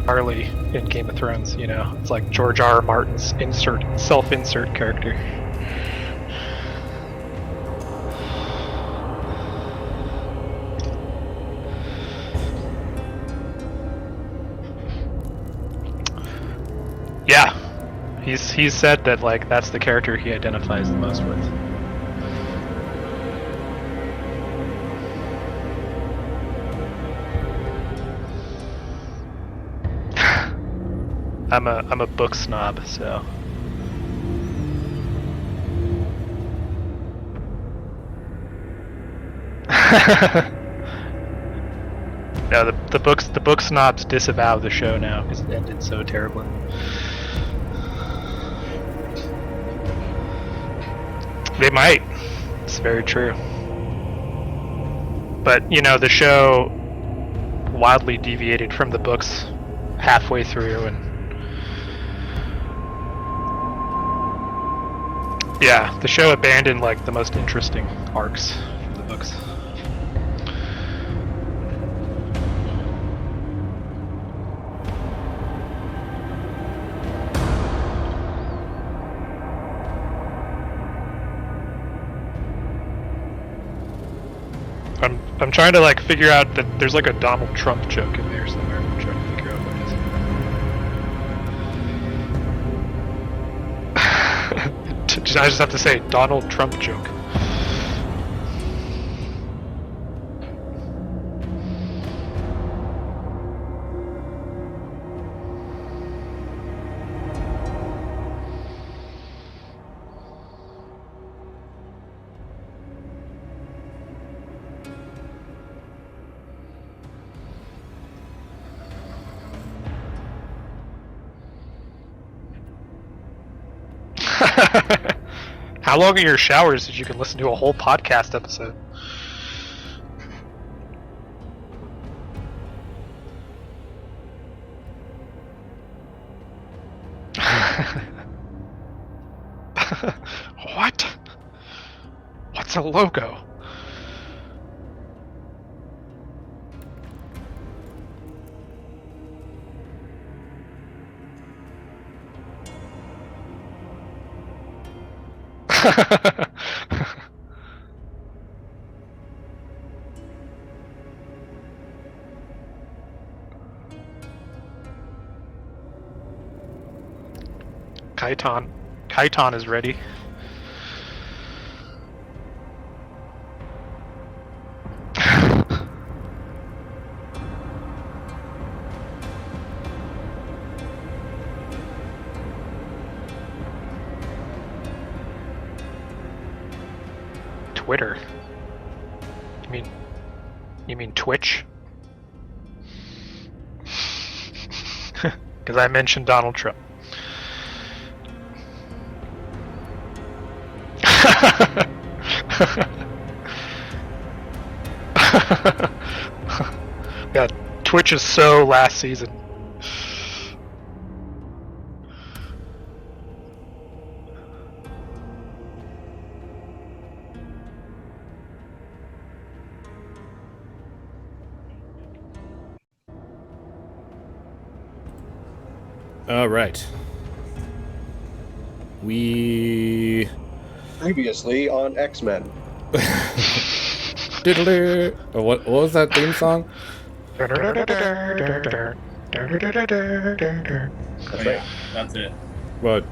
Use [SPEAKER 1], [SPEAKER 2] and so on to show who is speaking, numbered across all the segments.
[SPEAKER 1] Marley in Game of Thrones, you know? It's like George R. R. Martin's self-insert character. Yeah. He's said that, like, that's the character he identifies the most with. I'm a book snob, so. No, the book snobs disavow the show now because it ended so terribly. They might. It's very true. But, you know, the show wildly deviated from the books halfway through, and yeah, the show abandoned like the most interesting arcs from the books. I'm trying to like figure out that there's like a Donald Trump joke in there somewhere. I'm trying to figure out what it is. I just have to say Donald Trump joke. How long are your showers that you can listen to a whole podcast episode? What? What's a logo? Kaiton is ready. Twitter? You mean Twitch? Because I mentioned Donald Trump. Yeah, Twitch is so last season.
[SPEAKER 2] All right. We
[SPEAKER 3] previously on X-Men.
[SPEAKER 2] What was that theme song?
[SPEAKER 3] That's right.
[SPEAKER 4] That's it.
[SPEAKER 2] Well,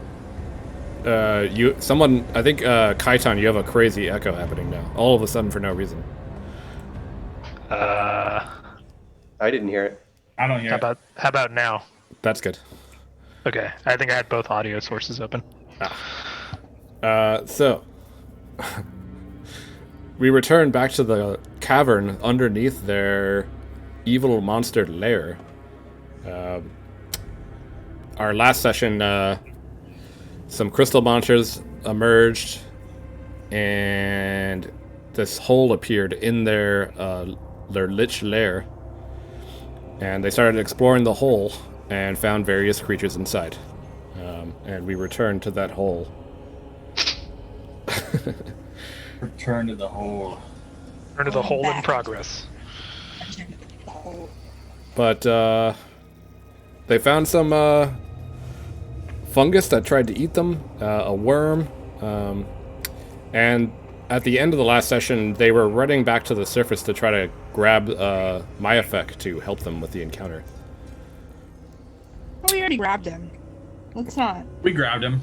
[SPEAKER 2] I think, Kaiton, you have a crazy echo happening now. All of a sudden for no reason.
[SPEAKER 3] I didn't hear it.
[SPEAKER 4] I don't hear it.
[SPEAKER 1] How about now?
[SPEAKER 2] That's good.
[SPEAKER 1] Okay, I think I had both audio sources open.
[SPEAKER 2] So we return back to the cavern underneath their evil monster lair. Our last session, some crystal monsters emerged, and this hole appeared in their lich lair, and they started exploring the hole and found various creatures inside. And we returned to that hole.
[SPEAKER 4] Return to the hole.
[SPEAKER 1] Return to the hole in progress.
[SPEAKER 2] But they found some fungus that tried to eat them, a worm, and at the end of the last session, they were running back to the surface to try to grab Myafek to help them with the encounter.
[SPEAKER 5] Well, we already grabbed him. Let's not.
[SPEAKER 4] We grabbed him.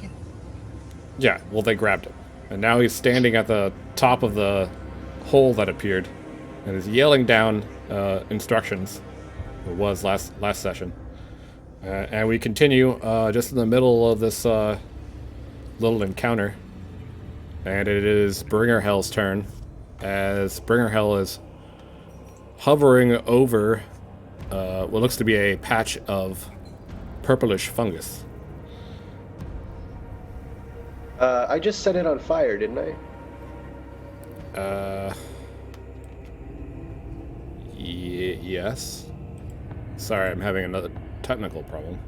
[SPEAKER 2] Yeah, well, they grabbed him. And now he's standing at the top of the hole that appeared and is yelling down instructions. It was last session. And we continue just in the middle of this little encounter. And it is Bringer Hell's turn, as Bringer Hell is hovering over what looks to be a patch of purplish fungus.
[SPEAKER 3] I just set it on fire, didn't I?
[SPEAKER 2] Yes. Sorry, I'm having another technical problem.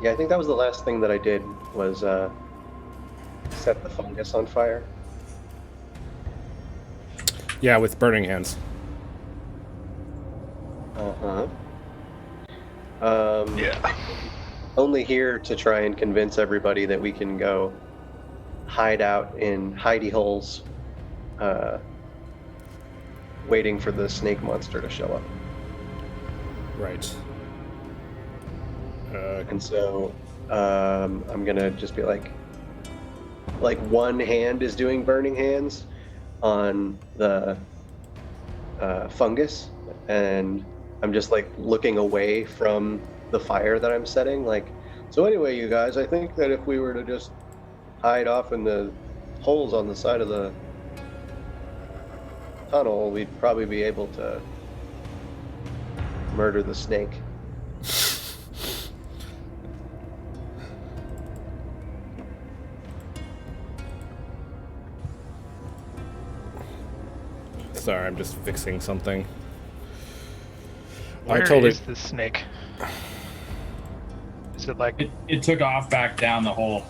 [SPEAKER 3] Yeah, I think that was the last thing that I did, was set the fungus on fire.
[SPEAKER 2] Yeah, with burning hands.
[SPEAKER 3] Uh-huh.
[SPEAKER 1] Yeah.
[SPEAKER 3] Only here to try and convince everybody that we can go hide out in hidey holes, waiting for the snake monster to show up.
[SPEAKER 2] Right.
[SPEAKER 3] And so I'm gonna just be like one hand is doing burning hands on the fungus, and I'm just like looking away from the fire that I'm setting. Like, so anyway, you guys, I think that if we were to just hide off in the holes on the side of the tunnel, we'd probably be able to murder the snake.
[SPEAKER 2] Sorry, I'm just fixing something.
[SPEAKER 1] Where
[SPEAKER 2] I totally...
[SPEAKER 1] is this snake? Is it like...
[SPEAKER 4] It took off back down the hole.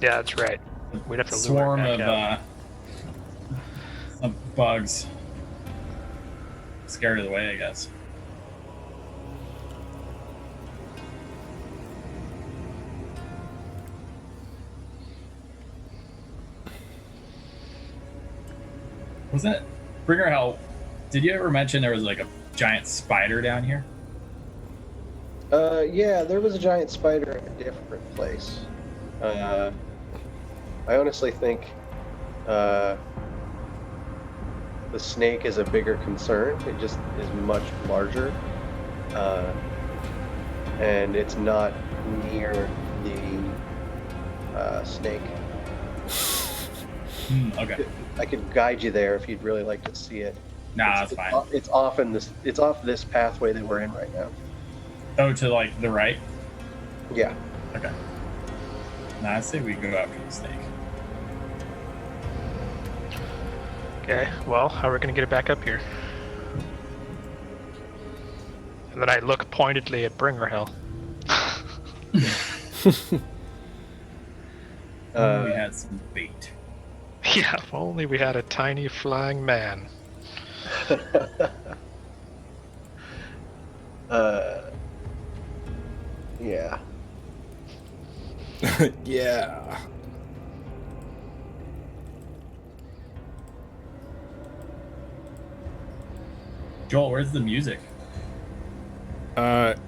[SPEAKER 1] Yeah, that's right. We'd have to
[SPEAKER 4] Swarm
[SPEAKER 1] lure it back out.
[SPEAKER 4] of bugs. Scared of the way, I guess. Was that Bringer Hell? Did you ever mention there was like a giant spider down here?
[SPEAKER 3] Yeah, there was a giant spider in a different place. I honestly think the snake is a bigger concern. It just is much larger, and it's not near the snake.
[SPEAKER 4] Okay.
[SPEAKER 3] I could guide you there if you'd really like to see it.
[SPEAKER 4] Nah, that's fine.
[SPEAKER 3] It's off in this. It's off this pathway that we're in right now.
[SPEAKER 4] Oh, to like the right?
[SPEAKER 3] Yeah.
[SPEAKER 4] Okay. Nah, I say we go after the snake.
[SPEAKER 1] Okay, well, how are we going to get it back up here? And then I look pointedly at Bringer Hell.
[SPEAKER 4] We had some bait.
[SPEAKER 1] Yeah, if only we had a tiny flying man.
[SPEAKER 3] Yeah.
[SPEAKER 2] Yeah.
[SPEAKER 4] Joel, where's the music?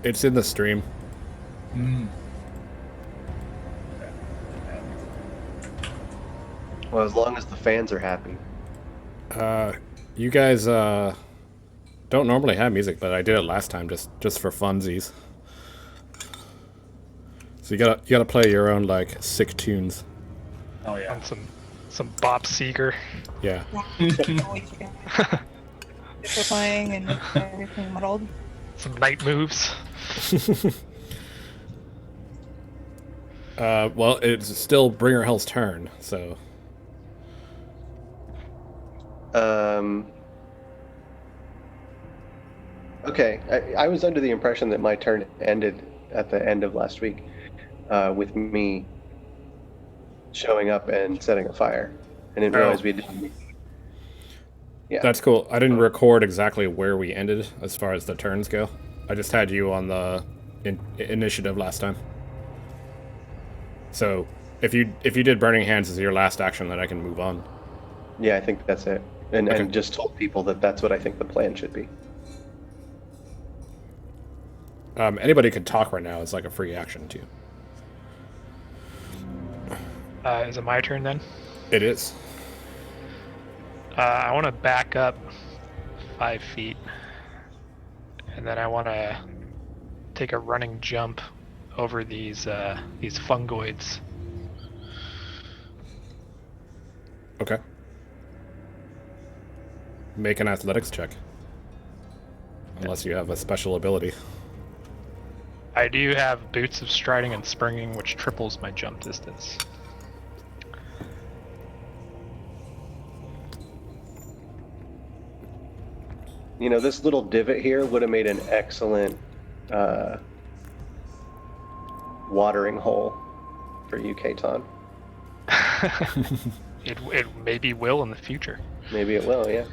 [SPEAKER 2] It's in the stream.
[SPEAKER 3] Well, as long as the fans are happy.
[SPEAKER 2] You guys don't normally have music, but I did it last time just for funsies. So you gotta play your own like sick tunes.
[SPEAKER 4] Oh yeah.
[SPEAKER 1] And some Bob Seger.
[SPEAKER 2] Yeah.
[SPEAKER 5] We're playing and everything muddled.
[SPEAKER 1] Some night moves.
[SPEAKER 2] Well, it's still Bringer Hell's turn, so.
[SPEAKER 3] Okay, I was under the impression that my turn ended at the end of last week, with me showing up and setting a fire. I didn't realize we didn't. Yeah.
[SPEAKER 2] That's cool. I didn't record exactly where we ended as far as the turns go. I just had you on the initiative last time. So if you did Burning Hands as your last action, then I can move on.
[SPEAKER 3] Yeah, I think that's it. And
[SPEAKER 2] Okay.
[SPEAKER 3] and just told people that that's what I think the plan should be.
[SPEAKER 2] Anybody could talk right now. It's like a free action too.
[SPEAKER 1] Is it my turn then?
[SPEAKER 2] It is.
[SPEAKER 1] I want to back up 5 feet, and then I want to take a running jump over these fungoids.
[SPEAKER 2] Okay. Make an athletics check. Unless you have a special ability.
[SPEAKER 1] I do have boots of striding and springing, which triples my jump distance.
[SPEAKER 3] You know, this little divot here would have made an excellent watering hole for you, Katon.
[SPEAKER 1] It maybe will in the future.
[SPEAKER 3] Maybe it will, yeah.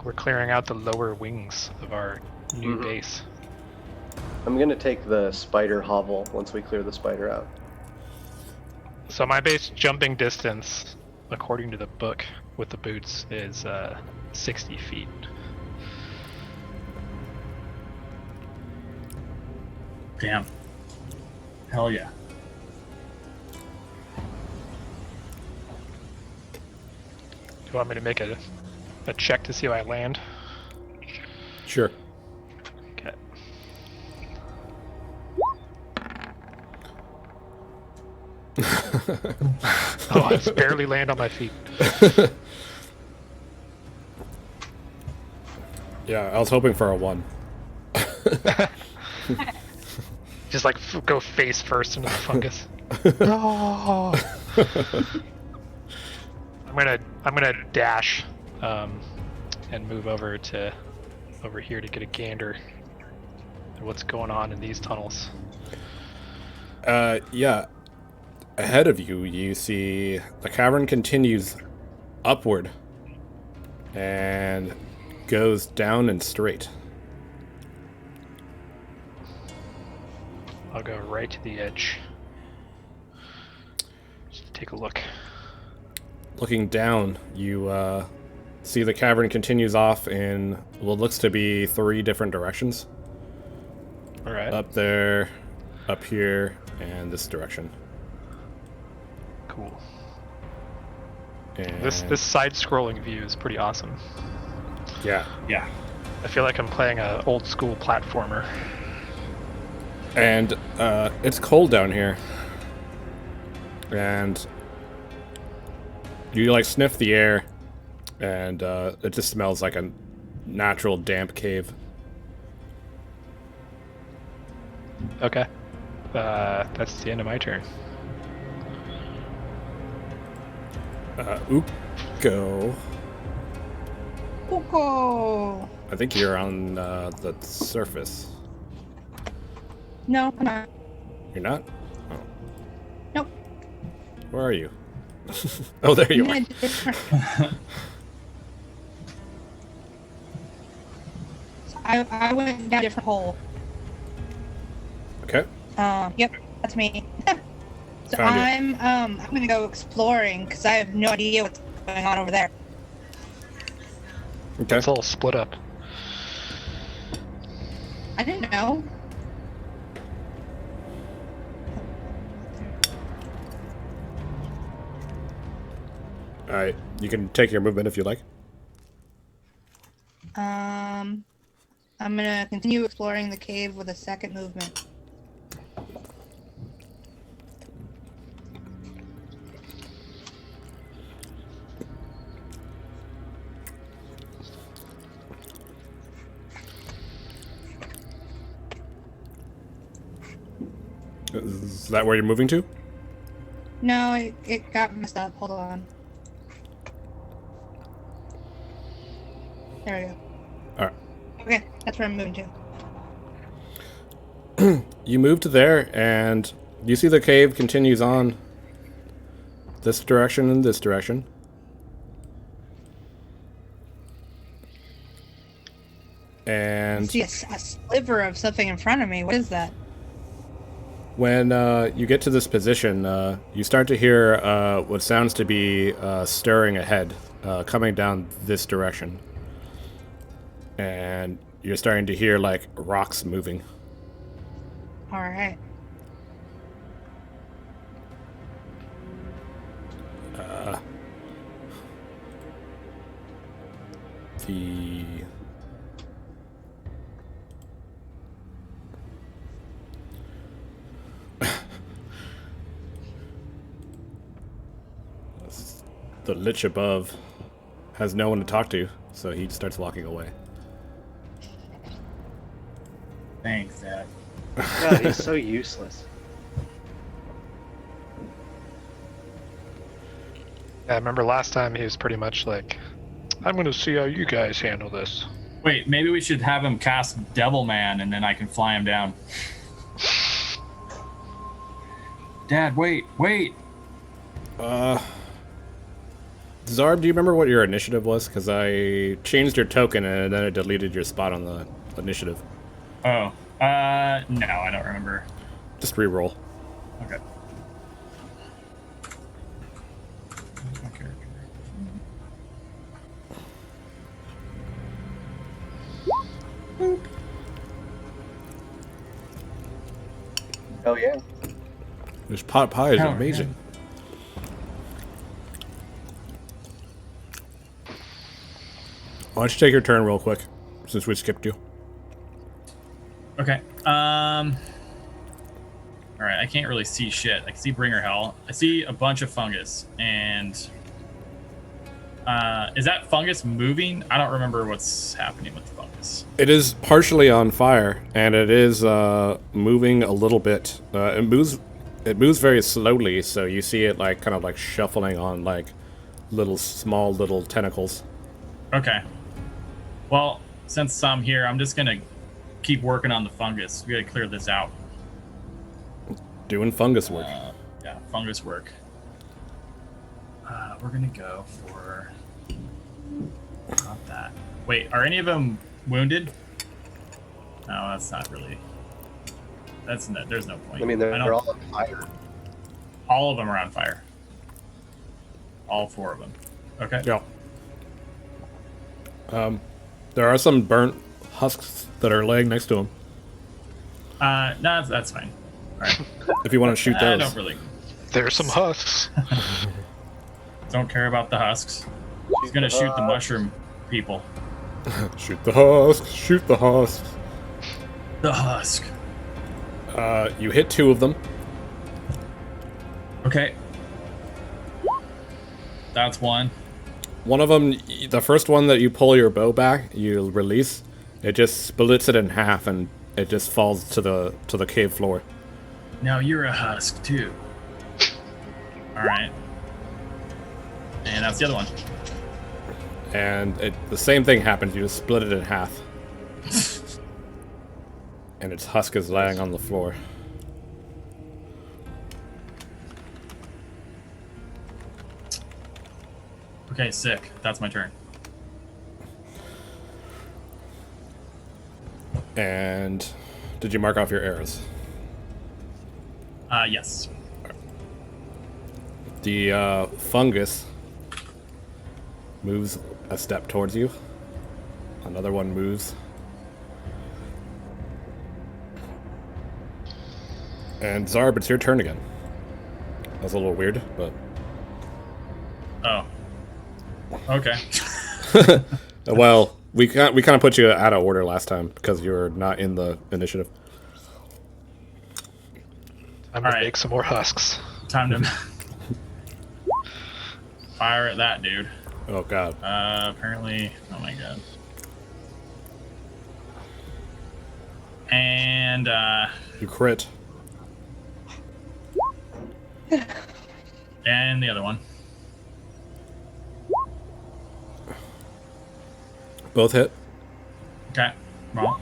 [SPEAKER 1] We're clearing out the lower wings of our new base.
[SPEAKER 3] I'm gonna take the spider hovel once we clear the spider out.
[SPEAKER 1] So my base jumping distance, according to the book with the boots, is 60 feet.
[SPEAKER 4] Damn. Hell yeah.
[SPEAKER 1] Do you want me to make a check to see how I land?
[SPEAKER 2] Sure.
[SPEAKER 1] Okay. Oh, I just barely land on my feet.
[SPEAKER 2] Yeah, I was hoping for a 1.
[SPEAKER 1] Just like go face first into the fungus. No. I'm gonna dash and move over here to get a gander at what's going on in these tunnels.
[SPEAKER 2] Yeah. Ahead of you, you see the cavern continues upward and goes down and straight.
[SPEAKER 1] I'll go right to the edge. Just take a look.
[SPEAKER 2] Looking down, you see the cavern continues off in what looks to be 3 different directions.
[SPEAKER 1] All right.
[SPEAKER 2] Up there, up here, and this direction.
[SPEAKER 1] Cool.
[SPEAKER 2] And
[SPEAKER 1] This side-scrolling view is pretty awesome.
[SPEAKER 2] yeah.
[SPEAKER 4] Yeah.
[SPEAKER 1] I feel like I'm playing an old-school platformer.
[SPEAKER 2] And it's cold down here. And you like sniff the air, and it just smells like a natural damp cave.
[SPEAKER 1] Okay. That's the end of my turn.
[SPEAKER 2] Go.
[SPEAKER 5] Coco.
[SPEAKER 2] I think you're on the surface.
[SPEAKER 5] No, I'm not.
[SPEAKER 2] You're not? Oh.
[SPEAKER 5] Nope.
[SPEAKER 2] Where are you? Oh, there you
[SPEAKER 5] I'm
[SPEAKER 2] are.
[SPEAKER 5] in a different- I went down a different hole.
[SPEAKER 2] Okay.
[SPEAKER 5] Yep, that's me. So
[SPEAKER 2] Found you.
[SPEAKER 5] I'm gonna go exploring because I have no idea what's going on over there.
[SPEAKER 2] Okay.
[SPEAKER 1] It's all split up.
[SPEAKER 5] I didn't know.
[SPEAKER 2] Alright. You can take your movement if you like.
[SPEAKER 5] I'm gonna continue exploring the cave with a second movement.
[SPEAKER 2] Is that where you're moving to?
[SPEAKER 5] No, it got messed up. Hold on. There we go.
[SPEAKER 2] Alright.
[SPEAKER 5] Okay, that's where I'm moving to.
[SPEAKER 2] You move to there, and you see the cave continues on this direction and this direction.
[SPEAKER 5] I
[SPEAKER 2] And
[SPEAKER 5] see a sliver of something in front of me. What is that?
[SPEAKER 2] when you get to this position, you start to hear what sounds to be stirring ahead, coming down this direction. And you're starting to hear, like, rocks moving.
[SPEAKER 5] All right.
[SPEAKER 2] The the lich above has no one to talk to, so he starts walking away.
[SPEAKER 4] Thanks, Dad.
[SPEAKER 3] God, he's so useless.
[SPEAKER 1] Yeah, I remember last time he was pretty much like, I'm going to see how you guys handle this.
[SPEAKER 4] Wait, maybe we should have him cast Devil Man, and then I can fly him down. Dad, wait.
[SPEAKER 2] Zarb, do you remember what your initiative was? Because I changed your token and then it deleted your spot on the initiative.
[SPEAKER 4] Oh, no, I don't remember.
[SPEAKER 2] Just re-roll.
[SPEAKER 4] Okay.
[SPEAKER 3] Oh yeah.
[SPEAKER 2] This pot pie is
[SPEAKER 4] Oh,
[SPEAKER 2] amazing. Why don't you take your turn real quick, since we skipped you.
[SPEAKER 4] Okay. All right. I can't really see shit. I can see Bringer Hell. I see a bunch of fungus, and is that fungus moving? I don't remember what's happening with the fungus.
[SPEAKER 2] It is partially on fire, and it is moving a little bit. It moves very slowly, so you see it like kind of like shuffling on like small little tentacles.
[SPEAKER 4] Okay. Well, since I'm here, I'm just gonna keep working on the fungus. We gotta clear this out.
[SPEAKER 2] Doing fungus work.
[SPEAKER 4] Yeah, fungus work. We're gonna go for not that. Wait, are any of them wounded? No, that's not really. There's no point.
[SPEAKER 3] I mean, they're all on fire.
[SPEAKER 4] All of them are on fire. All 4 of them. Okay.
[SPEAKER 2] Yeah. There are some burnt husks that are laying next to him.
[SPEAKER 4] No, that's fine. All right.
[SPEAKER 2] If you want to shoot
[SPEAKER 4] I
[SPEAKER 2] those.
[SPEAKER 4] don't really.
[SPEAKER 1] There's some husks.
[SPEAKER 4] Don't care about the husks. He's gonna shoot the mushroom people.
[SPEAKER 2] Shoot the husks. Shoot the husks.
[SPEAKER 4] The husk.
[SPEAKER 2] You hit 2 of them.
[SPEAKER 4] Okay. That's one.
[SPEAKER 2] One of them, the first one that you pull your bow back, you release, it just splits it in half and it just falls to the cave floor.
[SPEAKER 4] Now you're a husk too. All right. And that's the other one.
[SPEAKER 2] And the same thing happens, you just split it in half. And its husk is laying on the floor.
[SPEAKER 4] Okay, sick. That's my turn.
[SPEAKER 2] And did you mark off your arrows?
[SPEAKER 4] Yes.
[SPEAKER 2] The fungus moves a step towards you. Another one moves. And Zarb, it's your turn again. That was a little weird, but...
[SPEAKER 4] Oh. Okay.
[SPEAKER 2] Well, we kind of put you out of order last time because you were not in the initiative.
[SPEAKER 1] I'm going to make some more husks.
[SPEAKER 4] Time to fire at that dude.
[SPEAKER 2] Oh god.
[SPEAKER 4] Apparently. Oh my god. And
[SPEAKER 2] You crit.
[SPEAKER 4] and the other one.
[SPEAKER 2] Both hit.
[SPEAKER 4] Okay. Well,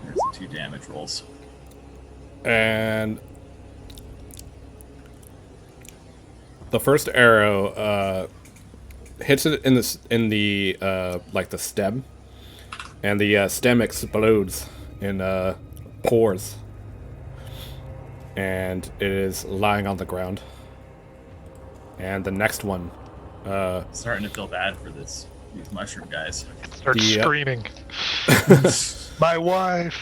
[SPEAKER 4] there's the 2 damage rolls.
[SPEAKER 2] And the first arrow hits it in the like the stem, and the stem explodes in pores, and it is lying on the ground. And the next one,
[SPEAKER 4] Starting to feel bad for these mushroom guys.
[SPEAKER 1] Start
[SPEAKER 2] The,
[SPEAKER 1] screaming. My wife.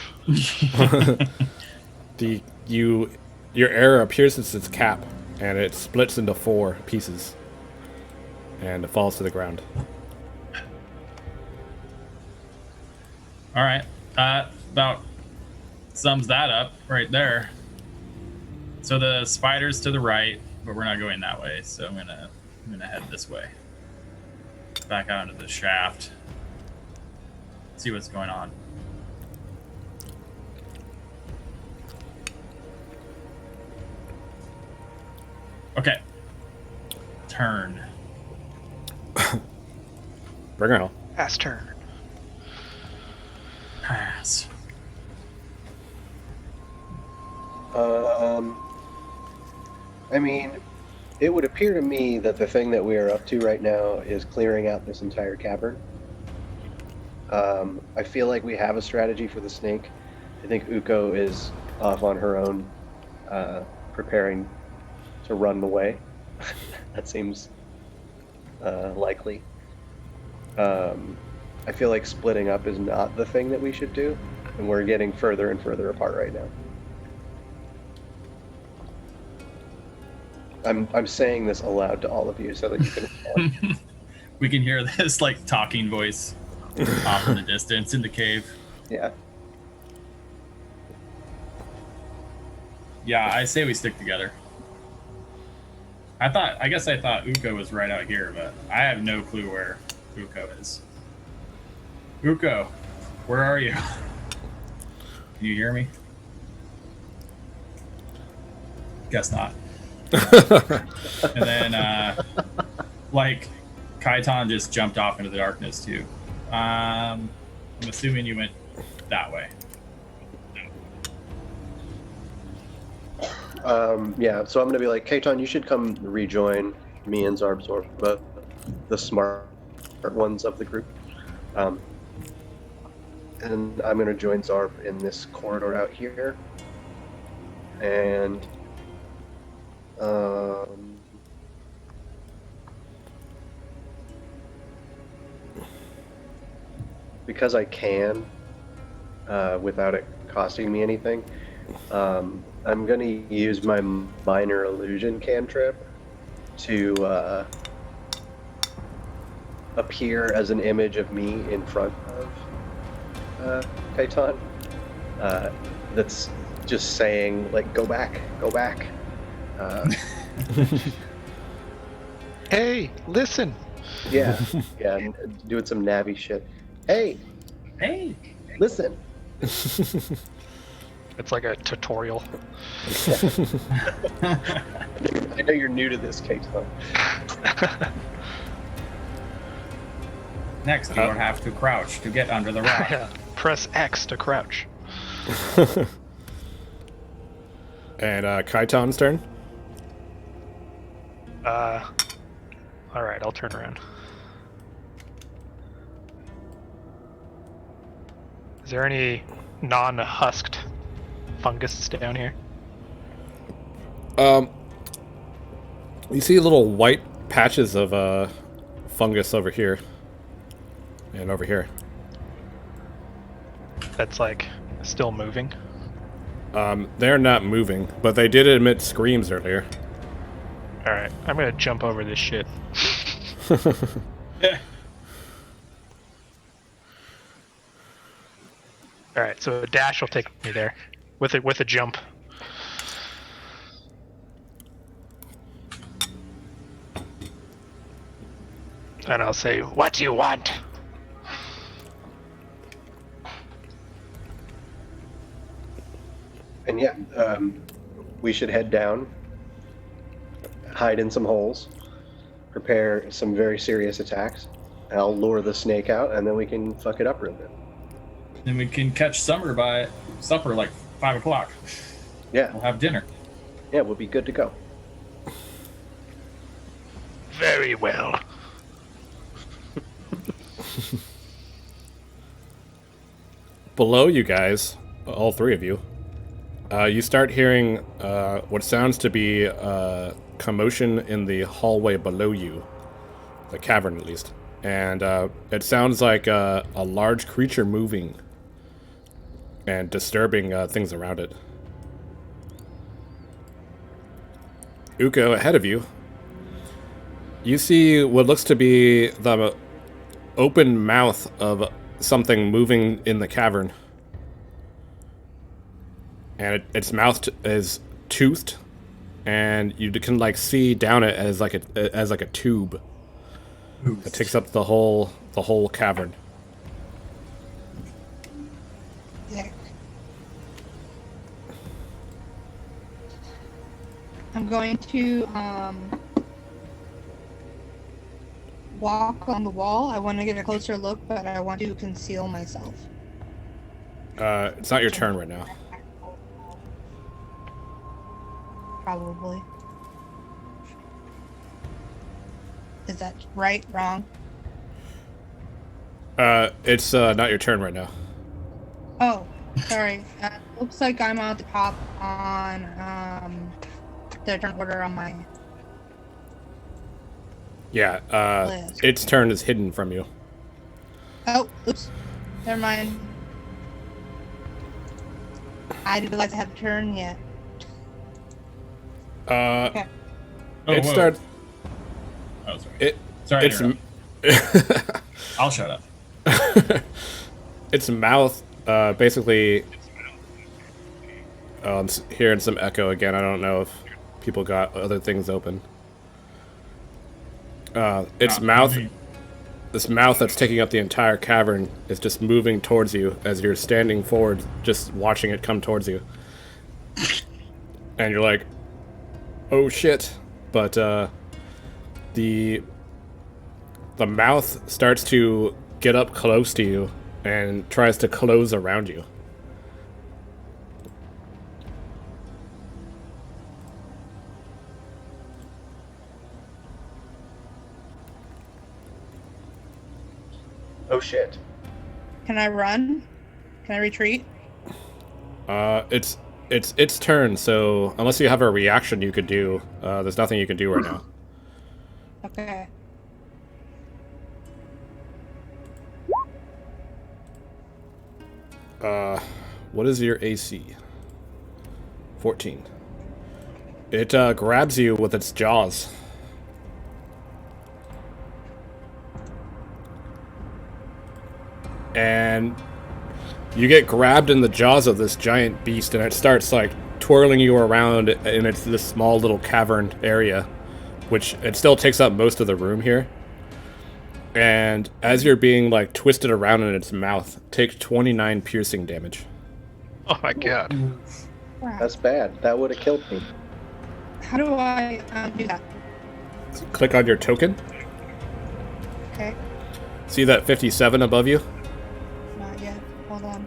[SPEAKER 2] your arrow pierces its cap, and it splits into 4 pieces, and it falls to the ground.
[SPEAKER 4] All right, about sums that up right there. So the spider's to the right, but we're not going that way. So I'm gonna head this way, back out into the shaft, see what's going on. Okay. Turn.
[SPEAKER 2] Bring her home.
[SPEAKER 1] Pass turn.
[SPEAKER 4] Pass.
[SPEAKER 3] I mean, it would appear to me that the thing that we are up to right now is clearing out this entire cavern. I feel like we have a strategy for the snake. I think Uko is off on her own, preparing to run away. That seems likely. I feel like splitting up is not the thing that we should do, and we're getting further and further apart right now. I'm saying this aloud to all of you so that you can.
[SPEAKER 4] We can hear this like talking voice off in the distance in the cave.
[SPEAKER 3] Yeah.
[SPEAKER 4] Yeah, I say we stick together. I guess I thought Uko was right out here, but I have no clue where Uko is. Uko, where are you? Can you hear me? Guess not. And then, like, Kaiton just jumped off into the darkness too. I'm assuming you went that way.
[SPEAKER 3] Yeah, so I'm gonna be like, Katon, you should come rejoin me and Zarbzor, the smart ones of the group. And I'm gonna join Zarb in this corridor out here. And because I can, without it costing me anything, I'm going to use my minor illusion cantrip to appear as an image of me in front of Kaiton. That's just saying, like, go back.
[SPEAKER 1] Hey, listen.
[SPEAKER 3] Yeah, and doing some Navi shit. Hey, listen.
[SPEAKER 1] It's like a tutorial.
[SPEAKER 3] I know you're new to this, Kaiton.
[SPEAKER 4] Next, you will have to crouch to get under the rock.
[SPEAKER 1] Yeah. Press X to crouch.
[SPEAKER 2] And Kaiton's turn.
[SPEAKER 1] All right, I'll turn around. Is there any non-husked fungus down here?
[SPEAKER 2] You see little white patches of fungus over here and over here.
[SPEAKER 1] That's like still moving.
[SPEAKER 2] They're not moving, but they did emit screams earlier.
[SPEAKER 1] All right, I'm gonna jump over this shit. All right, so a dash will take me there, with a jump. And I'll say, "What do you want?"
[SPEAKER 3] And yeah, we should head down, hide in some holes, prepare some very serious attacks. I'll lure the snake out, and then we can fuck it up real bit.
[SPEAKER 4] Then we can catch Summer by supper, like 5 o'clock.
[SPEAKER 3] Yeah,
[SPEAKER 4] We'll have dinner.
[SPEAKER 3] yeah, we'll be good to go.
[SPEAKER 1] Very well.
[SPEAKER 2] below you guys, all three of you, you start hearing what sounds to be commotion in the hallway below you, the cavern at least. And it sounds like a large creature moving and disturbing things around it. Uko, ahead of you, you see what looks to be the open mouth of something moving in the cavern. And its mouth is toothed, and you can like see down it as like a tube. It takes up the whole cavern.
[SPEAKER 5] There. I'm going to walk on the wall. I want to get a closer look, but I want to conceal myself.
[SPEAKER 2] It's not your turn right now.
[SPEAKER 5] Probably. Is that right? Wrong?
[SPEAKER 2] It's not your turn right now.
[SPEAKER 5] Oh, sorry. Looks like I'm at the top on the turn order on my
[SPEAKER 2] Yeah,
[SPEAKER 5] list.
[SPEAKER 2] its turn is hidden from you.
[SPEAKER 5] Oh, oops. Never mind. I didn't realize I had a turn yet. Okay.
[SPEAKER 2] It
[SPEAKER 4] whoa.
[SPEAKER 2] starts.
[SPEAKER 4] Oh, sorry.
[SPEAKER 2] It.
[SPEAKER 4] Sorry.
[SPEAKER 2] Its.
[SPEAKER 4] To interrupt. I'll shut up.
[SPEAKER 2] Its mouth, basically. Oh, I'm hearing some echo again. I don't know if people got other things open. Its mouth.
[SPEAKER 4] Me.
[SPEAKER 2] This mouth that's taking up the entire cavern is just moving towards you as you're standing forward, just watching it come towards you. And you're like, oh shit. But the mouth starts to get up close to you and tries to close around you.
[SPEAKER 3] Oh shit.
[SPEAKER 5] Can I run? Can I retreat?
[SPEAKER 2] It's its turn, so unless you have a reaction you could do, there's nothing you can do right now.
[SPEAKER 5] Okay.
[SPEAKER 2] What is your AC? 14. It grabs you with its jaws. And you get grabbed in the jaws of this giant beast, and it starts like twirling you around in this small little cavern area, which it still takes up most of the room here. And as you're being like twisted around in its mouth, take 29 piercing damage.
[SPEAKER 1] Oh my god.
[SPEAKER 5] Crap.
[SPEAKER 3] That's bad. That would have killed me.
[SPEAKER 5] How do I do that?
[SPEAKER 2] Click on your token.
[SPEAKER 5] Okay.
[SPEAKER 2] See that 57 above you?
[SPEAKER 5] Not yet. Hold on.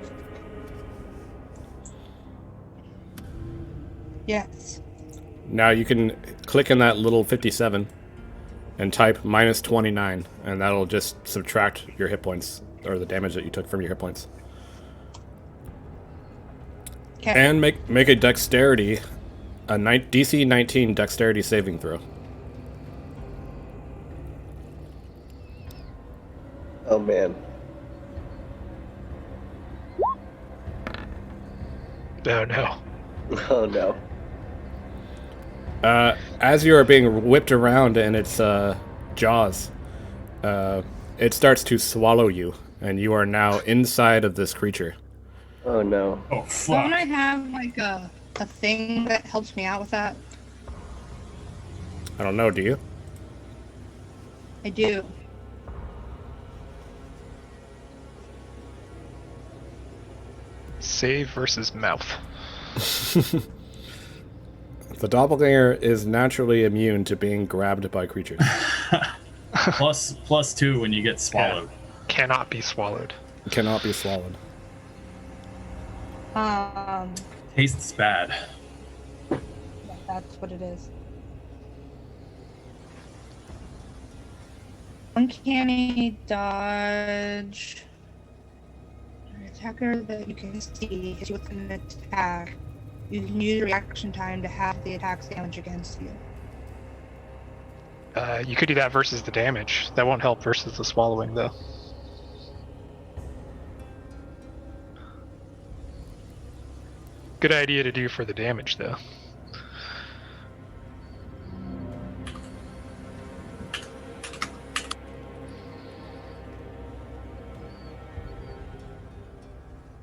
[SPEAKER 5] Yes.
[SPEAKER 2] Now you can click in that little 57 and type minus 29, and that'll just subtract your hit points, or the damage that you took from your hit points.
[SPEAKER 5] Okay.
[SPEAKER 2] And make a dexterity, DC 19 dexterity saving throw.
[SPEAKER 3] Oh man.
[SPEAKER 1] Oh no.
[SPEAKER 3] Oh no.
[SPEAKER 2] As you are being whipped around in its jaws, it starts to swallow you, and you are now inside of this creature.
[SPEAKER 3] Oh no.
[SPEAKER 4] Oh,
[SPEAKER 5] Don't
[SPEAKER 4] fuck.
[SPEAKER 5] I have like a thing that helps me out with that?
[SPEAKER 2] I don't know, do you?
[SPEAKER 5] I do.
[SPEAKER 1] Save versus mouth.
[SPEAKER 2] The doppelganger is naturally immune to being grabbed by creatures.
[SPEAKER 4] plus 2 when you get swallowed.
[SPEAKER 1] Cannot be swallowed.
[SPEAKER 2] It cannot be swallowed.
[SPEAKER 4] Tastes bad.
[SPEAKER 5] Yeah, that's what it is. Uncanny dodge. attacker that you can see hits you with an attack, you can use reaction time to have the attack's damage against you.
[SPEAKER 1] You could do that versus the damage. That won't help versus the swallowing, though. Good idea to do for the damage, though.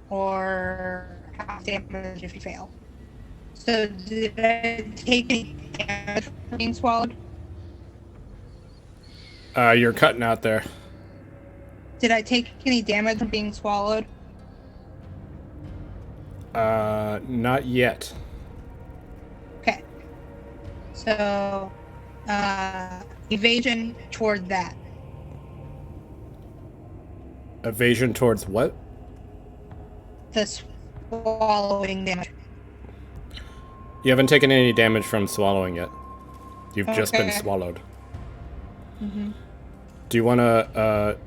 [SPEAKER 5] Or half damage if you fail. So did I take any damage from being swallowed?
[SPEAKER 2] You're cutting out there.
[SPEAKER 5] Did I take any damage from being swallowed?
[SPEAKER 2] Not yet.
[SPEAKER 5] Okay. So, evasion toward that.
[SPEAKER 2] Evasion towards what?
[SPEAKER 5] The swallowing damage.
[SPEAKER 2] You haven't taken any damage from swallowing yet. You've just been
[SPEAKER 5] Okay.
[SPEAKER 2] swallowed.
[SPEAKER 5] Mm-hmm.
[SPEAKER 2] Do you want to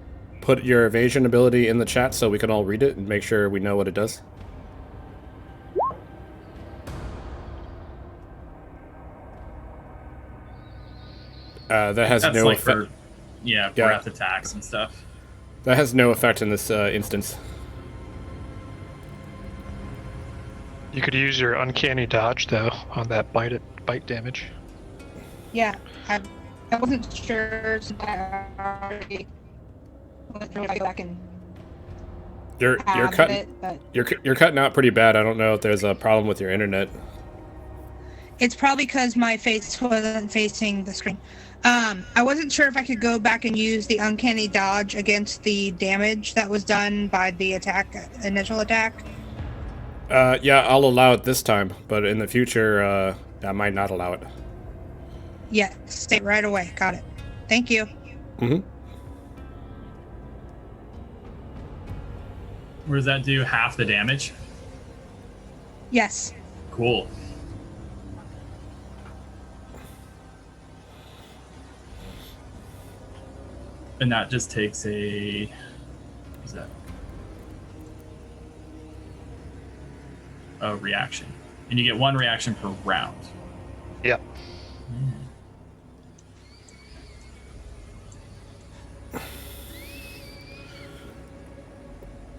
[SPEAKER 2] put your evasion ability in the chat so we can all read it and make sure we know what it does? That has
[SPEAKER 4] That's
[SPEAKER 2] no
[SPEAKER 4] like
[SPEAKER 2] effect.
[SPEAKER 4] for breath attacks and stuff.
[SPEAKER 2] That has no effect in this instance.
[SPEAKER 1] You could use your uncanny dodge, though, on that bite damage.
[SPEAKER 5] Yeah, I wasn't sure since I already went through it. I go back and
[SPEAKER 2] You're
[SPEAKER 5] have
[SPEAKER 2] cutting
[SPEAKER 5] it, but
[SPEAKER 2] you're cutting out pretty bad. I don't know if there's a problem with your internet.
[SPEAKER 5] it's probably because my face wasn't facing the screen. I wasn't sure if I could go back and use the uncanny dodge against the damage that was done by the initial attack.
[SPEAKER 2] Yeah, I'll allow it this time, but in the future, I might not allow it.
[SPEAKER 5] Yeah, stay right away. Got it. Thank you.
[SPEAKER 2] Mm-hmm.
[SPEAKER 4] Where does that do half the damage?
[SPEAKER 5] Yes.
[SPEAKER 4] Cool. And that just takes a... What is that? A reaction. And you get one reaction per round.
[SPEAKER 1] Yep.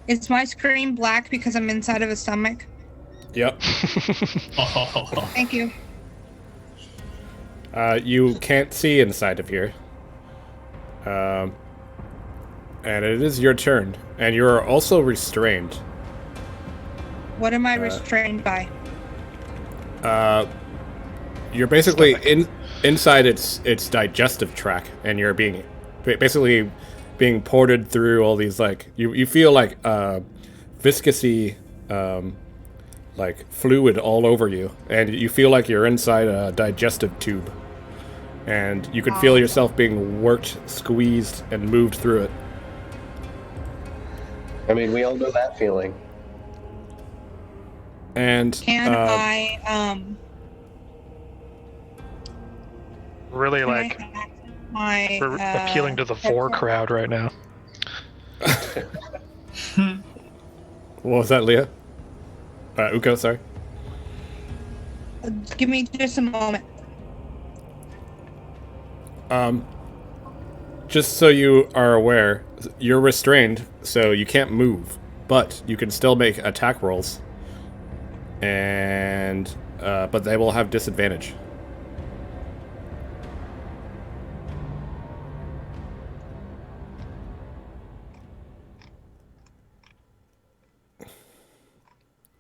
[SPEAKER 5] Is my screen black because I'm inside of a stomach?
[SPEAKER 2] Yep.
[SPEAKER 4] Oh.
[SPEAKER 5] Thank you.
[SPEAKER 2] You can't see inside of here. And it is your turn, and you are also restrained.
[SPEAKER 5] What am I restrained by?
[SPEAKER 2] You're basically inside its digestive tract, and you're basically being ported through all these, like, you feel like viscousy like fluid all over you, and you feel like you're inside a digestive tube, and you can feel yourself being worked, squeezed, and moved through it.
[SPEAKER 3] I mean, we all know that feeling.
[SPEAKER 2] And
[SPEAKER 5] Can I
[SPEAKER 1] Really,
[SPEAKER 5] can
[SPEAKER 1] like,
[SPEAKER 5] I access my
[SPEAKER 1] we're appealing to the vor
[SPEAKER 5] headset?
[SPEAKER 1] crowd right now.
[SPEAKER 2] what was that, Leah? Uko, sorry.
[SPEAKER 5] Give me just a moment.
[SPEAKER 2] Just so you are aware, you're restrained, so you can't move, but you can still make attack rolls, and but they will have disadvantage.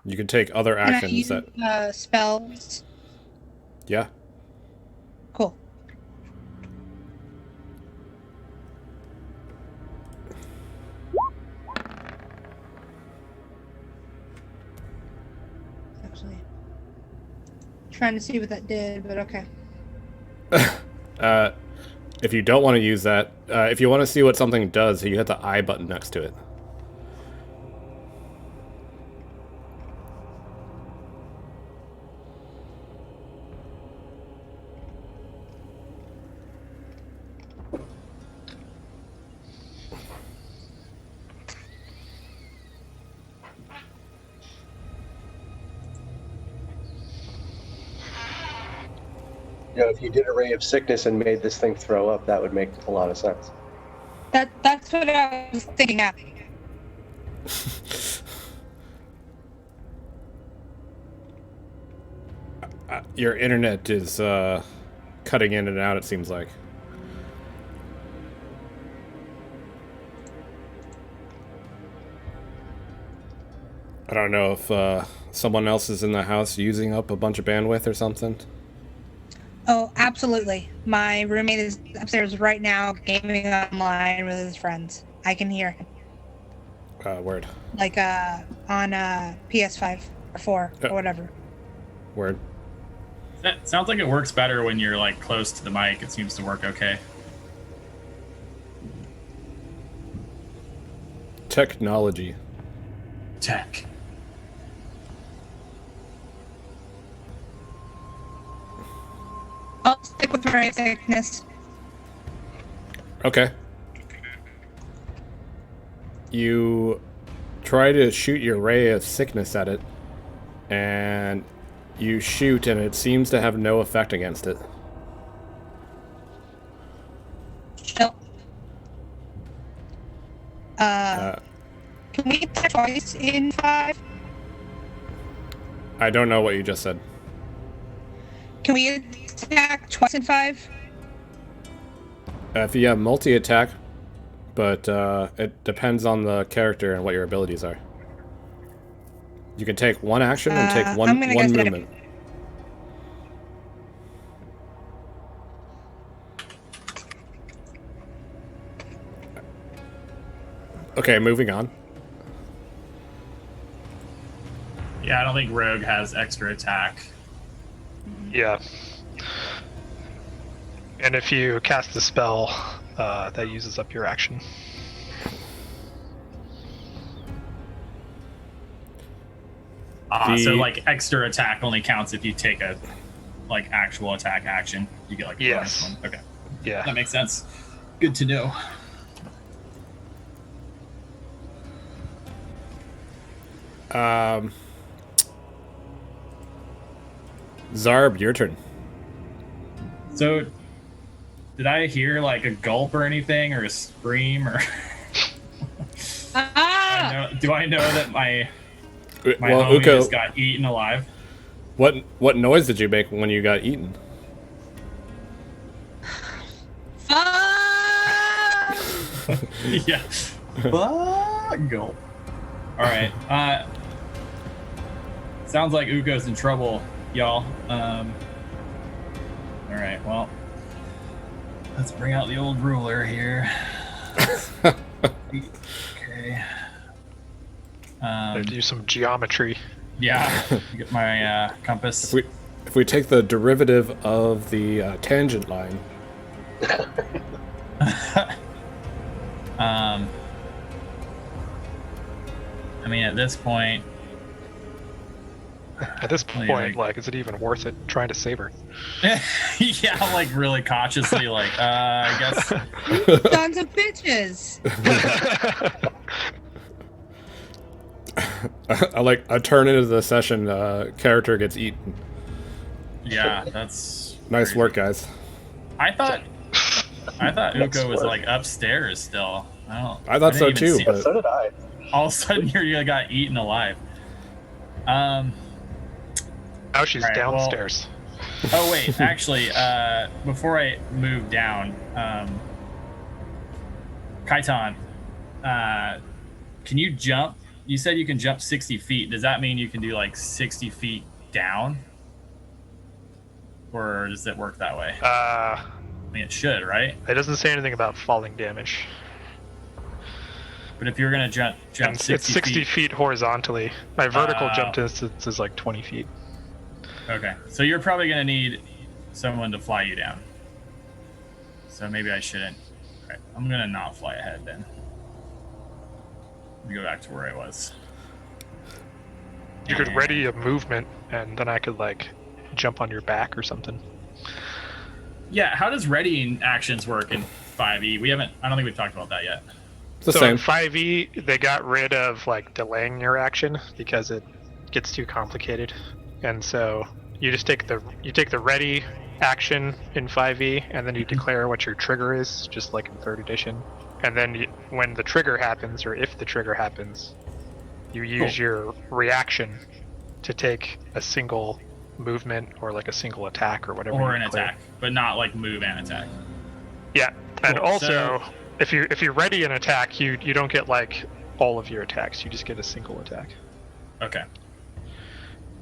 [SPEAKER 2] You can take other
[SPEAKER 5] Can I
[SPEAKER 2] actions
[SPEAKER 5] use
[SPEAKER 2] that.
[SPEAKER 5] spells?
[SPEAKER 2] Yeah.
[SPEAKER 5] Cool. Actually, trying to see what that did, but okay.
[SPEAKER 2] If you don't want to use that, if you want to see what something does, you hit the I button next to it.
[SPEAKER 3] if you did a ray of sickness and made this thing throw up, that would make a lot of sense.
[SPEAKER 5] That's what I was thinking. Yeah.
[SPEAKER 2] Your internet is cutting in and out, it seems like. I don't know if someone else is in the house using up a bunch of bandwidth or something.
[SPEAKER 5] Oh, absolutely. My roommate is upstairs right now gaming online with his friends. I can hear him.
[SPEAKER 2] Word.
[SPEAKER 5] Like on PS5 or 4 or whatever.
[SPEAKER 2] Word.
[SPEAKER 4] That sounds like it works better when you're like close to the mic. It seems to work okay.
[SPEAKER 2] Technology.
[SPEAKER 4] Tech.
[SPEAKER 5] I'll stick with ray of sickness.
[SPEAKER 2] Okay. You try to shoot your ray of sickness at it, and you shoot, and it seems to have no effect against it.
[SPEAKER 5] Chill. Can we attack twice in 5?
[SPEAKER 2] I don't know what you just said.
[SPEAKER 5] Can we attack twice in 5?
[SPEAKER 2] If you have multi-attack, but it depends on the character and what your abilities are. You can take one action and take one movement. Okay, moving on.
[SPEAKER 4] Yeah, I don't think Rogue has extra attack.
[SPEAKER 1] Yeah. And if you cast a spell, that uses up your action.
[SPEAKER 4] So like extra attack only counts if you take a like actual attack action. You get like a bonus one. Okay.
[SPEAKER 1] Yeah.
[SPEAKER 4] That makes sense. Good to know.
[SPEAKER 2] Zarb, your turn.
[SPEAKER 4] So, did I hear like a gulp or anything, or a scream, or? Do I know that my homie
[SPEAKER 2] Uko,
[SPEAKER 4] just got eaten alive?
[SPEAKER 2] what noise did you make when you got eaten?
[SPEAKER 4] Yeah. Gulp. All right. Sounds like Uko's in trouble, y'all. All right. Well, let's bring out the old ruler here. Okay.
[SPEAKER 1] Do some geometry.
[SPEAKER 4] Yeah. Get my compass.
[SPEAKER 2] If we take the derivative of the tangent line.
[SPEAKER 4] I mean, at this point.
[SPEAKER 1] At this point, like, is it even worth it trying to save her?
[SPEAKER 4] Yeah, like really cautiously, like, I guess.
[SPEAKER 5] Sons of bitches.
[SPEAKER 2] I turn into the session. Character gets eaten.
[SPEAKER 4] Yeah, that's
[SPEAKER 2] nice work, guys.
[SPEAKER 4] I thought Uko was like upstairs still.
[SPEAKER 2] I thought so too. But
[SPEAKER 3] so did I.
[SPEAKER 4] All of a sudden, you got eaten alive.
[SPEAKER 1] Now she's downstairs.
[SPEAKER 4] Well, oh wait, actually, before I move down, Kaiton, can you jump? You said you can jump 60 feet. Does that mean you can do like 60 feet down? Or does it work that way? I mean, it should, right?
[SPEAKER 1] It doesn't say anything about falling damage.
[SPEAKER 4] But if you're gonna jump 60
[SPEAKER 1] it's 60 feet horizontally. My vertical jump distance is like 20 feet.
[SPEAKER 4] Okay, so you're probably gonna need someone to fly you down. So maybe I shouldn't. All right, I'm gonna not fly ahead then. Let me go back to where I was.
[SPEAKER 1] You could ready a movement, and then I could like jump on your back or something.
[SPEAKER 4] Yeah, how does readying actions work in 5e? I don't think we've talked about that yet.
[SPEAKER 2] it's the
[SPEAKER 1] So
[SPEAKER 2] same.
[SPEAKER 1] in 5e, they got rid of like delaying your action because it gets too complicated, and so you just take the ready action in 5e, and then you declare what your trigger is, just like in 3rd edition. And then when the trigger happens, or if the trigger happens, you use your reaction to take a single movement or like a single attack or whatever.
[SPEAKER 4] Or
[SPEAKER 1] you
[SPEAKER 4] an
[SPEAKER 1] declare.
[SPEAKER 4] attack, but not like move and attack.
[SPEAKER 1] Yeah, and
[SPEAKER 4] Cool.
[SPEAKER 1] also if you ready an attack, you don't get like all of your attacks. You just get a single attack.
[SPEAKER 4] Okay.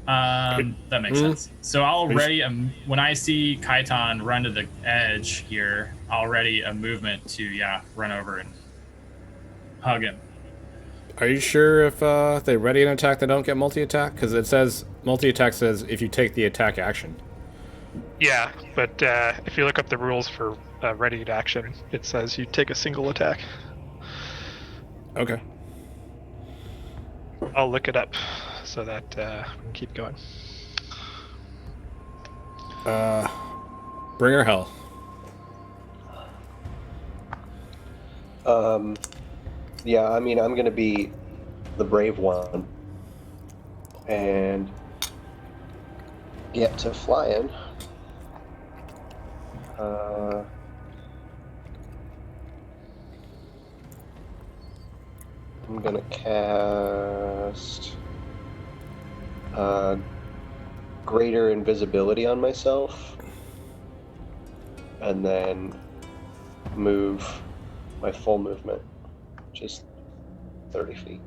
[SPEAKER 4] That makes sense. So I'll ready when I see Kaiton run to the edge here, I'll ready a movement to run over and hug him.
[SPEAKER 2] Are you sure if they ready an attack, they don't get multi-attack? Because it says multi-attack says if you take the attack action.
[SPEAKER 1] Yeah, but if you look up the rules for readied action, it says you take a single attack.
[SPEAKER 2] Okay.
[SPEAKER 1] I'll look it up so that we can keep going.
[SPEAKER 2] Bring her hell.
[SPEAKER 3] Yeah, I mean, I'm gonna be the brave one and get to flying. I'm gonna cast greater invisibility on myself, and then move my full movement, which is 30 feet.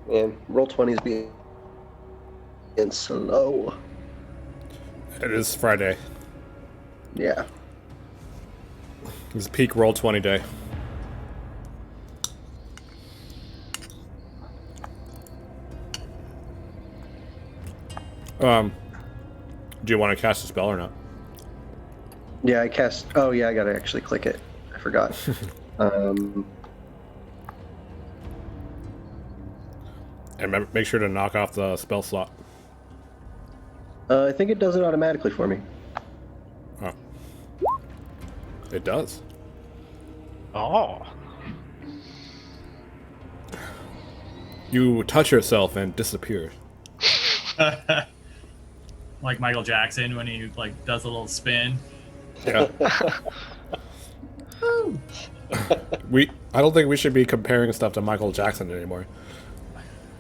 [SPEAKER 3] Man, roll 20s being slow.
[SPEAKER 2] It is Friday.
[SPEAKER 3] Yeah.
[SPEAKER 2] It's peak roll 20 day. Do you want to cast a spell or not?
[SPEAKER 3] Yeah, I cast. Oh, yeah, I gotta actually click it. I forgot.
[SPEAKER 2] And make sure to knock off the spell slot.
[SPEAKER 3] I think it does it automatically for me.
[SPEAKER 2] Oh. It does.
[SPEAKER 1] Oh.
[SPEAKER 2] You touch yourself and disappear.
[SPEAKER 4] Like Michael Jackson when he like does a little spin.
[SPEAKER 2] Yeah. I don't think we should be comparing stuff to Michael Jackson anymore.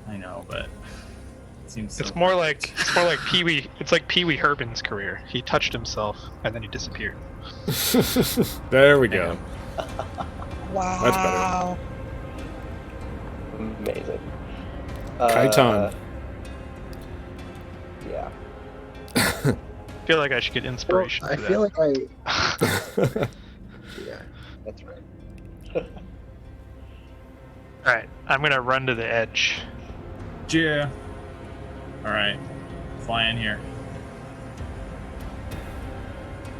[SPEAKER 4] I know, but it seems so
[SPEAKER 1] It's more like Pee Wee. It's like Pee Wee Herman's career. He touched himself and then he disappeared.
[SPEAKER 2] There we go.
[SPEAKER 5] Wow.
[SPEAKER 3] Amazing.
[SPEAKER 2] Kaiton.
[SPEAKER 3] Yeah.
[SPEAKER 1] I feel like I should get inspiration.
[SPEAKER 3] I
[SPEAKER 1] for
[SPEAKER 3] feel
[SPEAKER 1] that.
[SPEAKER 3] like I. Yeah, that's right.
[SPEAKER 1] All right, I'm gonna run to the edge.
[SPEAKER 4] Yeah. All right, fly in here.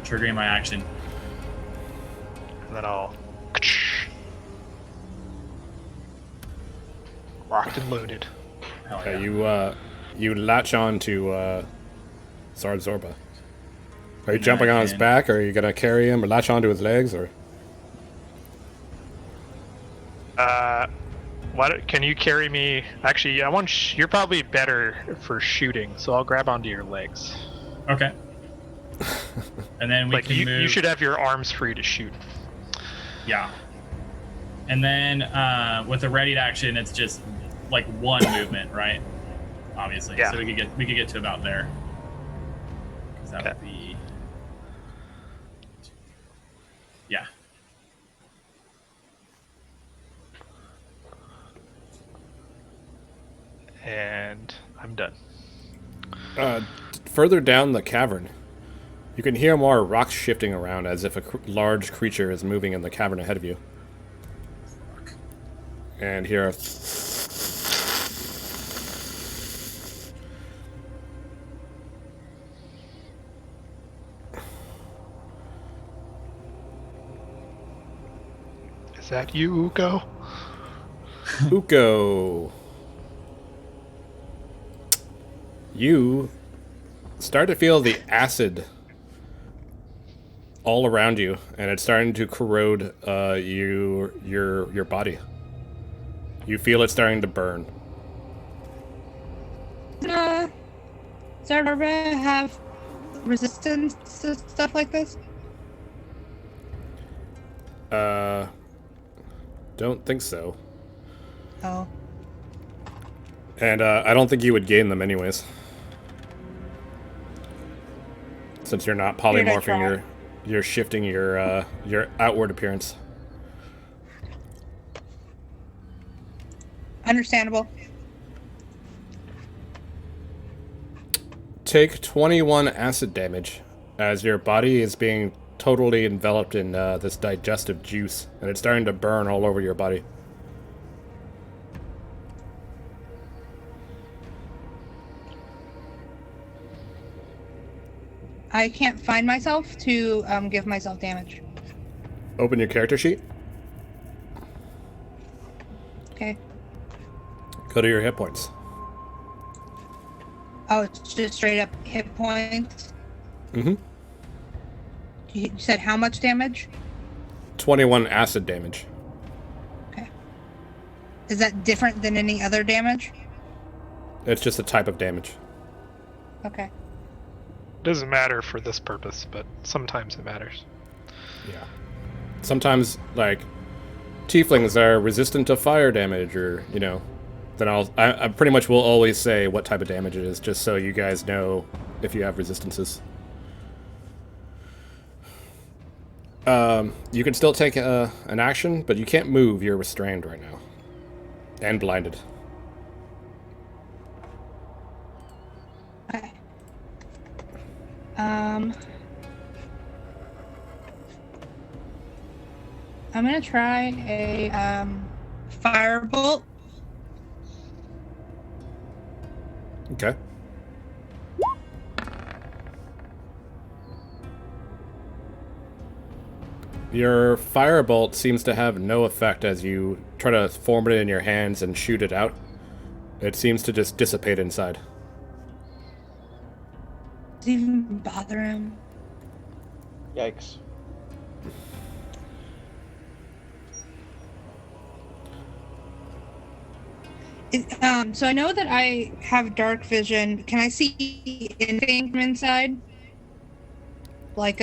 [SPEAKER 4] Triggering my action.
[SPEAKER 1] And then I'll locked and loaded.
[SPEAKER 4] Hell yeah.
[SPEAKER 2] You latch on to Zard Zorba. Are you jumping on his
[SPEAKER 4] Imagine.
[SPEAKER 2] back, or are you gonna carry him, or latch onto his legs, or?
[SPEAKER 1] Can you carry me? Actually, I want. You're probably better for shooting, so I'll grab onto your legs.
[SPEAKER 4] Okay. And then we
[SPEAKER 1] Like
[SPEAKER 4] can move.
[SPEAKER 1] you should have your arms free to shoot.
[SPEAKER 4] Yeah. And then with a readied action, it's just like one movement, right? Obviously.
[SPEAKER 1] Yeah.
[SPEAKER 4] So we could get to about there. 'Cause that
[SPEAKER 1] Okay.
[SPEAKER 4] would be. Yeah.
[SPEAKER 1] And I'm done.
[SPEAKER 2] Further down the cavern, you can hear more rocks shifting around as if a large creature is moving in the cavern ahead of you. And hear a...
[SPEAKER 1] Is that you, Uko?
[SPEAKER 2] Uko. You start to feel the acid all around you, and it's starting to corrode your body. You feel it starting to burn,
[SPEAKER 5] Zarba have resistance to stuff like this?
[SPEAKER 2] Don't think so.
[SPEAKER 5] Oh.
[SPEAKER 2] And I don't think you would gain them anyways. Since you're not
[SPEAKER 5] Figured I'd
[SPEAKER 2] polymorphing,
[SPEAKER 5] try.
[SPEAKER 2] you're shifting your outward appearance.
[SPEAKER 5] Understandable.
[SPEAKER 2] Take 21 acid damage as your body is being totally enveloped in this digestive juice, and it's starting to burn all over your body.
[SPEAKER 5] I can't find myself to give myself damage.
[SPEAKER 2] Open your character sheet.
[SPEAKER 5] Okay.
[SPEAKER 2] Go to your hit points.
[SPEAKER 5] Oh, it's just straight up hit points.
[SPEAKER 2] Mm-hmm.
[SPEAKER 5] You said how much damage?
[SPEAKER 2] 21 acid damage.
[SPEAKER 5] Okay. Is that different than any other damage?
[SPEAKER 2] It's just a type of damage.
[SPEAKER 5] Okay.
[SPEAKER 1] Doesn't matter for this purpose, but sometimes it matters.
[SPEAKER 2] Yeah. Sometimes, like, tieflings are resistant to fire damage, or, you know, then I pretty much will always say what type of damage it is, just so you guys know if you have resistances. You can still take an action, but you can't move. You're restrained right now. And blinded.
[SPEAKER 5] Okay. I'm gonna try a firebolt.
[SPEAKER 2] Okay. Your firebolt seems to have no effect as you try to form it in your hands and shoot it out. It seems to just dissipate inside.
[SPEAKER 5] Does it even bother him?
[SPEAKER 3] Yikes.
[SPEAKER 5] So I know that I have dark vision. Can I see anything from inside? Like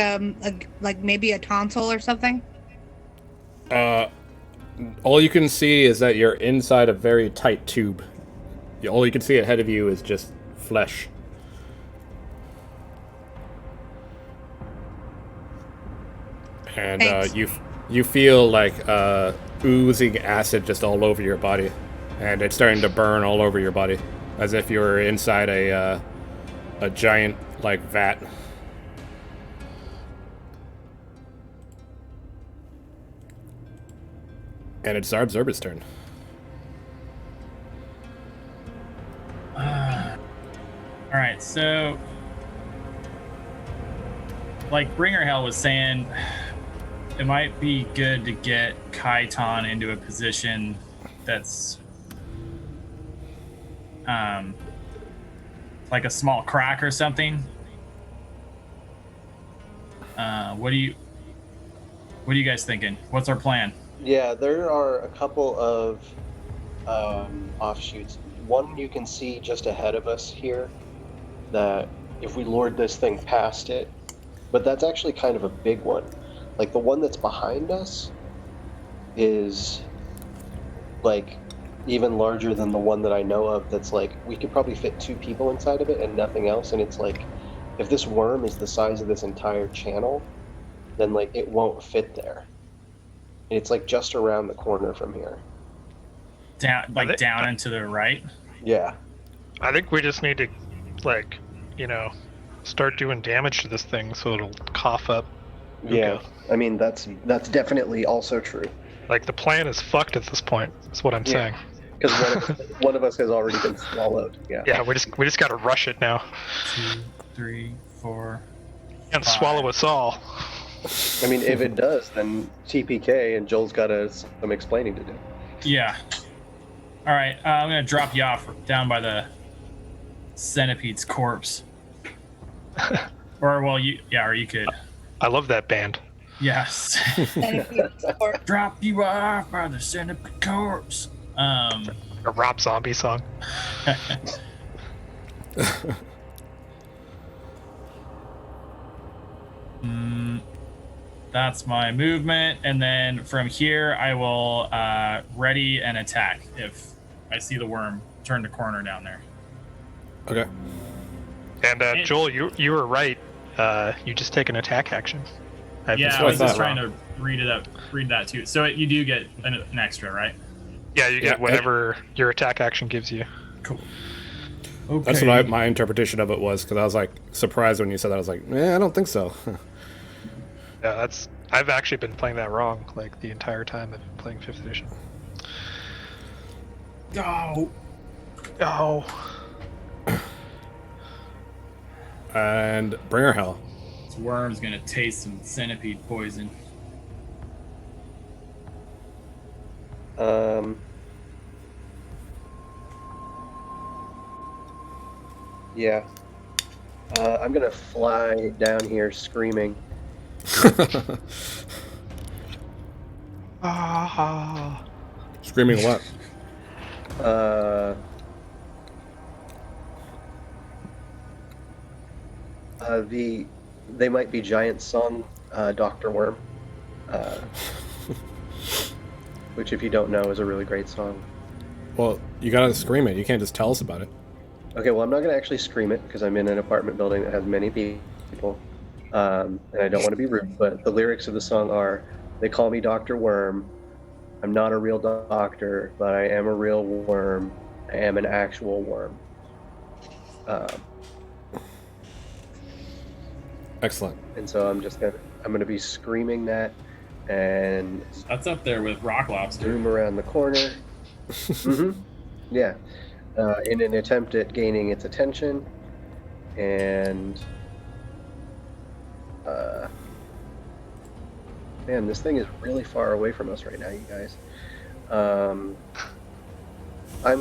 [SPEAKER 5] like maybe a tonsil or something?
[SPEAKER 2] All you can see is that you're inside a very tight tube. All you can see ahead of you is just flesh. And
[SPEAKER 5] Thanks.
[SPEAKER 2] you feel like oozing acid just all over your body, and it's starting to burn all over your body, as if you were inside a giant like vat. And it's Zarb's turn.
[SPEAKER 4] All right, so like Bringer Hell was saying, it might be good to get Kaiton into a position that's like a small crack or something. What are you guys thinking? What's our plan?
[SPEAKER 3] Yeah, there are a couple of offshoots. One you can see just ahead of us here, that if we lured this thing past it, but that's actually kind of a big one. Like the one that's behind us is like even larger than the one that I know of, that's like we could probably fit 2 people inside of it and nothing else. And it's like, if this worm is the size of this entire channel, then like it won't fit there. And it's like just around the corner from here.
[SPEAKER 4] Down, like down and to the right.
[SPEAKER 3] Yeah.
[SPEAKER 1] I think we just need to, like, start doing damage to this thing so it'll cough up.
[SPEAKER 3] Yeah. I mean, that's definitely also true.
[SPEAKER 1] Like, the plan is fucked at this point. That's what I'm saying.
[SPEAKER 3] Because one of us has already been swallowed. Yeah.
[SPEAKER 1] Yeah, we just gotta rush it now.
[SPEAKER 4] 2, 3, 4.
[SPEAKER 1] And
[SPEAKER 4] 5.
[SPEAKER 1] swallow us all.
[SPEAKER 3] I mean, if it does, then TPK and Joel's got some explaining to do.
[SPEAKER 4] Yeah. All right, I'm gonna drop you off down by the centipede's corpse. Or well, or you could.
[SPEAKER 1] I love that band.
[SPEAKER 4] Yes. Drop you off by the centipede corpse.
[SPEAKER 1] A Rob Zombie song.
[SPEAKER 4] That's my movement, and then from here I will ready and attack if I see the worm turn the corner down there.
[SPEAKER 2] Okay.
[SPEAKER 1] And Joel, you were right. You just take an attack action.
[SPEAKER 4] Yeah, I
[SPEAKER 2] what
[SPEAKER 4] was
[SPEAKER 2] I
[SPEAKER 4] just
[SPEAKER 2] thought.
[SPEAKER 4] trying to read that too. So you do get an extra, right?
[SPEAKER 1] Yeah, you
[SPEAKER 2] Yeah,
[SPEAKER 1] get whatever your attack action gives you.
[SPEAKER 4] Cool. Okay.
[SPEAKER 2] That's what my interpretation of it was, because I was like surprised when you said that. I was like, I don't think so.
[SPEAKER 1] Yeah, I've actually been playing that wrong like the entire time I've been playing 5th edition.
[SPEAKER 4] Oh.
[SPEAKER 1] Oh.
[SPEAKER 2] And bring her hell.
[SPEAKER 4] This worm's gonna taste some centipede poison.
[SPEAKER 3] Yeah. I'm gonna fly down here screaming.
[SPEAKER 1] Ah.
[SPEAKER 2] Screaming what?
[SPEAKER 3] They might be giant song, Dr. Worm, which if you don't know is a really great song.
[SPEAKER 2] Well, you gotta scream it. You can't just tell us about it.
[SPEAKER 3] Okay, well I'm not gonna actually scream it because I'm in an apartment building that has many people, and I don't want to be rude, but the lyrics of the song are, "They call me Dr. Worm. I'm not a real doctor, but I am a real worm. I am an actual worm."
[SPEAKER 2] Excellent.
[SPEAKER 3] And so I'm gonna be screaming that and
[SPEAKER 4] That's up there with rock lobster.
[SPEAKER 3] zoom around the corner. Yeah, in an attempt at gaining its attention, and man, this thing is really far away from us right now, you guys. I'm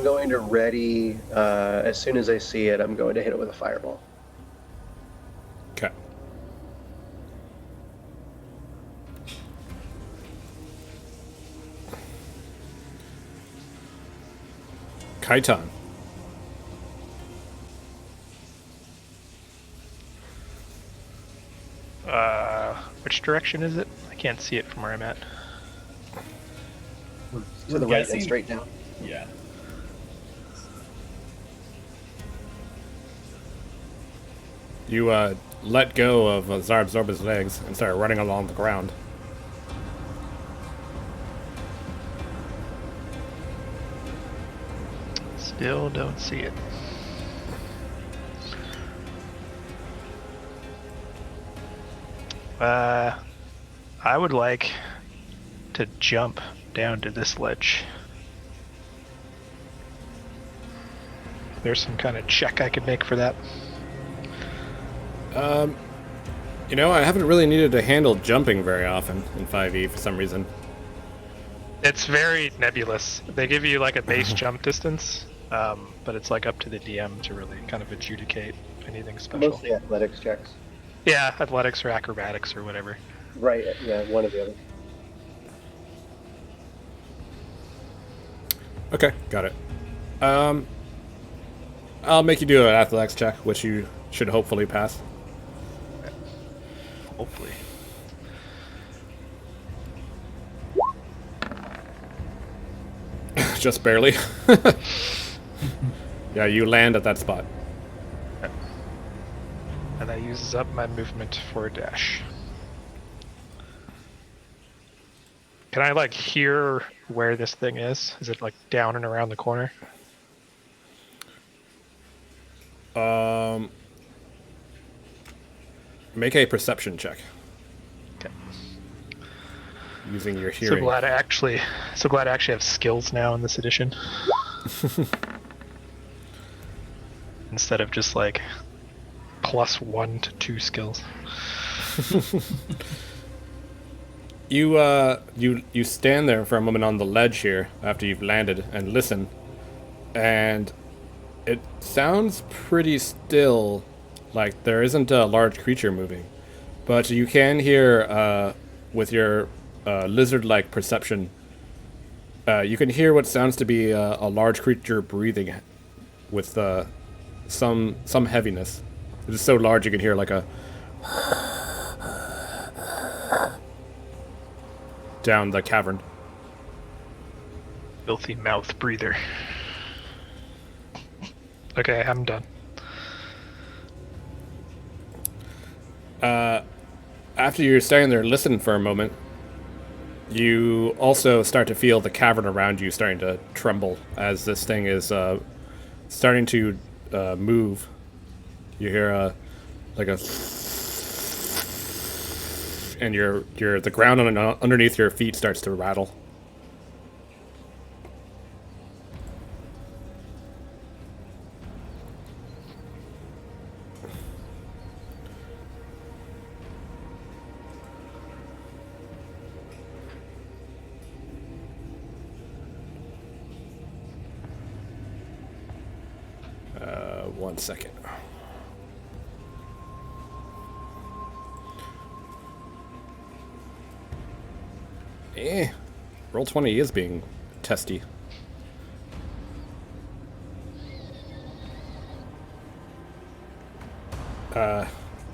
[SPEAKER 3] going to ready as soon as I see it. I'm going to hit it with a fireball.
[SPEAKER 2] Okay. Kaitan.
[SPEAKER 1] Which direction is it? I can't see it from where I'm at.
[SPEAKER 3] To the right and straight down.
[SPEAKER 4] Yeah.
[SPEAKER 2] You let go of Zarbzorba's legs and started running along the ground.
[SPEAKER 1] Still don't see it. I would like to jump down to this ledge. There's some kind of check I could make for that.
[SPEAKER 2] You know, I haven't really needed to handle jumping very often in 5e for some reason.
[SPEAKER 1] It's very nebulous. They give you like a base jump distance, but it's like up to the DM to really kind of adjudicate anything special.
[SPEAKER 3] Mostly athletics checks.
[SPEAKER 1] Yeah, athletics or acrobatics or whatever.
[SPEAKER 3] Right, yeah, one or the other.
[SPEAKER 2] Okay, got it. I'll make you do an athletics check, which you should hopefully pass.
[SPEAKER 1] Hopefully.
[SPEAKER 2] Just barely. Yeah, you land at that spot.
[SPEAKER 1] And that uses up my movement for a dash. Can I like hear where this thing is? Is it like down and around the corner?
[SPEAKER 2] Make a perception check
[SPEAKER 1] Okay.
[SPEAKER 2] using your hearing.
[SPEAKER 1] So glad I actually have skills now in this edition. Instead of just like +1 to 2 skills.
[SPEAKER 2] You stand there for a moment on the ledge here after you've landed and listen, and it sounds pretty still, like there isn't a large creature moving, but you can hear with your lizard-like perception, you can hear what sounds to be a large creature breathing with some heaviness. It is so large you can hear like a down the cavern.
[SPEAKER 1] Filthy mouth breather. Okay, I'm done.
[SPEAKER 2] After you're standing there listening for a moment, you also start to feel the cavern around you starting to tremble as this thing is starting to move. You hear like a, and the ground underneath your feet starts to rattle. One second. Roll 20 is being testy.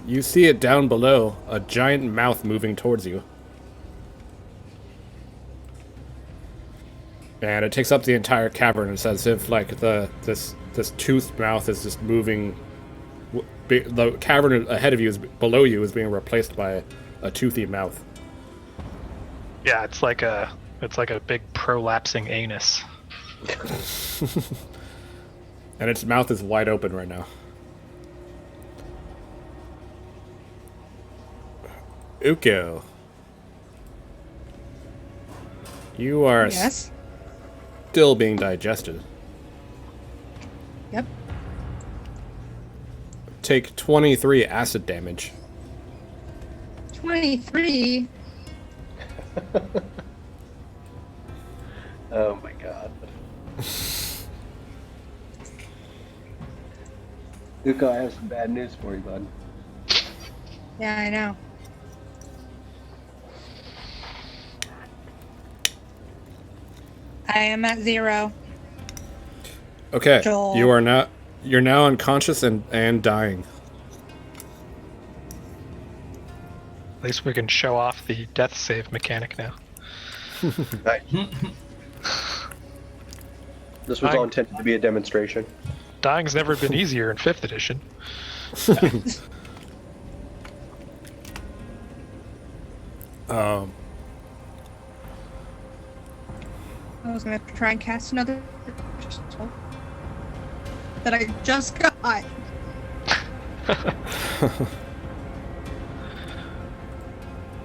[SPEAKER 2] You see it down below, a giant mouth moving towards you. And it takes up the entire cavern. It's as if like this toothed mouth is just moving. The cavern ahead of you below you is being replaced by a toothy mouth.
[SPEAKER 1] Yeah, it's like a big prolapsing anus.
[SPEAKER 2] And its mouth is wide open right now. Uko. You are
[SPEAKER 5] Yes.
[SPEAKER 2] still being digested.
[SPEAKER 5] Yep.
[SPEAKER 2] Take 23 acid damage.
[SPEAKER 5] 23.
[SPEAKER 3] Oh my god. Uko, I have some bad news for you, bud.
[SPEAKER 5] Yeah, I know. I am at 0.
[SPEAKER 2] Okay,
[SPEAKER 5] Joel.
[SPEAKER 2] you're now unconscious and dying.
[SPEAKER 1] At least we can show off the death save mechanic now.
[SPEAKER 3] Nice. This was all intended to be a demonstration.
[SPEAKER 1] Dying's never been easier in 5th edition.
[SPEAKER 5] I was gonna try and cast another crystal that I just got.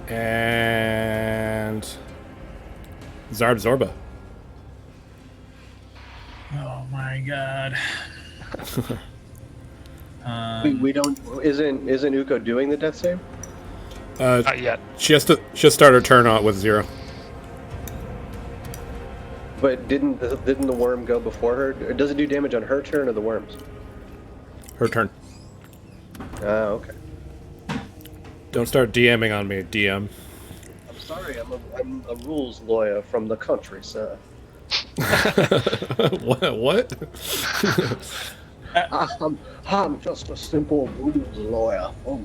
[SPEAKER 2] And Zarb Zorba.
[SPEAKER 4] Oh my god.
[SPEAKER 3] We don't. Isn't Uko doing the death save?
[SPEAKER 1] Not yet.
[SPEAKER 2] She has to start her turn out with 0.
[SPEAKER 3] But didn't the worm go before her? Or does it do damage on her turn or the worms?
[SPEAKER 2] Her turn.
[SPEAKER 3] Oh, okay.
[SPEAKER 2] Don't start DMing on me, DM.
[SPEAKER 3] I'm sorry, I'm a rules lawyer from the country, sir.
[SPEAKER 2] What?
[SPEAKER 3] I'm just a simple rules lawyer. Oh.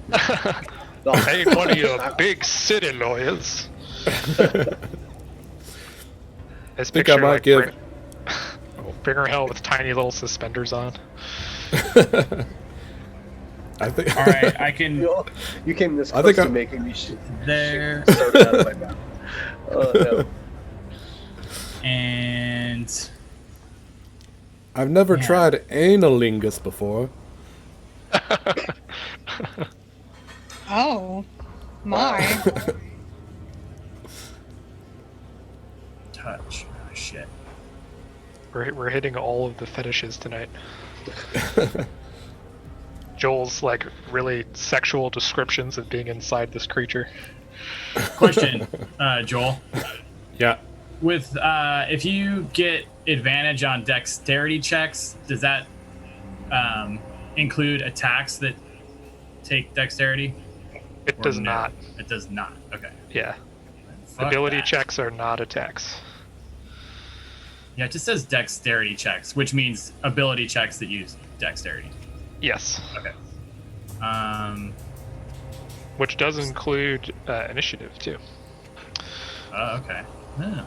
[SPEAKER 1] I ain't one of your big city lawyers. I
[SPEAKER 2] think I might give.
[SPEAKER 1] Bring her hell with tiny little suspenders on.
[SPEAKER 2] I think.
[SPEAKER 4] All right, I can.
[SPEAKER 3] You came this
[SPEAKER 2] I
[SPEAKER 3] close
[SPEAKER 2] think
[SPEAKER 3] to making me shit
[SPEAKER 4] There
[SPEAKER 3] soda out of my mouth. Oh no.
[SPEAKER 4] and
[SPEAKER 2] I've never
[SPEAKER 4] Yeah.
[SPEAKER 2] tried analingus before.
[SPEAKER 5] Oh, my.
[SPEAKER 4] touch. Oh, shit.
[SPEAKER 1] We're hitting all of the fetishes tonight. Joel's like really sexual descriptions of being inside this creature.
[SPEAKER 4] Question, Joel.
[SPEAKER 2] Yeah.
[SPEAKER 4] With if you get advantage on dexterity checks, does that include attacks that take dexterity?
[SPEAKER 1] It
[SPEAKER 4] Or
[SPEAKER 1] does
[SPEAKER 4] no?
[SPEAKER 1] not.
[SPEAKER 4] It does not. Okay.
[SPEAKER 1] Yeah.
[SPEAKER 4] Fuck
[SPEAKER 1] Ability
[SPEAKER 4] that.
[SPEAKER 1] checks are not attacks.
[SPEAKER 4] Yeah, it just says dexterity checks, which means ability checks that use dexterity.
[SPEAKER 1] Yes.
[SPEAKER 4] Okay.
[SPEAKER 1] Which does include initiative too.
[SPEAKER 4] Okay. Yeah.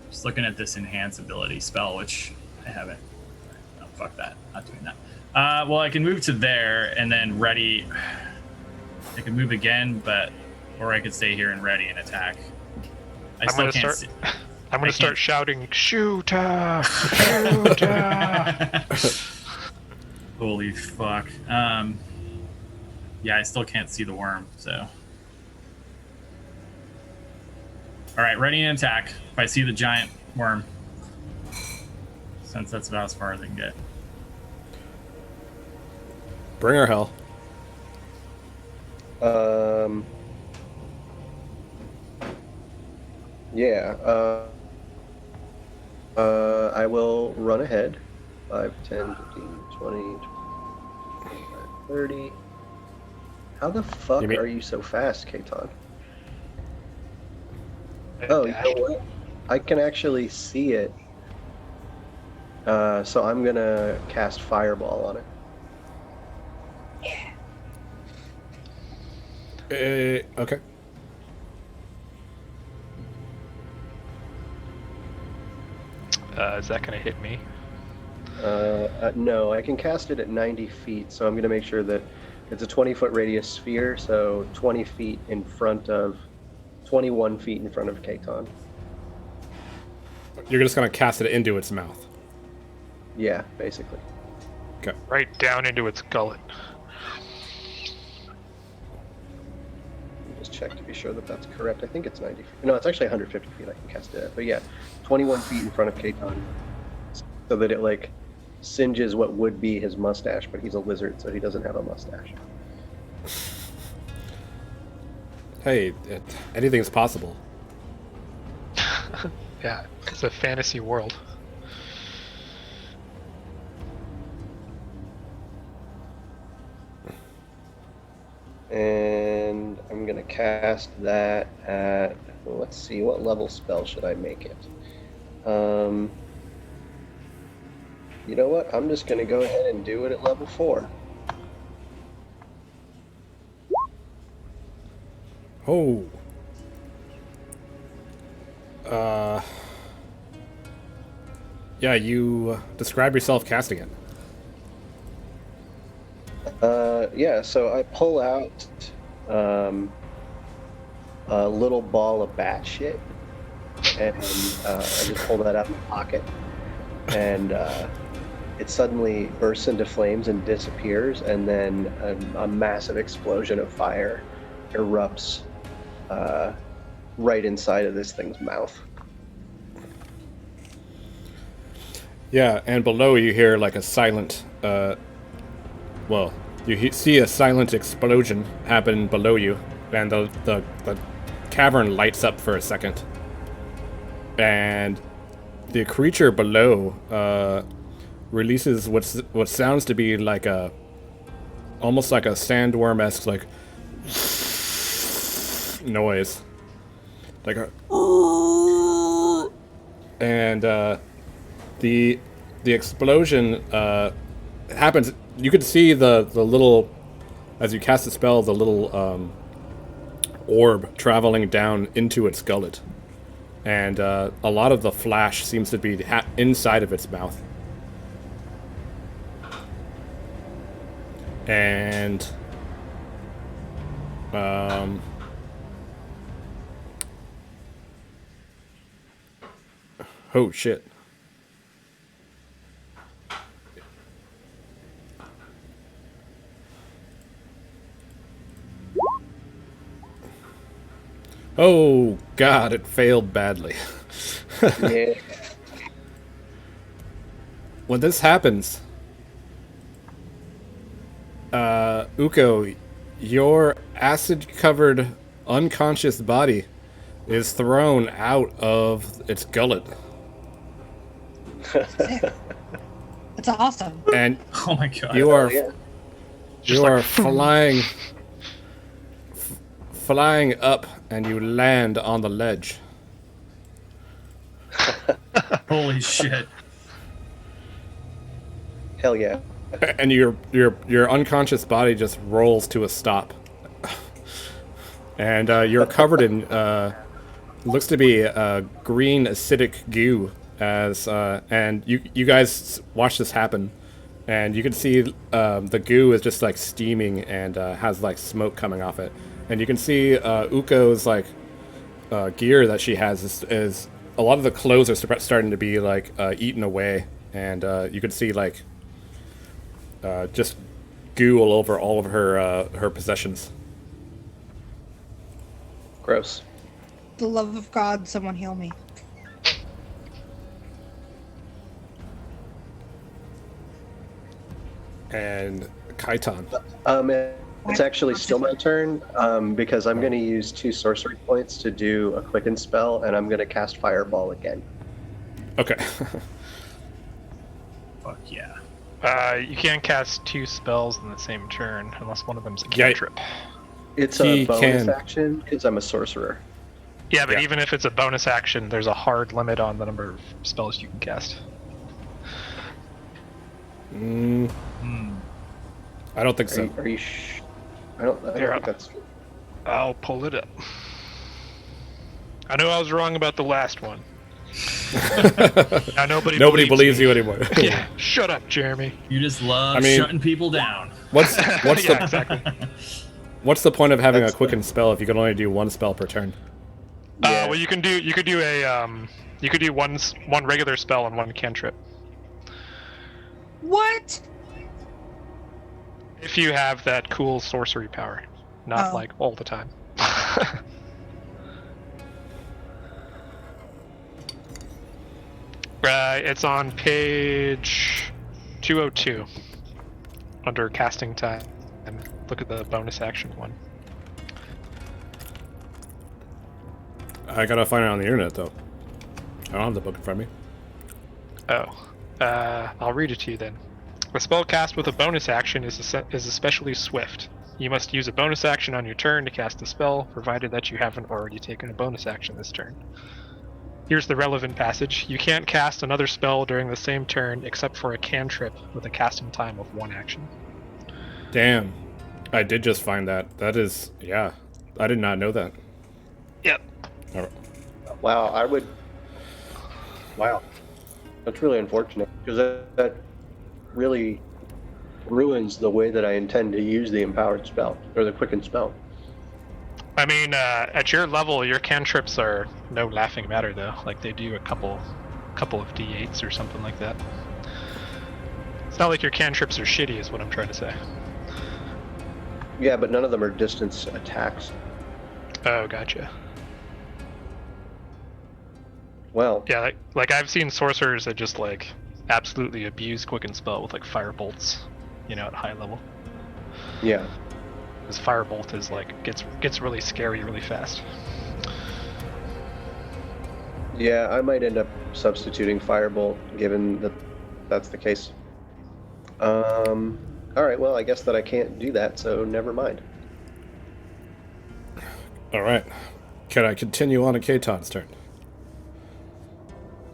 [SPEAKER 4] Just looking at this enhance ability spell, which I haven't. Oh, fuck that. Not doing that. Well, I can move to there and then ready. I can move again, or I could stay here and ready and attack. I still can't see.
[SPEAKER 1] I'm gonna start shouting, "Shooter! Shooter!"
[SPEAKER 4] Holy fuck. Yeah, I still can't see the worm, so. Alright, ready and attack. If I see the giant worm. Since that's about as far as I can get.
[SPEAKER 2] Bring her hell.
[SPEAKER 3] Yeah. I will run ahead. 5, 10, 15, 20, 25, 30. How the fuck are you so fast, Katon? Oh, you know what? I can actually see it. So I'm gonna cast Fireball on it.
[SPEAKER 2] Okay.
[SPEAKER 1] Is that gonna hit me?
[SPEAKER 3] No, I can cast it at 90 feet, so I'm gonna make sure that it's a 20-foot radius sphere, so 20 feet in front of, 21 feet in front of Katon.
[SPEAKER 2] You're just gonna cast it into its mouth.
[SPEAKER 3] Yeah, basically.
[SPEAKER 2] Okay.
[SPEAKER 1] Right down into its gullet.
[SPEAKER 3] Just check to be sure that that's correct. I think it's 90 feet. No, it's actually 150 feet I can cast it at. But yeah, 21 feet in front of Katon. So that it, like, singes what would be his mustache, but he's a lizard, so he doesn't have a mustache.
[SPEAKER 2] Hey, anything's possible.
[SPEAKER 1] Yeah, it's a fantasy world.
[SPEAKER 3] And I'm going to cast that at, well, let's see, what level spell should I make it? You know what? I'm just going to go ahead and do it at level 4.
[SPEAKER 2] Oh. Yeah, you describe yourself casting it.
[SPEAKER 3] Yeah, so I pull out a little ball of bat shit, and I just pull that out of my pocket, and it suddenly bursts into flames and disappears, and then a massive explosion of fire erupts right inside of this thing's mouth.
[SPEAKER 2] Yeah, and below you hear like a silent, well, you see a silent explosion happen below you, and the cavern lights up for a second. And the creature below releases what sounds to be like almost like a sandworm-esque like noise, like a, and the explosion happens. You could see the little, as you cast the spell, the little orb traveling down into its gullet, and a lot of the flash seems to be inside of its mouth. And oh shit. Oh god, it failed badly.
[SPEAKER 3] Yeah.
[SPEAKER 2] When this happens, Uko, your acid-covered, unconscious body is thrown out of its gullet.
[SPEAKER 5] That's awesome.
[SPEAKER 2] And
[SPEAKER 4] Oh my god.
[SPEAKER 2] you are
[SPEAKER 3] Yeah.
[SPEAKER 2] you are flying up, and you land on the ledge.
[SPEAKER 4] Holy shit.
[SPEAKER 3] Hell yeah.
[SPEAKER 2] And your unconscious body just rolls to a stop, and you're covered in looks to be green acidic goo. And you guys watch this happen, and you can see the goo is just like steaming and has like smoke coming off it, and you can see Uko's like gear that she has is a lot of the clothes are starting to be like eaten away, and you can see like just goo all over all of her possessions.
[SPEAKER 3] Gross.
[SPEAKER 5] The love of God, someone heal me.
[SPEAKER 2] And Kaitan.
[SPEAKER 3] It's actually still my turn because I'm going to use 2 sorcery points to do a quicken spell, and I'm going to cast Fireball again.
[SPEAKER 2] Okay.
[SPEAKER 4] Fuck yeah.
[SPEAKER 1] You can't cast 2 spells in the same turn unless one of them's a
[SPEAKER 2] Yeah.
[SPEAKER 1] cantrip.
[SPEAKER 3] It's
[SPEAKER 2] He
[SPEAKER 3] a bonus
[SPEAKER 2] can.
[SPEAKER 3] action because I'm a sorcerer.
[SPEAKER 1] Yeah, but
[SPEAKER 2] Yeah.
[SPEAKER 1] even if it's a bonus action, there's a hard limit on the number of spells you can cast.
[SPEAKER 2] Mm, I don't think so.
[SPEAKER 3] Are you I don't
[SPEAKER 1] Here,
[SPEAKER 3] think that's true.
[SPEAKER 1] I'll pull it up. I know I was wrong about the last one. Now nobody
[SPEAKER 2] believes
[SPEAKER 1] me.
[SPEAKER 2] you anymore.
[SPEAKER 1] Yeah, shut up, Jeremy.
[SPEAKER 4] You just love
[SPEAKER 2] I mean-
[SPEAKER 4] shutting people down.
[SPEAKER 2] What's
[SPEAKER 1] Yeah,
[SPEAKER 2] the
[SPEAKER 1] exactly.
[SPEAKER 2] what's the point of having
[SPEAKER 3] That's
[SPEAKER 2] a quicken spell if you can only do 1 spell per turn?
[SPEAKER 3] Yeah.
[SPEAKER 1] Well, you could do one regular spell and 1 cantrip
[SPEAKER 5] What?
[SPEAKER 1] if you have that cool sorcery power, not
[SPEAKER 5] Oh.
[SPEAKER 1] like all the time. It's on page 202 under casting time. And look at the bonus action one.
[SPEAKER 2] I gotta find it on the internet though. I don't have the book in front of me.
[SPEAKER 1] Oh, I'll read it to you then. A spell cast with a bonus action is especially swift. You must use a bonus action on your turn to cast the spell, provided that you haven't already taken a bonus action this turn. Here's the relevant passage. You can't cast another spell during the same turn except for a cantrip with a casting time of 1 action.
[SPEAKER 2] Damn. I did just find that. That is, yeah. I did not know that.
[SPEAKER 1] Yep.
[SPEAKER 2] Alright.
[SPEAKER 3] Wow, Wow. That's really unfortunate because that really ruins the way that I intend to use the empowered spell or the quicken spell.
[SPEAKER 1] I mean, at your level, your cantrips are no laughing matter, though. Like, they do a couple of d8s or something like that. It's not like your cantrips are shitty, is what I'm trying to say.
[SPEAKER 3] Yeah, but none of them are distance attacks.
[SPEAKER 1] Oh, gotcha.
[SPEAKER 3] Well,
[SPEAKER 1] Yeah, like I've seen sorcerers that just, like, absolutely abuse quicken spell with, like, fire bolts, at high level.
[SPEAKER 3] yeah.
[SPEAKER 1] Because firebolt is, like, gets really scary really fast.
[SPEAKER 3] Yeah, I might end up substituting Firebolt, given that that's the case. Alright, well, I guess that I can't do that, so never mind.
[SPEAKER 2] Alright. Can I continue on to Kaitan's turn?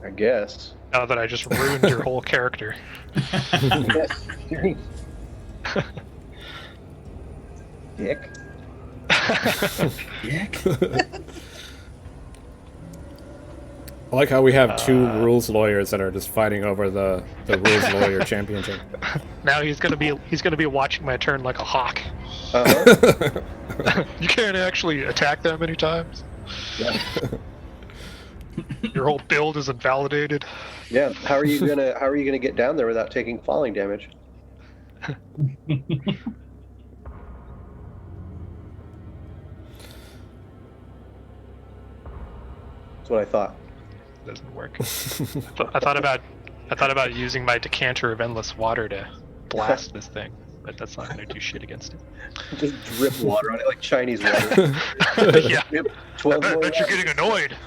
[SPEAKER 3] I guess.
[SPEAKER 1] Now that I just ruined your whole character.
[SPEAKER 3] Yes. Dick.
[SPEAKER 2] I like how we have 2 rules lawyers that are just fighting over the rules lawyer championship.
[SPEAKER 1] Now he's gonna be watching my turn like a hawk.
[SPEAKER 3] Uh-huh.
[SPEAKER 1] You can't actually attack that many times.
[SPEAKER 3] Yeah.
[SPEAKER 1] Your whole build is invalidated.
[SPEAKER 3] Yeah. How are you gonna get down there without taking falling damage? That's what I thought.
[SPEAKER 1] Doesn't work. I thought about using my decanter of endless water to blast this thing, but that's not gonna do shit against it.
[SPEAKER 3] Just drip water on it like Chinese water.
[SPEAKER 1] Yeah.
[SPEAKER 3] Yep,
[SPEAKER 1] I
[SPEAKER 3] 12 more
[SPEAKER 1] bet you're
[SPEAKER 3] rounds.
[SPEAKER 1] getting annoyed.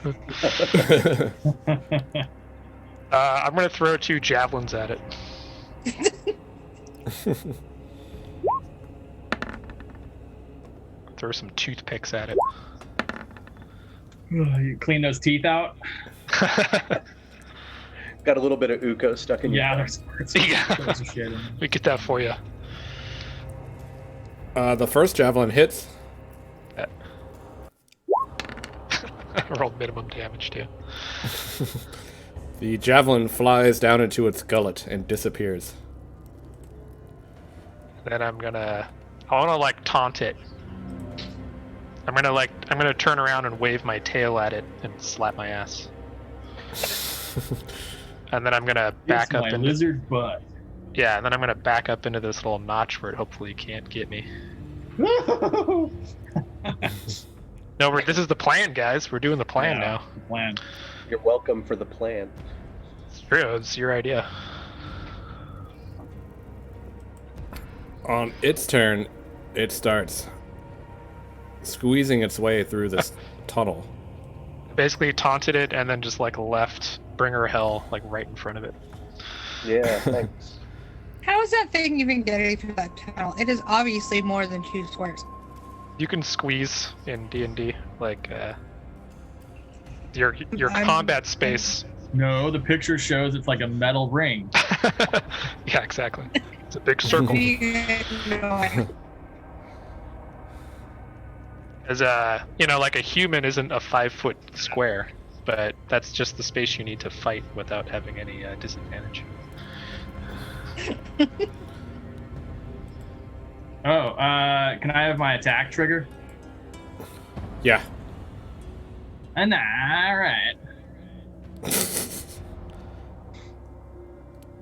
[SPEAKER 1] I'm gonna throw 2 javelins at it. Throw some toothpicks at it.
[SPEAKER 4] You clean those teeth out.
[SPEAKER 3] Got a little bit of Uko stuck in your
[SPEAKER 4] Yeah,
[SPEAKER 3] throat.
[SPEAKER 4] there's
[SPEAKER 1] Yeah.
[SPEAKER 4] some shit in there.
[SPEAKER 1] We get that for you.
[SPEAKER 2] The first javelin hits.
[SPEAKER 1] Rolled minimum damage too.
[SPEAKER 2] The javelin flies down into its gullet and disappears.
[SPEAKER 1] Then I wanna like taunt it. I'm gonna turn around and wave my tail at it and slap my ass. And then I'm gonna back
[SPEAKER 4] It's
[SPEAKER 1] up
[SPEAKER 4] my
[SPEAKER 1] into
[SPEAKER 4] lizard butt.
[SPEAKER 1] yeah, and then I'm gonna back up into this little notch where it hopefully can't get me. No, this is the plan, guys. We're doing the plan now.
[SPEAKER 4] The plan.
[SPEAKER 3] You're welcome for the plan.
[SPEAKER 1] It's true. It's your idea.
[SPEAKER 2] On its turn, it starts squeezing its way through this tunnel.
[SPEAKER 1] Basically taunted it and then just like left Bringer Hell like right in front of it.
[SPEAKER 3] Yeah, thanks.
[SPEAKER 5] How is that thing even getting through that tunnel? It is obviously more than 2 squares.
[SPEAKER 1] You can squeeze in D&D like your
[SPEAKER 5] I'm-
[SPEAKER 1] combat space.
[SPEAKER 4] No, the picture shows it's like a metal ring.
[SPEAKER 1] Yeah, exactly. It's a big circle. As like a human isn't a 5-foot square, but that's just the space you need to fight without having any disadvantage.
[SPEAKER 4] Oh, can I have my attack trigger?
[SPEAKER 2] Yeah.
[SPEAKER 4] And all right.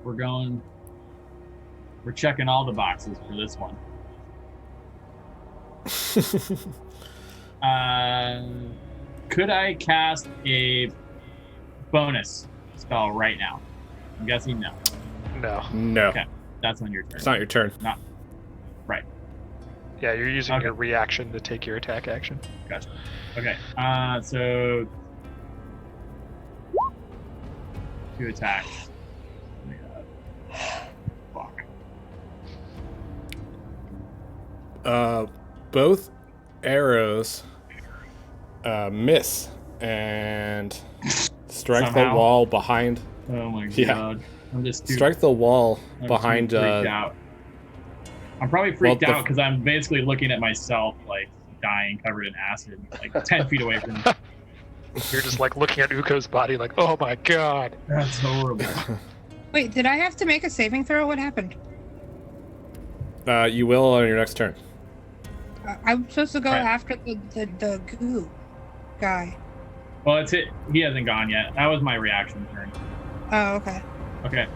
[SPEAKER 4] We're checking all the boxes for this one. Could I cast a bonus spell right now? I'm guessing no.
[SPEAKER 1] No.
[SPEAKER 2] No.
[SPEAKER 4] Okay, that's on your turn.
[SPEAKER 2] It's not your turn.
[SPEAKER 4] Not right.
[SPEAKER 1] Yeah, you're using
[SPEAKER 4] Okay.
[SPEAKER 1] your reaction to take your attack action.
[SPEAKER 4] Gotcha. Okay. So 2 attacks. Fuck.
[SPEAKER 2] Both arrows miss and strike the
[SPEAKER 4] Somehow.
[SPEAKER 2] wall behind.
[SPEAKER 4] Oh my
[SPEAKER 2] Yeah.
[SPEAKER 4] god. I'm just too,
[SPEAKER 2] Strike the wall
[SPEAKER 4] I'm
[SPEAKER 2] behind.
[SPEAKER 4] too freaked out. I'm probably freaked
[SPEAKER 2] well, the-
[SPEAKER 4] out because I'm basically looking at myself like dying, covered in acid, like 10 feet away from me.
[SPEAKER 1] You're just like looking at Uko's body like, oh my god.
[SPEAKER 4] That's horrible.
[SPEAKER 5] Wait, did I have to make a saving throw? What happened?
[SPEAKER 2] You will on your next turn.
[SPEAKER 5] I'm supposed to go
[SPEAKER 4] Right.
[SPEAKER 5] after the goo guy.
[SPEAKER 4] Well, it's it. He hasn't gone yet. That was my reaction turn.
[SPEAKER 5] Oh, okay.
[SPEAKER 4] Okay.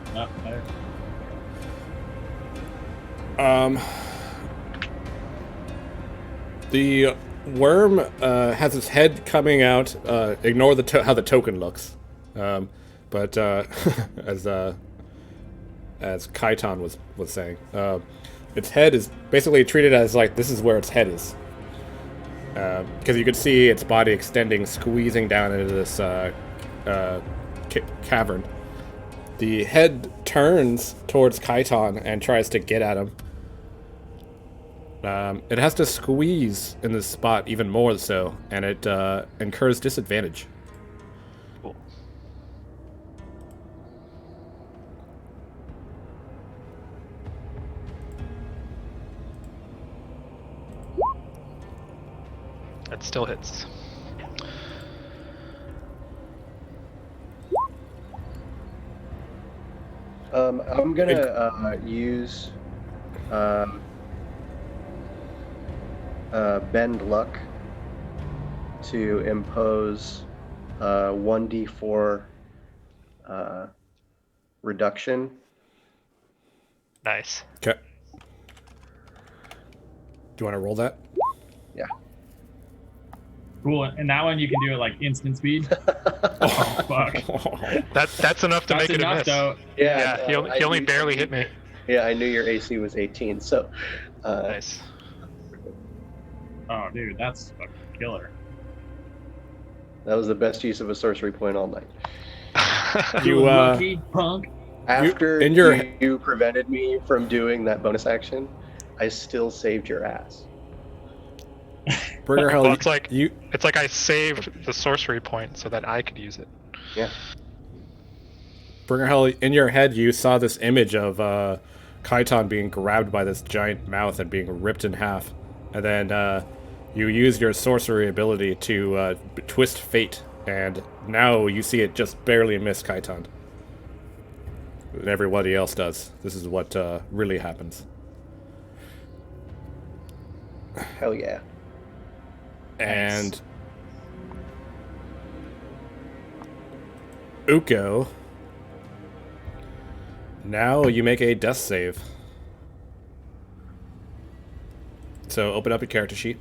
[SPEAKER 2] The worm has its head coming out. Ignore how the token looks, but as Kaiton was saying, its head is basically treated as like this is where its head is, because you could see its body extending, squeezing down into this cavern. The head turns towards Kaiton and tries to get at him. It has to squeeze in this spot even more so, and it incurs disadvantage.
[SPEAKER 1] Cool. That still hits.
[SPEAKER 3] I'm gonna use bend luck to impose 1d4 reduction.
[SPEAKER 1] Nice.
[SPEAKER 2] Okay. Do you want to roll that?
[SPEAKER 3] Yeah.
[SPEAKER 4] Cool. And that one you can do it like instant speed. Oh fuck.
[SPEAKER 1] That's enough to
[SPEAKER 4] That's
[SPEAKER 1] make it a
[SPEAKER 4] enough
[SPEAKER 1] miss.
[SPEAKER 4] though.
[SPEAKER 1] Yeah, he
[SPEAKER 3] I
[SPEAKER 1] only
[SPEAKER 3] knew-
[SPEAKER 1] barely hit me.
[SPEAKER 3] Yeah, I knew your AC was 18, so
[SPEAKER 1] Nice.
[SPEAKER 4] Oh dude, that's fucking killer.
[SPEAKER 3] that was the best use of a sorcery point all night.
[SPEAKER 2] You,
[SPEAKER 4] lucky punk.
[SPEAKER 3] After
[SPEAKER 2] in your-
[SPEAKER 3] you prevented me from doing that bonus action, I still saved your ass.
[SPEAKER 2] Burger Hell,
[SPEAKER 1] Well, it's like
[SPEAKER 2] you.
[SPEAKER 1] it's like I saved the sorcery point so that I could use it.
[SPEAKER 3] Yeah.
[SPEAKER 2] Bringerhell, in your head, you saw this image of Kaiton being grabbed by this giant mouth and being ripped in half. And then you use your sorcery ability to twist fate. And now you see it just barely miss Kaiton. And everybody else does. This is what really happens.
[SPEAKER 3] Hell yeah.
[SPEAKER 2] And Uko, now you make a death save. So open up your character sheet.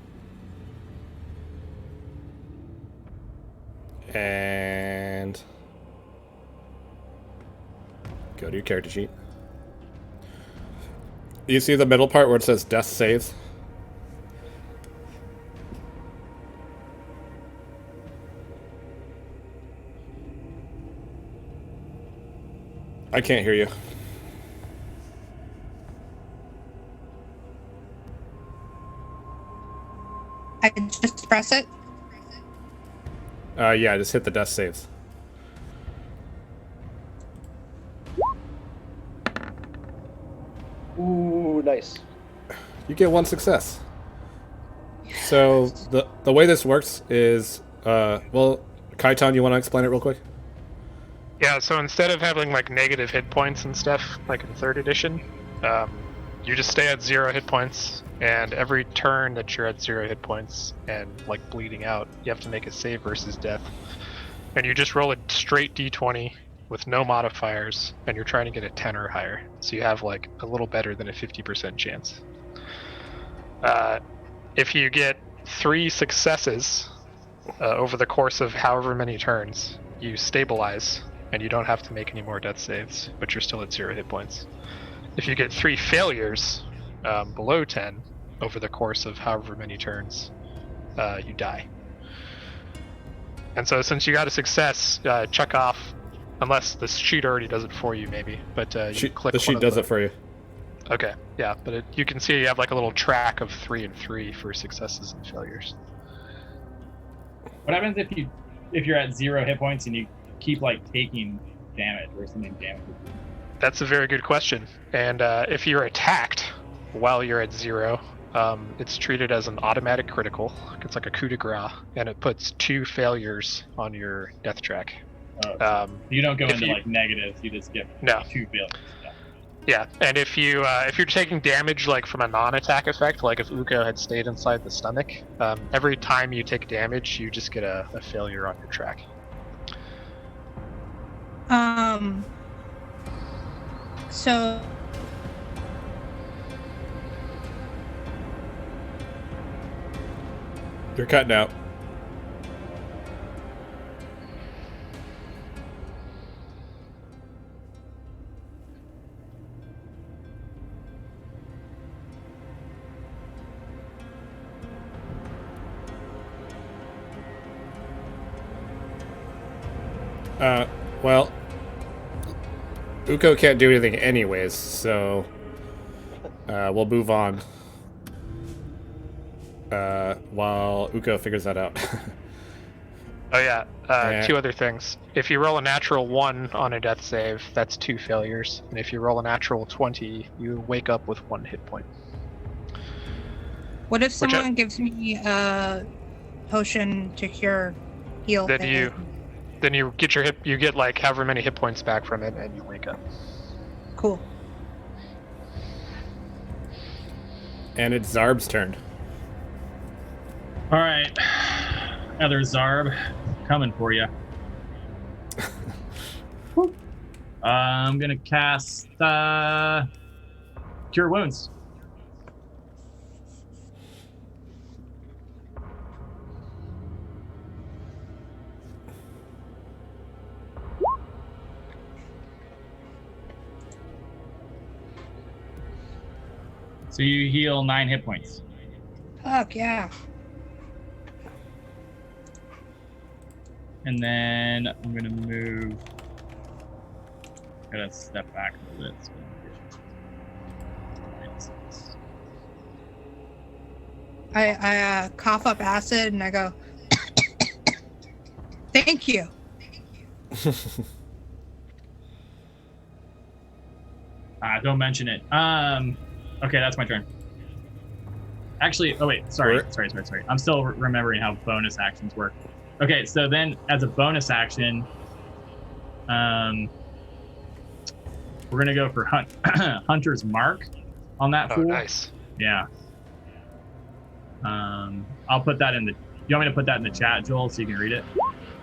[SPEAKER 2] And go to your character sheet. You see the middle part where it says death saves? I can't hear you.
[SPEAKER 5] I just press it.
[SPEAKER 2] Yeah, just hit the death saves.
[SPEAKER 3] Ooh, nice.
[SPEAKER 2] You get one success. So the way this works is, well, Kaiton, you want to explain it real quick?
[SPEAKER 1] Yeah, so instead of having like negative hit points and stuff, like in 3rd edition, you just stay at 0 hit points, and every turn that you're at 0 hit points and like bleeding out, you have to make a save versus death. And you just roll a straight d20 with no modifiers, and you're trying to get a 10 or higher. So you have like a little better than a 50% chance. If you get 3 successes over the course of however many turns, you stabilize, and you don't have to make any more death saves, but you're still at 0 hit points. If you get 3 failures below 10 over the course of however many turns, you die. And so since you got a success, check off, unless the sheet already does it for you maybe, but you click
[SPEAKER 2] the sheet does it for you.
[SPEAKER 1] Okay, yeah, but you can see you have like a little track of 3 and 3 for successes and failures.
[SPEAKER 4] What happens if you're at 0 hit points and you keep like taking damage or something damage?
[SPEAKER 1] That's a very good question. And if you're attacked while you're at 0, it's treated as an automatic critical. It's like a coup de grace, and it puts 2 failures on your death track.
[SPEAKER 4] You don't go into like negatives. You just get 2 failures.
[SPEAKER 1] Yeah, and if you're taking damage like from a non-attack effect, like if Uko had stayed inside the stomach, every time you take damage, you just get a failure on your track.
[SPEAKER 5] So
[SPEAKER 2] You're cutting out. Well, Uko can't do anything anyways, so we'll move on while Uko figures that out.
[SPEAKER 1] Oh yeah,
[SPEAKER 2] Yeah.
[SPEAKER 1] 2 other things. If you roll a natural 1 on a death save, that's 2 failures. And if you roll a natural 20, you wake up with 1 hit point.
[SPEAKER 5] what if someone gives me a potion to heal?
[SPEAKER 1] Then you get like however many hit points back from it, and you wake up.
[SPEAKER 5] Cool.
[SPEAKER 2] And it's Zarb's turn.
[SPEAKER 4] All right, other Zarb, coming for you. I'm gonna cast Cure Wounds. So you heal 9 hit points.
[SPEAKER 5] Fuck yeah.
[SPEAKER 4] And then I'm gonna move. Gotta step back a little bit.
[SPEAKER 5] I cough up acid and I go, thank you.
[SPEAKER 4] Don't mention it. Okay, that's my turn. Actually, oh wait, sorry. I'm still remembering how bonus actions work. Okay, so then as a bonus action, we're gonna go for Hunter's Mark on that
[SPEAKER 1] Oh,
[SPEAKER 4] fool.
[SPEAKER 1] nice.
[SPEAKER 4] Yeah. I'll put that in the. You want me to put that in the chat, Joel, so you can read it?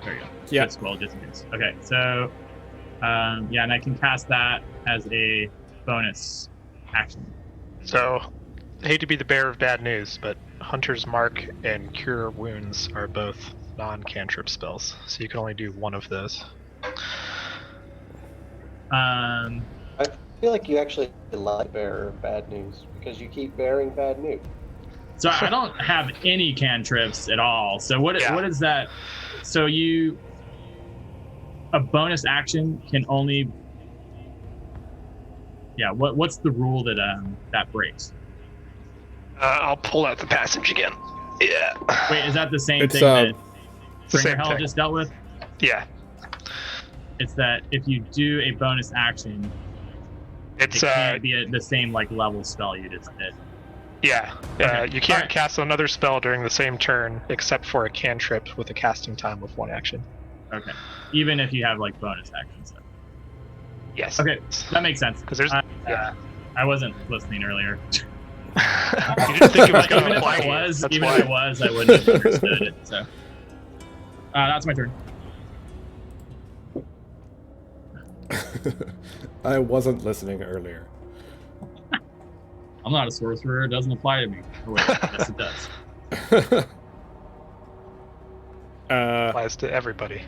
[SPEAKER 4] There you go.
[SPEAKER 2] Yeah.
[SPEAKER 4] Just, well, just in case. Okay, so yeah, and I can cast that as a bonus action.
[SPEAKER 1] So, I hate to be the bearer of bad news, but Hunter's Mark and Cure Wounds are both non-cantrip spells, so you can only do one of those.
[SPEAKER 3] I feel like you actually like bearer of bad news because you keep bearing bad news.
[SPEAKER 4] So I don't have any cantrips at all. So what is that? So a bonus action can only. Yeah. What's the rule that breaks?
[SPEAKER 1] I'll pull out the passage again. Yeah.
[SPEAKER 4] Wait, is that the same
[SPEAKER 2] It's,
[SPEAKER 4] thing that
[SPEAKER 1] Same
[SPEAKER 4] Bringer Hell
[SPEAKER 1] thing.
[SPEAKER 4] just dealt with?
[SPEAKER 1] Yeah.
[SPEAKER 4] It's that if you do a bonus action,
[SPEAKER 1] It's
[SPEAKER 4] it can't be the same like level spell you just did.
[SPEAKER 1] yeah.
[SPEAKER 4] Okay.
[SPEAKER 1] You can't
[SPEAKER 4] Alright.
[SPEAKER 1] cast another spell during the same turn except for a cantrip with a casting time of 1 action.
[SPEAKER 4] Okay. Even if you have like bonus actions. So.
[SPEAKER 1] Yes.
[SPEAKER 4] Okay, that makes sense.
[SPEAKER 1] Because there's
[SPEAKER 4] I wasn't listening earlier.
[SPEAKER 1] you didn't think it was going
[SPEAKER 4] Even
[SPEAKER 1] to
[SPEAKER 4] if
[SPEAKER 1] apply.
[SPEAKER 4] I was,
[SPEAKER 1] That's
[SPEAKER 4] even
[SPEAKER 1] why.
[SPEAKER 4] if I was, I wouldn't have understood it. So that's my turn.
[SPEAKER 2] I wasn't listening earlier.
[SPEAKER 4] I'm not a sorcerer. It doesn't apply to me. Oh, wait, yes, it does.
[SPEAKER 1] Applies to everybody.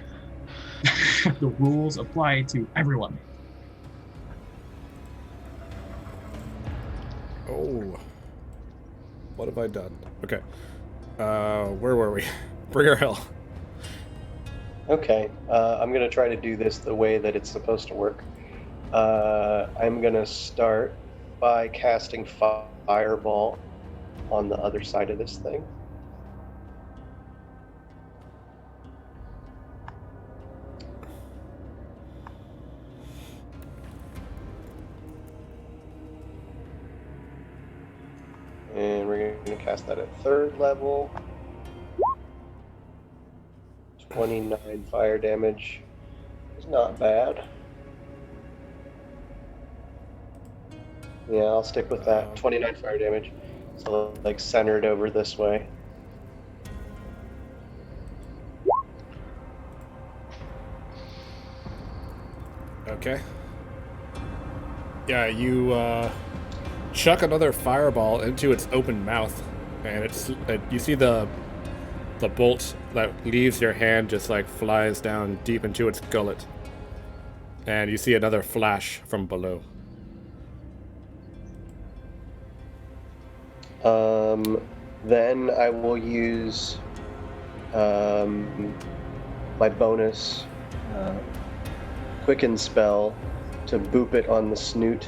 [SPEAKER 4] The rules apply to everyone.
[SPEAKER 2] Oh. What have I done? Okay. Where were we? Bringer Hell.
[SPEAKER 3] Okay, I'm gonna try to do this the way that it's supposed to work. I'm gonna start by casting Fireball on the other side of this thing. And we're going to cast that at 3rd level. 29 fire damage is not bad. Yeah, I'll stick with that. 29 fire damage. So, like, centered over this way.
[SPEAKER 2] Okay. Yeah, you chuck another fireball into its open mouth, and you see the bolt that leaves your hand just like flies down deep into its gullet, and you see another flash from below.
[SPEAKER 3] Then I will use my bonus quicken spell to boop it on the snoot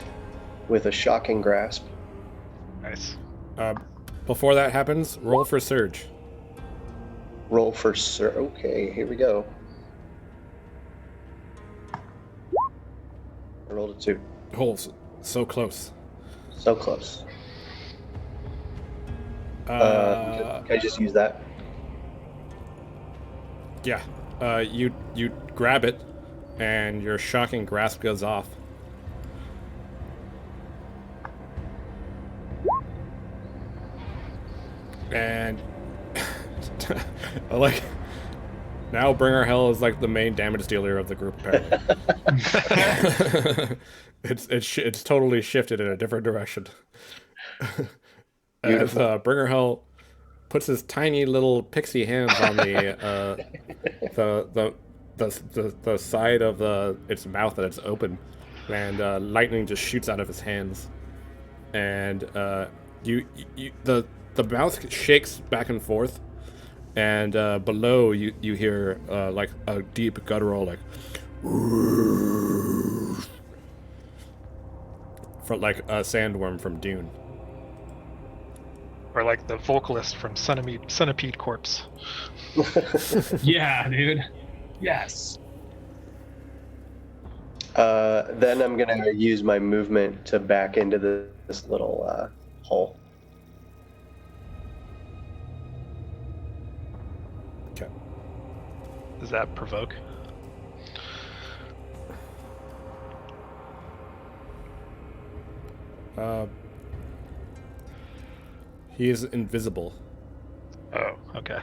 [SPEAKER 3] with a shocking grasp.
[SPEAKER 1] Nice.
[SPEAKER 2] Before that happens, roll for surge.
[SPEAKER 3] Roll for sir. Okay, here we go. I rolled a 2.
[SPEAKER 2] Holes so close.
[SPEAKER 3] So close. Can I just use that?
[SPEAKER 2] Yeah. You grab it, and your shocking grasp goes off. And like now Bringer Hell is like the main damage dealer of the group apparently. it's totally shifted in a different direction. As Bringer Hell puts his tiny little pixie hands on the side of its mouth that it's open, and lightning just shoots out of his hands, and the mouth shakes back and forth, and below you hear like a deep guttural like from like a sandworm from Dune.
[SPEAKER 1] Or like the vocalist from Centipede Corpse.
[SPEAKER 4] Yeah, dude. Yes.
[SPEAKER 3] Then I'm gonna use my movement to back into this little hole.
[SPEAKER 2] Okay.
[SPEAKER 1] Does that provoke?
[SPEAKER 2] He is invisible.
[SPEAKER 1] Oh, okay.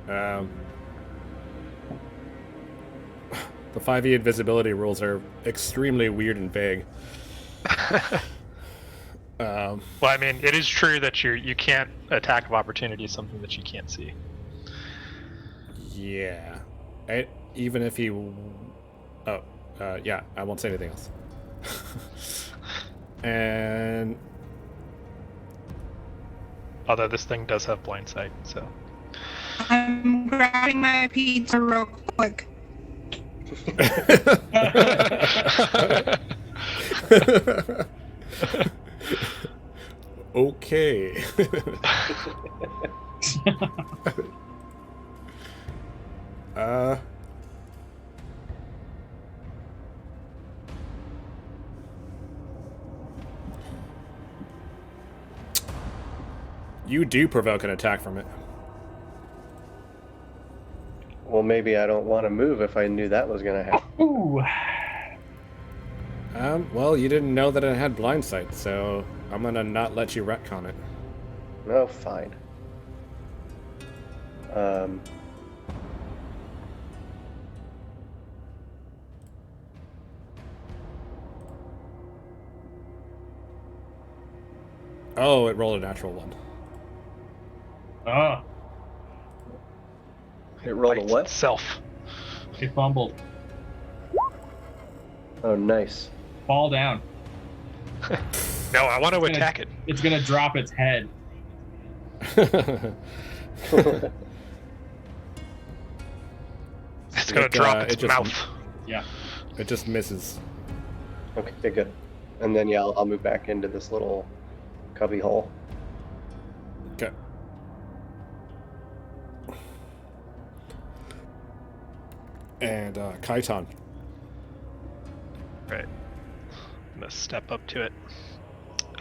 [SPEAKER 2] The 5e invisibility rules are extremely weird and vague.
[SPEAKER 1] Well, I mean, it is true that you can't attack of opportunity is something that you can't see.
[SPEAKER 2] Yeah. Even if he... yeah, I won't say anything else. And...
[SPEAKER 1] Although this thing does have blind sight, so.
[SPEAKER 5] I'm grabbing my pizza real quick.
[SPEAKER 2] Okay. You do provoke an attack from it.
[SPEAKER 3] Well, maybe I don't want to move if I knew that was gonna happen.
[SPEAKER 4] Ooh.
[SPEAKER 2] Well, you didn't know that it had blind sight, so I'm gonna not let you retcon it.
[SPEAKER 3] No, fine.
[SPEAKER 2] Oh, it rolled a natural one.
[SPEAKER 4] Oh,
[SPEAKER 3] It rolled a
[SPEAKER 1] Bites
[SPEAKER 3] what?
[SPEAKER 1] Itself.
[SPEAKER 4] he fumbled.
[SPEAKER 3] Oh, nice.
[SPEAKER 4] Fall down.
[SPEAKER 1] No, I want to attack it.
[SPEAKER 4] It's gonna drop its head.
[SPEAKER 1] It's gonna drop its mouth.
[SPEAKER 4] Yeah.
[SPEAKER 2] It just misses.
[SPEAKER 3] Okay, good. And then, yeah, I'll move back into this little cubby hole.
[SPEAKER 2] Okay. And Kaiton.
[SPEAKER 1] Right. I'm gonna step up to it.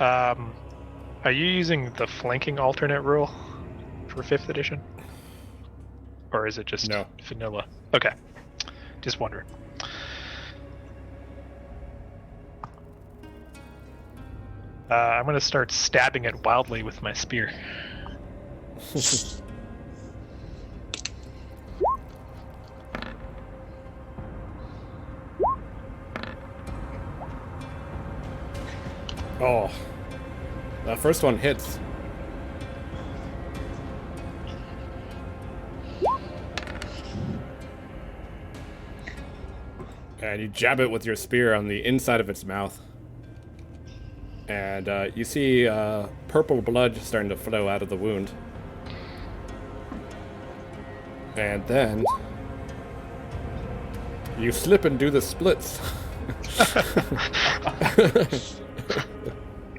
[SPEAKER 1] Are you using the flanking alternate rule for 5th edition? Or is it just
[SPEAKER 2] No.
[SPEAKER 1] vanilla? Okay. Just wondering. I'm gonna start stabbing it wildly with my spear.
[SPEAKER 2] Oh. That first one hits. And you jab it with your spear on the inside of its mouth. And you see purple blood starting to flow out of the wound. And then you slip and do the splits.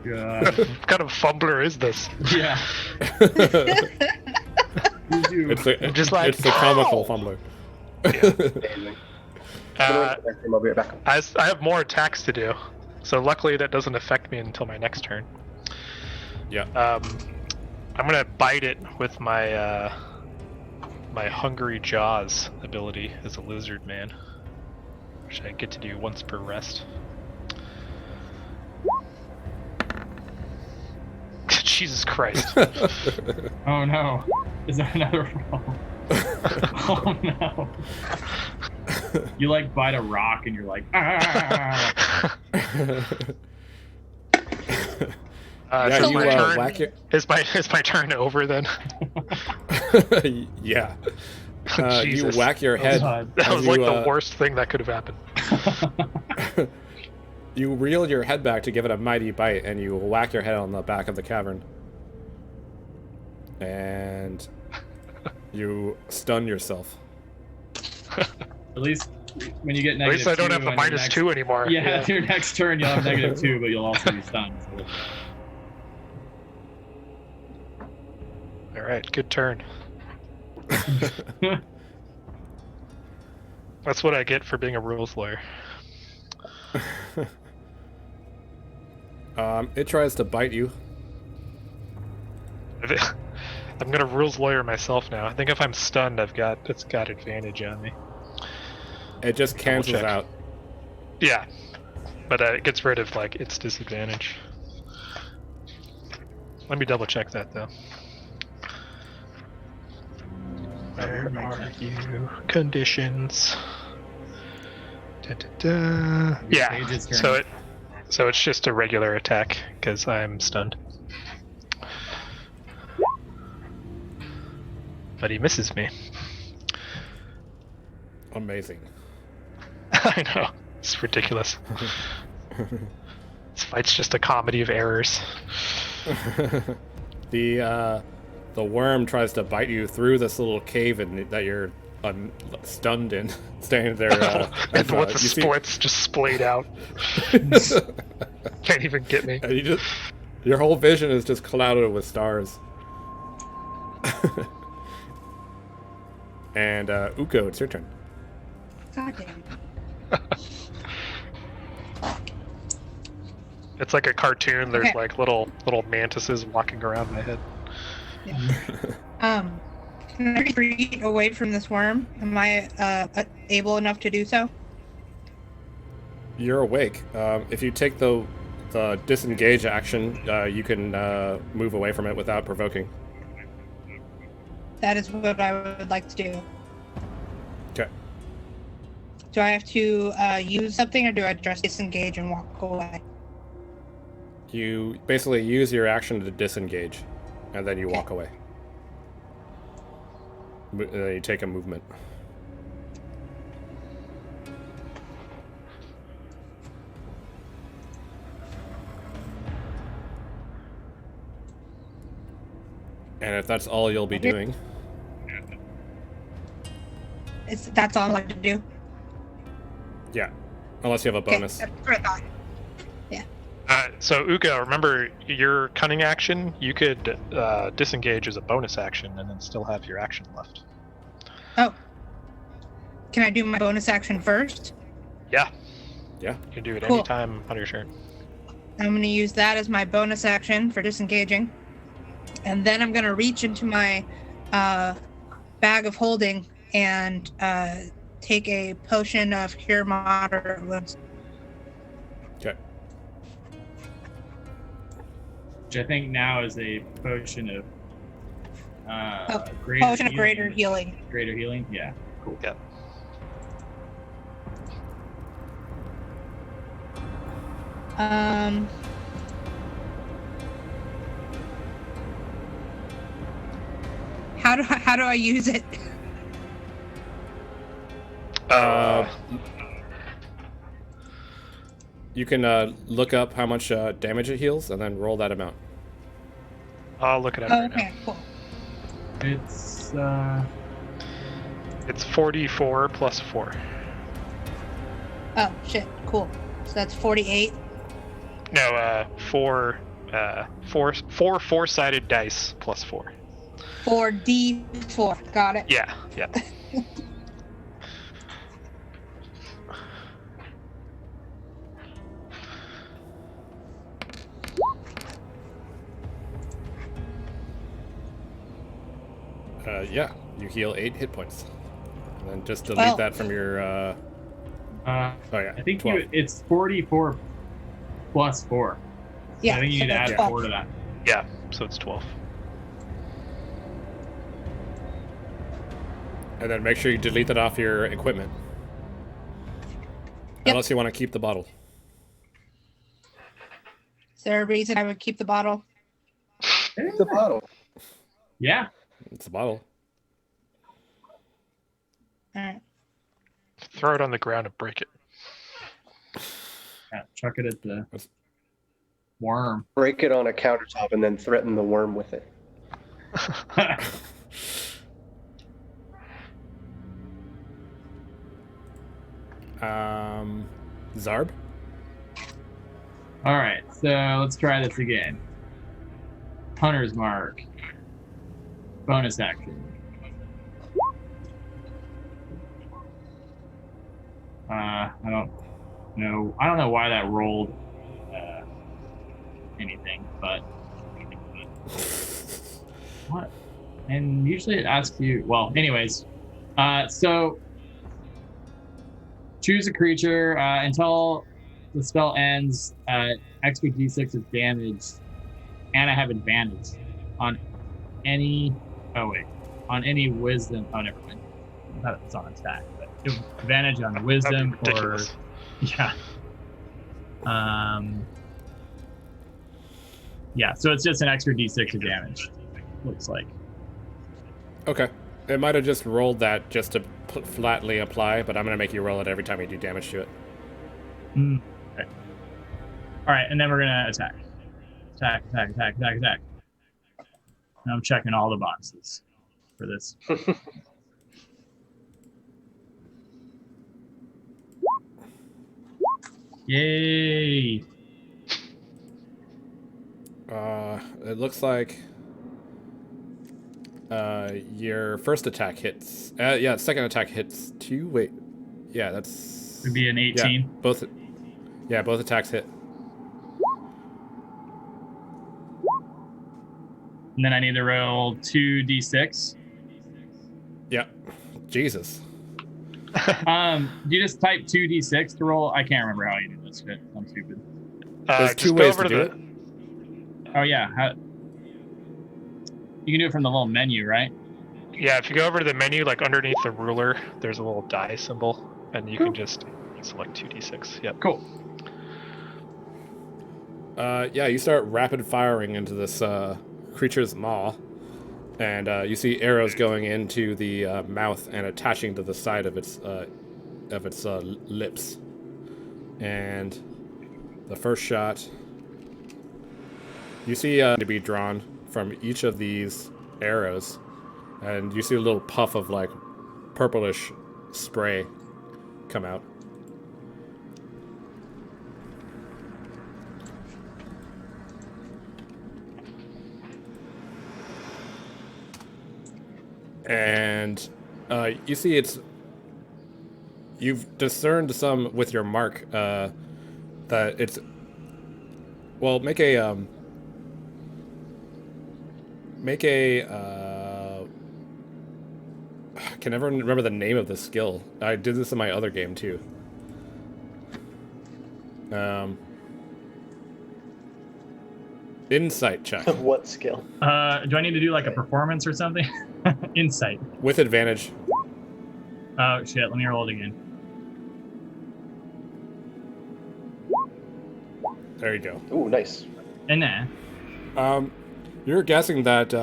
[SPEAKER 4] God.
[SPEAKER 1] What kind of fumbler is this?
[SPEAKER 4] Yeah.
[SPEAKER 1] Just like,
[SPEAKER 2] it's the comical fumbler.
[SPEAKER 3] Amazing. I'll be right back.
[SPEAKER 1] I have more attacks to do, so luckily that doesn't affect me until my next turn.
[SPEAKER 2] Yeah.
[SPEAKER 1] I'm gonna bite it with my my hungry jaws ability as a lizard man, which I get to do once per rest. Jesus Christ!
[SPEAKER 4] Oh no. Is that another roll? Oh no. You like bite a rock and you're like, ah.
[SPEAKER 2] Yeah,
[SPEAKER 1] so
[SPEAKER 2] you
[SPEAKER 1] my turn
[SPEAKER 2] whack it.
[SPEAKER 1] is my turn over then?
[SPEAKER 2] Yeah. You
[SPEAKER 1] Jesus.
[SPEAKER 2] whack your head.
[SPEAKER 4] God.
[SPEAKER 1] That
[SPEAKER 2] as
[SPEAKER 1] was
[SPEAKER 2] you,
[SPEAKER 1] like the worst thing that could have happened.
[SPEAKER 2] You reel your head back to give it a mighty bite, and you whack your head on the back of the cavern. And you stun yourself.
[SPEAKER 4] At least when you get
[SPEAKER 1] At
[SPEAKER 4] negative
[SPEAKER 1] least I don't
[SPEAKER 4] 2
[SPEAKER 1] have the
[SPEAKER 4] on your
[SPEAKER 1] -2 anymore.
[SPEAKER 4] Yeah, your next turn you'll have -2, but you'll also be stunned. So.
[SPEAKER 1] All right, good turn. That's what I get for being a rules lawyer.
[SPEAKER 2] It tries to bite you.
[SPEAKER 1] I'm gonna rules lawyer myself now. I think if I'm stunned, it's got advantage on me.
[SPEAKER 2] It just
[SPEAKER 1] Double
[SPEAKER 2] cancels
[SPEAKER 1] check.
[SPEAKER 2] out.
[SPEAKER 1] Yeah, but it gets rid of like its disadvantage. Let me double check that though. Where are you? Conditions. Da, da, da. Yeah.
[SPEAKER 4] Page's turn.
[SPEAKER 1] So it's just a regular attack because I'm stunned. But he misses me.
[SPEAKER 2] Amazing.
[SPEAKER 1] I know. It's ridiculous. This fight's just a comedy of errors.
[SPEAKER 2] The worm tries to bite you through this little cave that you're stunned in, standing there.
[SPEAKER 1] And with the splits just splayed out. Can't even get me.
[SPEAKER 2] And your whole vision is just clouded with stars. And Uko, it's your turn.
[SPEAKER 5] God damn.
[SPEAKER 1] It's like a cartoon. There's
[SPEAKER 5] Okay.
[SPEAKER 1] like little mantises walking around my head.
[SPEAKER 5] Can I retreat away from this worm? Am I able enough to do so?
[SPEAKER 2] You're awake. If you take the disengage action, you can move away from it without provoking.
[SPEAKER 5] That is what I would like to do.
[SPEAKER 2] Okay.
[SPEAKER 5] Do I have to use something, or do I just disengage and walk away?
[SPEAKER 2] You basically use your action to disengage, and then you walk away. And then you take a movement. And if that's all you'll be doing,
[SPEAKER 5] That's all I like to do.
[SPEAKER 2] yeah, unless you have a bonus.
[SPEAKER 5] Okay, that's what I thought.
[SPEAKER 1] So Uka, remember your cunning action? You could disengage as a bonus action and then still have your action left.
[SPEAKER 5] Oh. Can I do my bonus action first?
[SPEAKER 1] Yeah.
[SPEAKER 2] Yeah.
[SPEAKER 1] You can do it
[SPEAKER 5] Cool.
[SPEAKER 1] anytime on your turn.
[SPEAKER 5] I'm going to use that as my bonus action for disengaging. And then I'm going to reach into my bag of holding and take a potion of cure moderate wounds.
[SPEAKER 2] Okay.
[SPEAKER 4] Which I think now is a potion of
[SPEAKER 5] Potion of greater healing.
[SPEAKER 4] Greater healing? Yeah. Cool.
[SPEAKER 1] Yeah.
[SPEAKER 5] How do I use it?
[SPEAKER 2] You can look up how much damage it heals, and then roll that amount.
[SPEAKER 1] I'll look it up right
[SPEAKER 5] Okay, cool.
[SPEAKER 4] It's
[SPEAKER 1] now. It's 44 plus 4.
[SPEAKER 5] Oh shit, cool. So that's 48.
[SPEAKER 1] No, four four-sided dice plus 4.
[SPEAKER 5] 4d4. Got it.
[SPEAKER 1] Yeah.
[SPEAKER 2] Yeah, you heal 8 hit points. And then just delete that from your. Oh yeah.
[SPEAKER 4] I think
[SPEAKER 2] 12.
[SPEAKER 4] it's 44 plus 4.
[SPEAKER 5] Yeah.
[SPEAKER 4] I think you need to
[SPEAKER 5] that's
[SPEAKER 4] add
[SPEAKER 5] 12.
[SPEAKER 4] 4 to that.
[SPEAKER 1] Yeah, so it's 12.
[SPEAKER 2] And then make sure you delete that off your equipment.
[SPEAKER 5] Yep.
[SPEAKER 2] Unless you want to keep the bottle.
[SPEAKER 5] Is there a reason I would keep the bottle?
[SPEAKER 3] The bottle.
[SPEAKER 4] Yeah.
[SPEAKER 2] It's a bottle.
[SPEAKER 5] Alright.
[SPEAKER 1] Throw it on the ground and break it.
[SPEAKER 4] Yeah, chuck it at the worm.
[SPEAKER 3] Break it on a countertop and then threaten the worm with it.
[SPEAKER 2] Zarb?
[SPEAKER 4] All right, so let's try this again. Hunter's Mark. Bonus action. I don't know. I don't know why that rolled anything, but what? And usually it asks you. Well, anyways, so choose a creature until the spell ends. Extra d6 of damage, and I have advantage on any. Oh wait, on any wisdom. Oh, never mind. I thought it was on attack, but advantage on
[SPEAKER 1] That'd be
[SPEAKER 4] wisdom or
[SPEAKER 1] ridiculous.
[SPEAKER 4] yeah. Yeah, so it's just an extra d6 of damage. Looks like.
[SPEAKER 2] Okay. It might have just rolled that just to flatly apply, but I'm going to make you roll it every time you do damage to it.
[SPEAKER 4] Okay. All right, and then we're gonna attack. Attack. And I'm checking all the boxes for this. Yay!
[SPEAKER 2] It looks like your first attack hits. Yeah, second attack hits 2. Wait. Yeah, that's...
[SPEAKER 4] It'd be an 18.
[SPEAKER 2] Yeah, both attacks hit.
[SPEAKER 4] And then I need to roll 2d6.
[SPEAKER 2] Yeah. Jesus.
[SPEAKER 4] Do you just type 2d6 to roll? I can't remember how you do this shit. I'm stupid.
[SPEAKER 2] There's 2
[SPEAKER 1] just go
[SPEAKER 2] ways
[SPEAKER 1] over
[SPEAKER 2] to do it.
[SPEAKER 4] Oh yeah. You can do it from the little menu, right?
[SPEAKER 1] Yeah, if you go over to the menu, like underneath the ruler, there's a little die symbol, and you can just select 2d6. Yep.
[SPEAKER 4] Cool.
[SPEAKER 2] Yeah, you start rapid firing into this creature's maw, and you see arrows going into the mouth and attaching to the side of its lips. And the first shot, you see to be drawn from each of these arrows, and you see a little puff of like purplish spray come out. And you see you've discerned some with your mark that it's, well, make a I can never remember the name of the skill. I did this in my other game too. Insight check.
[SPEAKER 3] What skill?
[SPEAKER 4] Do I need to do like a performance or something? Insight.
[SPEAKER 2] With advantage.
[SPEAKER 4] Oh shit, let me roll it again.
[SPEAKER 2] There you go.
[SPEAKER 3] Ooh, nice.
[SPEAKER 4] And nah.
[SPEAKER 2] You're guessing that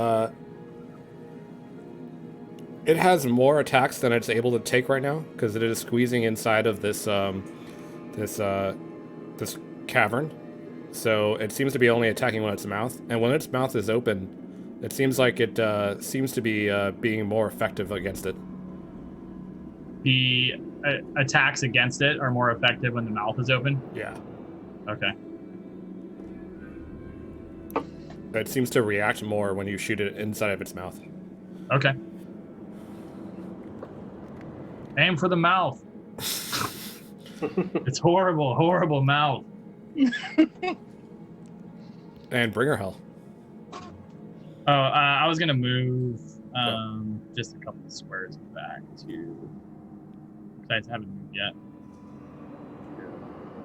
[SPEAKER 2] it has more attacks than it's able to take right now, because it is squeezing inside of this this cavern. So it seems to be only attacking when its mouth, and when its mouth is open, it seems like it seems to be being more effective against it.
[SPEAKER 4] The attacks against it are more effective when the mouth is open?
[SPEAKER 2] Yeah.
[SPEAKER 4] Okay.
[SPEAKER 2] It seems to react more when you shoot it inside of its mouth.
[SPEAKER 4] Okay. Aim for the mouth. It's horrible mouth.
[SPEAKER 2] And bring her hell.
[SPEAKER 4] Oh, I was gonna move just a couple of squares back to. I haven't moved yet.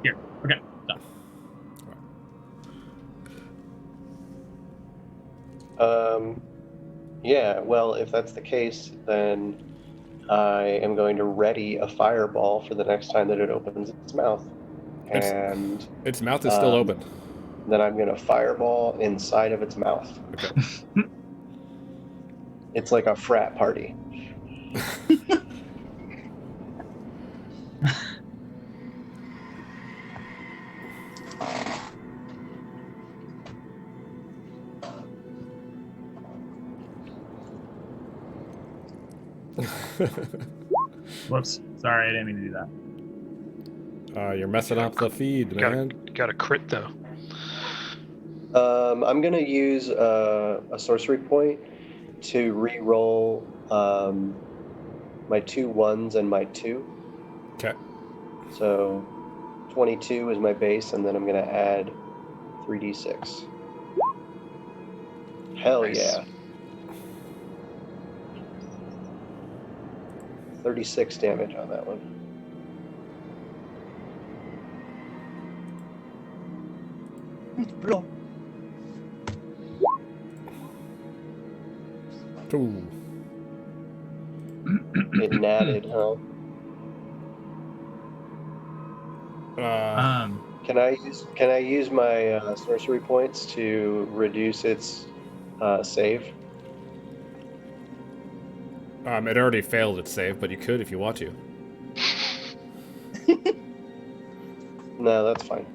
[SPEAKER 4] Here. Okay. Done.
[SPEAKER 3] Yeah, well, if that's the case, then I am going to ready a fireball for the next time that it opens its mouth. And
[SPEAKER 2] its mouth is still open.
[SPEAKER 3] Then I'm going to fireball inside of its mouth.
[SPEAKER 2] Okay.
[SPEAKER 3] It's like a frat party.
[SPEAKER 4] Whoops. Sorry, I didn't mean to do that.
[SPEAKER 2] You're messing up the feed, man.
[SPEAKER 1] Got a crit though.
[SPEAKER 3] I'm going to use a sorcery point to re-roll my 2 1s and my 2.
[SPEAKER 2] Okay.
[SPEAKER 3] So 22 is my base, and then I'm going to add 3d6. Hell
[SPEAKER 1] Nice.
[SPEAKER 3] yeah. 36 damage on that one.
[SPEAKER 5] It's brutal.
[SPEAKER 2] Ooh.
[SPEAKER 3] It natted, huh? Can I use my sorcery points to reduce its save?
[SPEAKER 2] It already failed its save, but you could if you want to.
[SPEAKER 3] No, that's fine.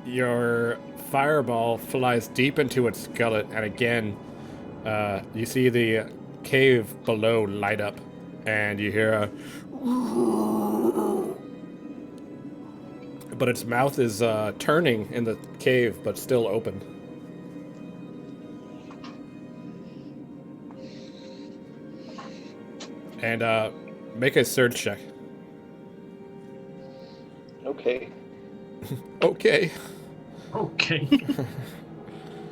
[SPEAKER 2] Your fireball flies deep into its gullet, and again, you see the cave below light up, and you hear a... But its mouth is turning in the cave, but still open. And make a surge check.
[SPEAKER 3] Okay.
[SPEAKER 2] Okay.
[SPEAKER 4] Okay.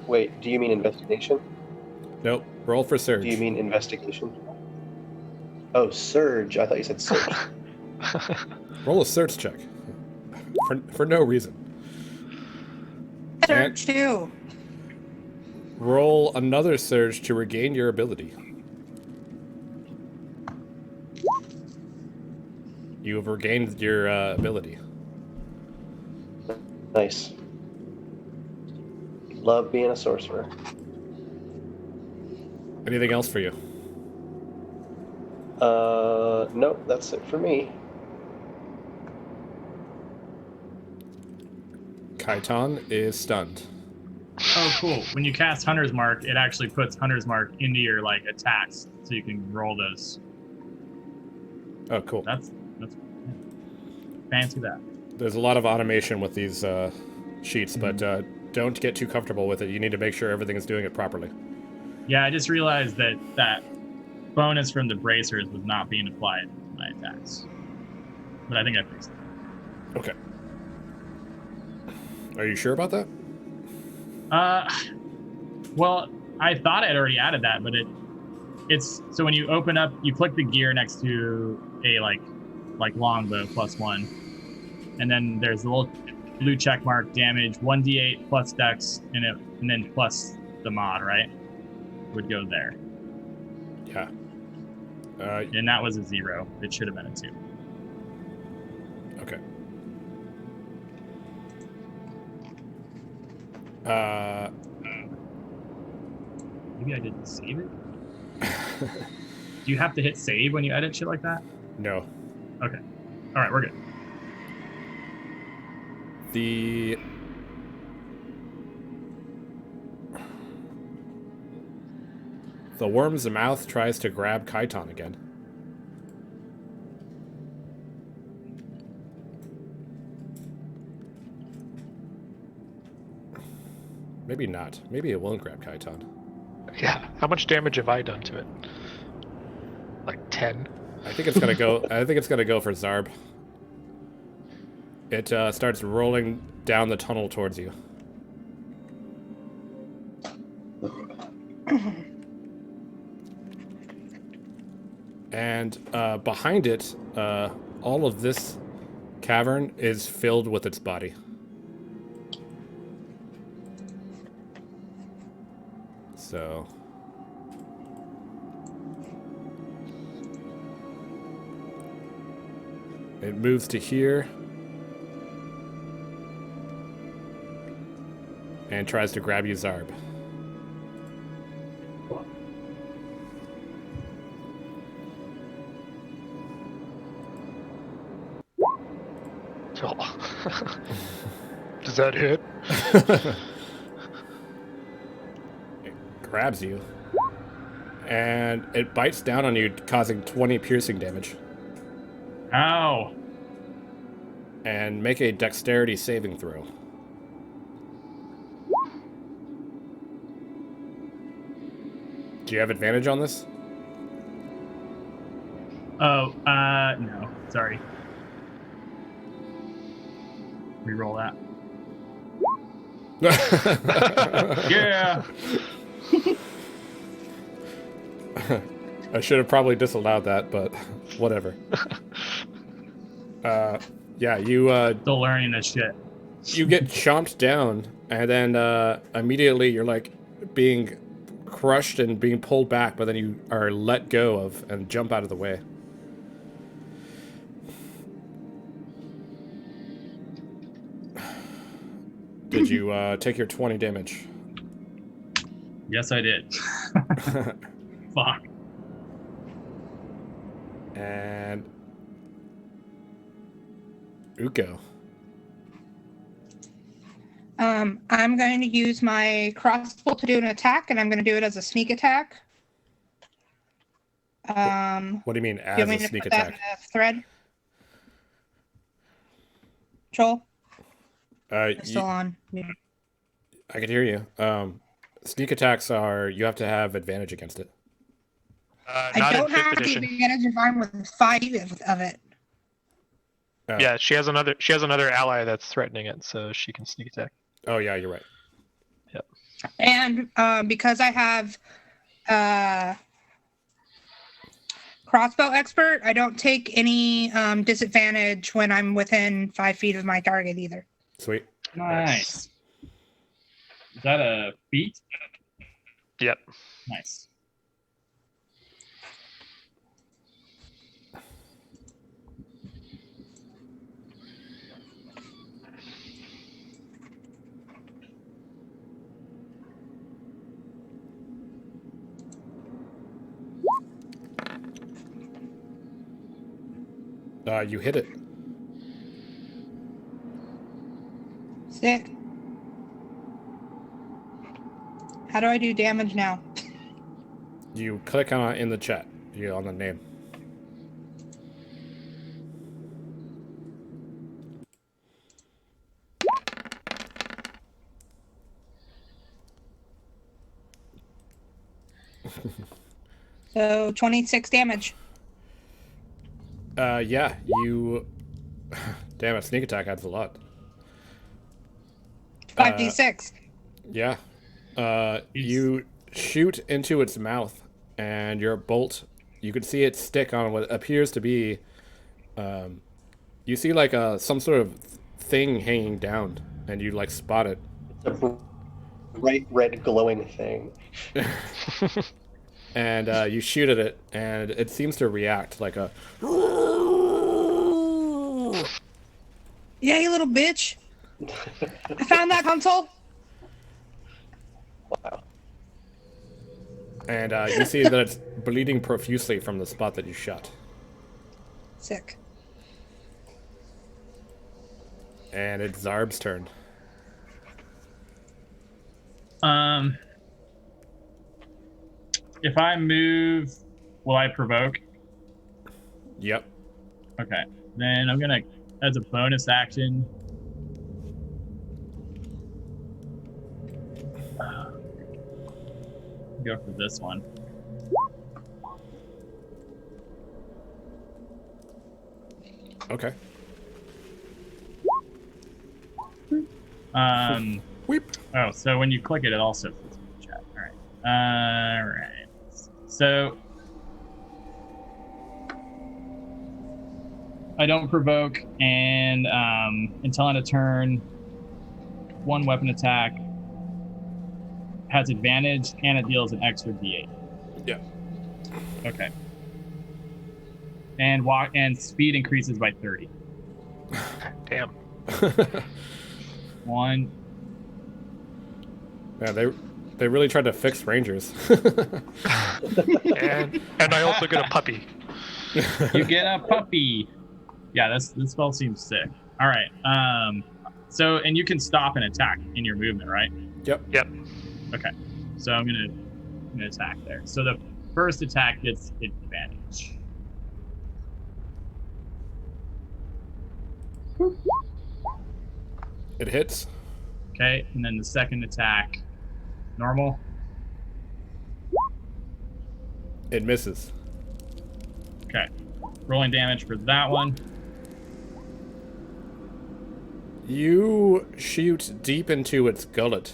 [SPEAKER 3] Wait, do you mean investigation?
[SPEAKER 2] Nope. Roll for surge.
[SPEAKER 3] Do you mean investigation? Oh, surge. I thought you said surge.
[SPEAKER 2] Roll a search check. For no reason. And
[SPEAKER 5] Surge too.
[SPEAKER 2] roll another surge to regain your ability. You have regained your ability.
[SPEAKER 3] Nice. Love being a sorcerer.
[SPEAKER 2] Anything else for you?
[SPEAKER 3] Nope, that's it for me.
[SPEAKER 2] Kaiton is stunned.
[SPEAKER 4] Oh, cool. When you cast Hunter's Mark, it actually puts Hunter's Mark into your like attacks, so you can roll those.
[SPEAKER 2] Oh, cool.
[SPEAKER 4] That's fancy that.
[SPEAKER 2] There's a lot of automation with these sheets, but don't get too comfortable with it. You need to make sure everything is doing it properly.
[SPEAKER 4] Yeah, I just realized that bonus from the bracers was not being applied to my attacks, but I think I fixed it.
[SPEAKER 2] Okay. Are you sure about that?
[SPEAKER 4] Well, I thought I'd already added that, but it's so when you open up, you click the gear next to a like longbow +1, and then there's a little blue check mark, damage 1d8 plus dex, and then plus the mod, right? Would go there,
[SPEAKER 2] Yeah.
[SPEAKER 4] and that was a 0. It should have been a 2.
[SPEAKER 2] Okay.
[SPEAKER 4] Maybe I didn't save it. Do you have to hit save when you edit shit like that?
[SPEAKER 2] No.
[SPEAKER 4] Okay. All right, we're good.
[SPEAKER 2] The worm's mouth tries to grab Kaiton again. Maybe not. Maybe it won't grab Kaiton.
[SPEAKER 1] Yeah. How much damage have I done to it? Like 10?
[SPEAKER 2] I think it's gonna go. I think it's gonna go for Zarb. It starts rolling down the tunnel towards you. And behind it, all of this cavern is filled with its body. So... it moves to here. And tries to grab you, Zarb.
[SPEAKER 1] Oh. Does that hit?
[SPEAKER 2] It grabs you. And it bites down on you, causing 20 piercing damage.
[SPEAKER 4] Ow!
[SPEAKER 2] And make a dexterity saving throw. Do you have advantage on this?
[SPEAKER 4] Oh, no. Sorry. Reroll that. Yeah.
[SPEAKER 2] I should have probably disallowed that, but whatever. Yeah, you
[SPEAKER 4] Still learning this shit.
[SPEAKER 2] you get chomped down, and then immediately you're like being crushed and being pulled back, but then you are let go of and jump out of the way. Did you take your 20 damage?
[SPEAKER 4] Yes, I did. Fuck.
[SPEAKER 2] And Uko.
[SPEAKER 5] I'm going to use my crossbow to do an attack, and I'm going to do it as a sneak attack.
[SPEAKER 2] What do you mean
[SPEAKER 5] Do you
[SPEAKER 2] as
[SPEAKER 5] want me
[SPEAKER 2] a
[SPEAKER 5] to
[SPEAKER 2] sneak
[SPEAKER 5] put that
[SPEAKER 2] attack?
[SPEAKER 5] in a thread? Joel? It's still on. Yeah.
[SPEAKER 2] I can hear you. Sneak attacks are, you have to have advantage against it.
[SPEAKER 5] I
[SPEAKER 1] Not in
[SPEAKER 5] don't
[SPEAKER 1] 5th
[SPEAKER 5] have the
[SPEAKER 1] edition.
[SPEAKER 5] advantage if I'm with 5 of it.
[SPEAKER 2] Oh.
[SPEAKER 1] Yeah, she has another ally that's threatening it, so she can sneak attack.
[SPEAKER 2] Oh yeah, you're right.
[SPEAKER 5] And because I have crossbow expert, I don't take any disadvantage when I'm within 5 feet of my target either.
[SPEAKER 2] Sweet.
[SPEAKER 4] Nice. Is that a feat?
[SPEAKER 1] Yep.
[SPEAKER 4] Nice.
[SPEAKER 2] You hit it.
[SPEAKER 5] Sick. How do I do damage now?
[SPEAKER 2] You click on it in the chat. You on the name.
[SPEAKER 5] So 26 damage.
[SPEAKER 2] Yeah, you. Damn it, sneak attack adds a lot.
[SPEAKER 5] 5d6.
[SPEAKER 2] Yeah. You shoot into its mouth, and your bolt, you can see it stick on what appears to be. You see like some sort of thing hanging down, and you like spot it.
[SPEAKER 3] It's a bright red glowing thing.
[SPEAKER 2] And you shoot at it, and it seems to react like a.
[SPEAKER 5] Yeah, you little bitch. I found that console.
[SPEAKER 3] Wow.
[SPEAKER 2] And you see that it's bleeding profusely from the spot that you shot.
[SPEAKER 5] Sick.
[SPEAKER 2] And it's Zarb's turn.
[SPEAKER 4] If I move, will I provoke?
[SPEAKER 2] Yep.
[SPEAKER 4] Okay. Then I'm gonna, as a bonus action, go for this one.
[SPEAKER 2] Okay. Weep.
[SPEAKER 4] Oh, so when you click it, it also puts it in the chat. All right. All right. So I don't provoke, and until end of turn, one weapon attack has advantage, and it deals an extra d8.
[SPEAKER 2] Yeah.
[SPEAKER 4] Okay. And speed increases by 30.
[SPEAKER 1] Damn.
[SPEAKER 4] One.
[SPEAKER 2] Yeah, they really tried to fix Rangers.
[SPEAKER 1] And I also get a puppy.
[SPEAKER 4] You get a puppy. Yeah, this spell seems sick. All right. So, and you can stop an attack in your movement, right?
[SPEAKER 2] Yep.
[SPEAKER 4] Okay. So I'm gonna attack there. So the first attack gets advantage.
[SPEAKER 2] It hits.
[SPEAKER 4] Okay, and then the second attack, normal.
[SPEAKER 2] It misses.
[SPEAKER 4] Okay. Rolling damage for that one.
[SPEAKER 2] You shoot deep into its gullet,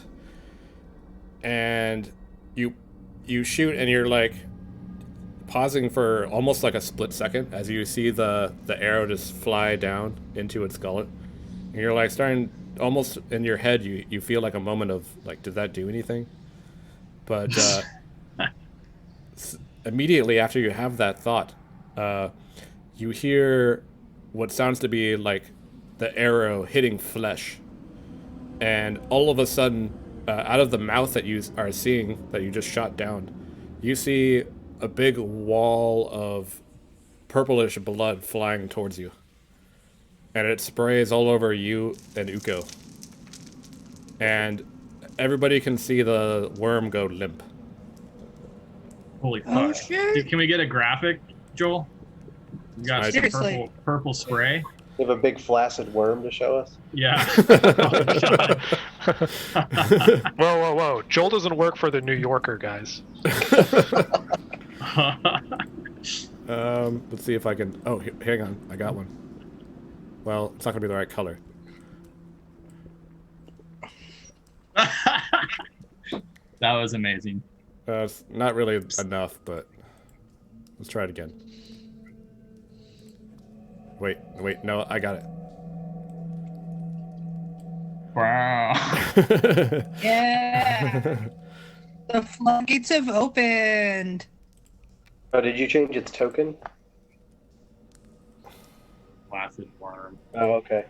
[SPEAKER 2] and you shoot, and you're like pausing for almost like a split second as you see the arrow just fly down into its gullet, and you're like starting almost in your head. You feel like a moment of like, did that do anything? But immediately after you have that thought, you hear what sounds to be like the arrow hitting flesh, and all of a sudden, out of the mouth that you are seeing that you just shot down, you see a big wall of purplish blood flying towards you, and it sprays all over you and Uko, and everybody can see the worm go limp.
[SPEAKER 4] Holy fuck.
[SPEAKER 5] Oh, shit.
[SPEAKER 4] Dude, can we get a graphic, Joel? We got some
[SPEAKER 5] Seriously.
[SPEAKER 4] purple spray.
[SPEAKER 3] You have a big flaccid worm to show us?
[SPEAKER 4] Yeah.
[SPEAKER 1] Whoa. Joel doesn't work for the New Yorker, guys.
[SPEAKER 2] Let's see if I can. Oh, hang on, I got one. Well, it's not gonna be the right color.
[SPEAKER 4] That was amazing.
[SPEAKER 2] It's not really enough, but let's try it again. Wait, no, I got it.
[SPEAKER 4] Wow.
[SPEAKER 5] Yeah. The floodgates have opened.
[SPEAKER 3] Oh, did you change its token?
[SPEAKER 4] Flaccid worm.
[SPEAKER 3] Oh, okay.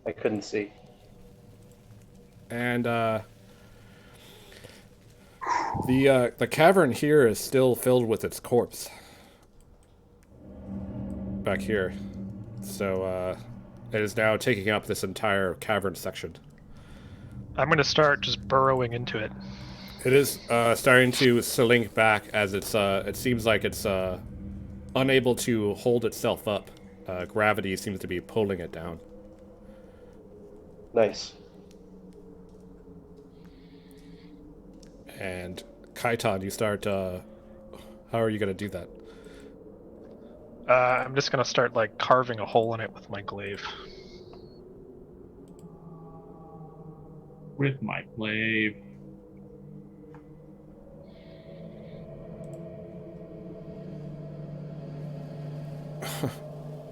[SPEAKER 3] I couldn't see.
[SPEAKER 2] And the cavern here is still filled with its corpse. Back here. So it is now taking up this entire cavern section.
[SPEAKER 1] I'm gonna start just burrowing into it.
[SPEAKER 2] It is starting to slink back as it seems like it's unable to hold itself up. Gravity seems to be pulling it down.
[SPEAKER 3] Nice.
[SPEAKER 2] And Kaiton, you start. How are you gonna do that?
[SPEAKER 1] I'm just gonna start like carving a hole in it with my glaive.
[SPEAKER 4] With my glaive.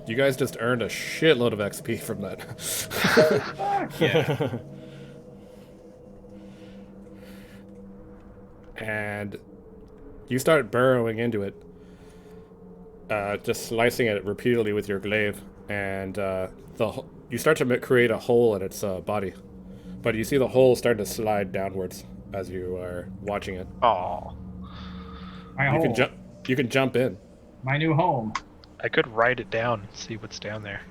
[SPEAKER 2] You guys just earned a shitload of XP from that.
[SPEAKER 4] Yeah.
[SPEAKER 2] And you start burrowing into it, just slicing it repeatedly with your glaive, and you start to create a hole in its body, but you see the hole starting to slide downwards as you are watching it.
[SPEAKER 1] Oh,
[SPEAKER 2] You can jump in.
[SPEAKER 4] My new home.
[SPEAKER 1] I could write it down and see what's down there.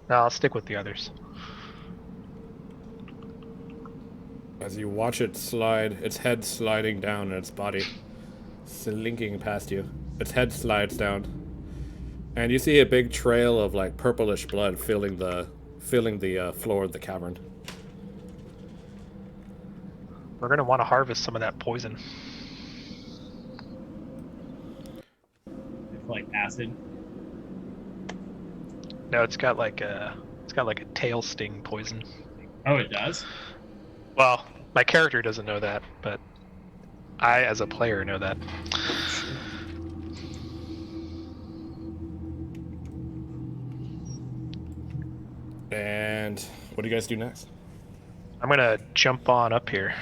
[SPEAKER 1] No, I'll stick with the others.
[SPEAKER 2] As you watch it slide, its head sliding down and its body slinking past you. Its head slides down, and you see a big trail of like purplish blood filling the floor of the cavern.
[SPEAKER 1] We're gonna want to harvest some of that poison.
[SPEAKER 4] It's like acid.
[SPEAKER 1] No, it's got like a tail sting poison.
[SPEAKER 4] Oh, it does?
[SPEAKER 1] Well, my character doesn't know that, but I, as a player, know that.
[SPEAKER 2] And what do you guys do next?
[SPEAKER 1] I'm gonna jump on up here.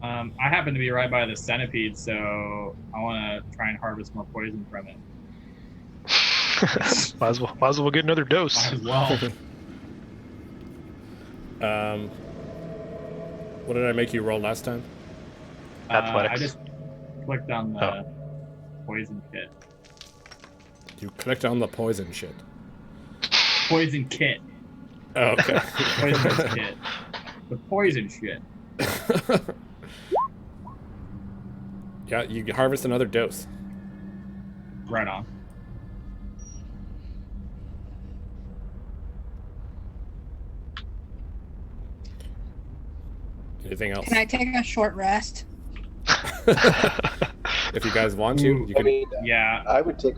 [SPEAKER 4] I happen to be right by the centipede, so I want to try and harvest more poison from it.
[SPEAKER 1] might as well get another dose.
[SPEAKER 4] Might as well.
[SPEAKER 2] What did I make you roll last time?
[SPEAKER 1] Athletics.
[SPEAKER 4] I just clicked on the poison kit.
[SPEAKER 2] You clicked on the poison shit.
[SPEAKER 4] Poison kit.
[SPEAKER 2] Oh, okay.
[SPEAKER 4] Poison kit. The poison shit.
[SPEAKER 2] Yeah, you harvest another dose.
[SPEAKER 4] Right on.
[SPEAKER 2] Anything else?
[SPEAKER 5] Can I take a short rest?
[SPEAKER 2] If you guys want to, you
[SPEAKER 3] I
[SPEAKER 2] can.
[SPEAKER 3] mean,
[SPEAKER 4] Yeah.
[SPEAKER 3] I would take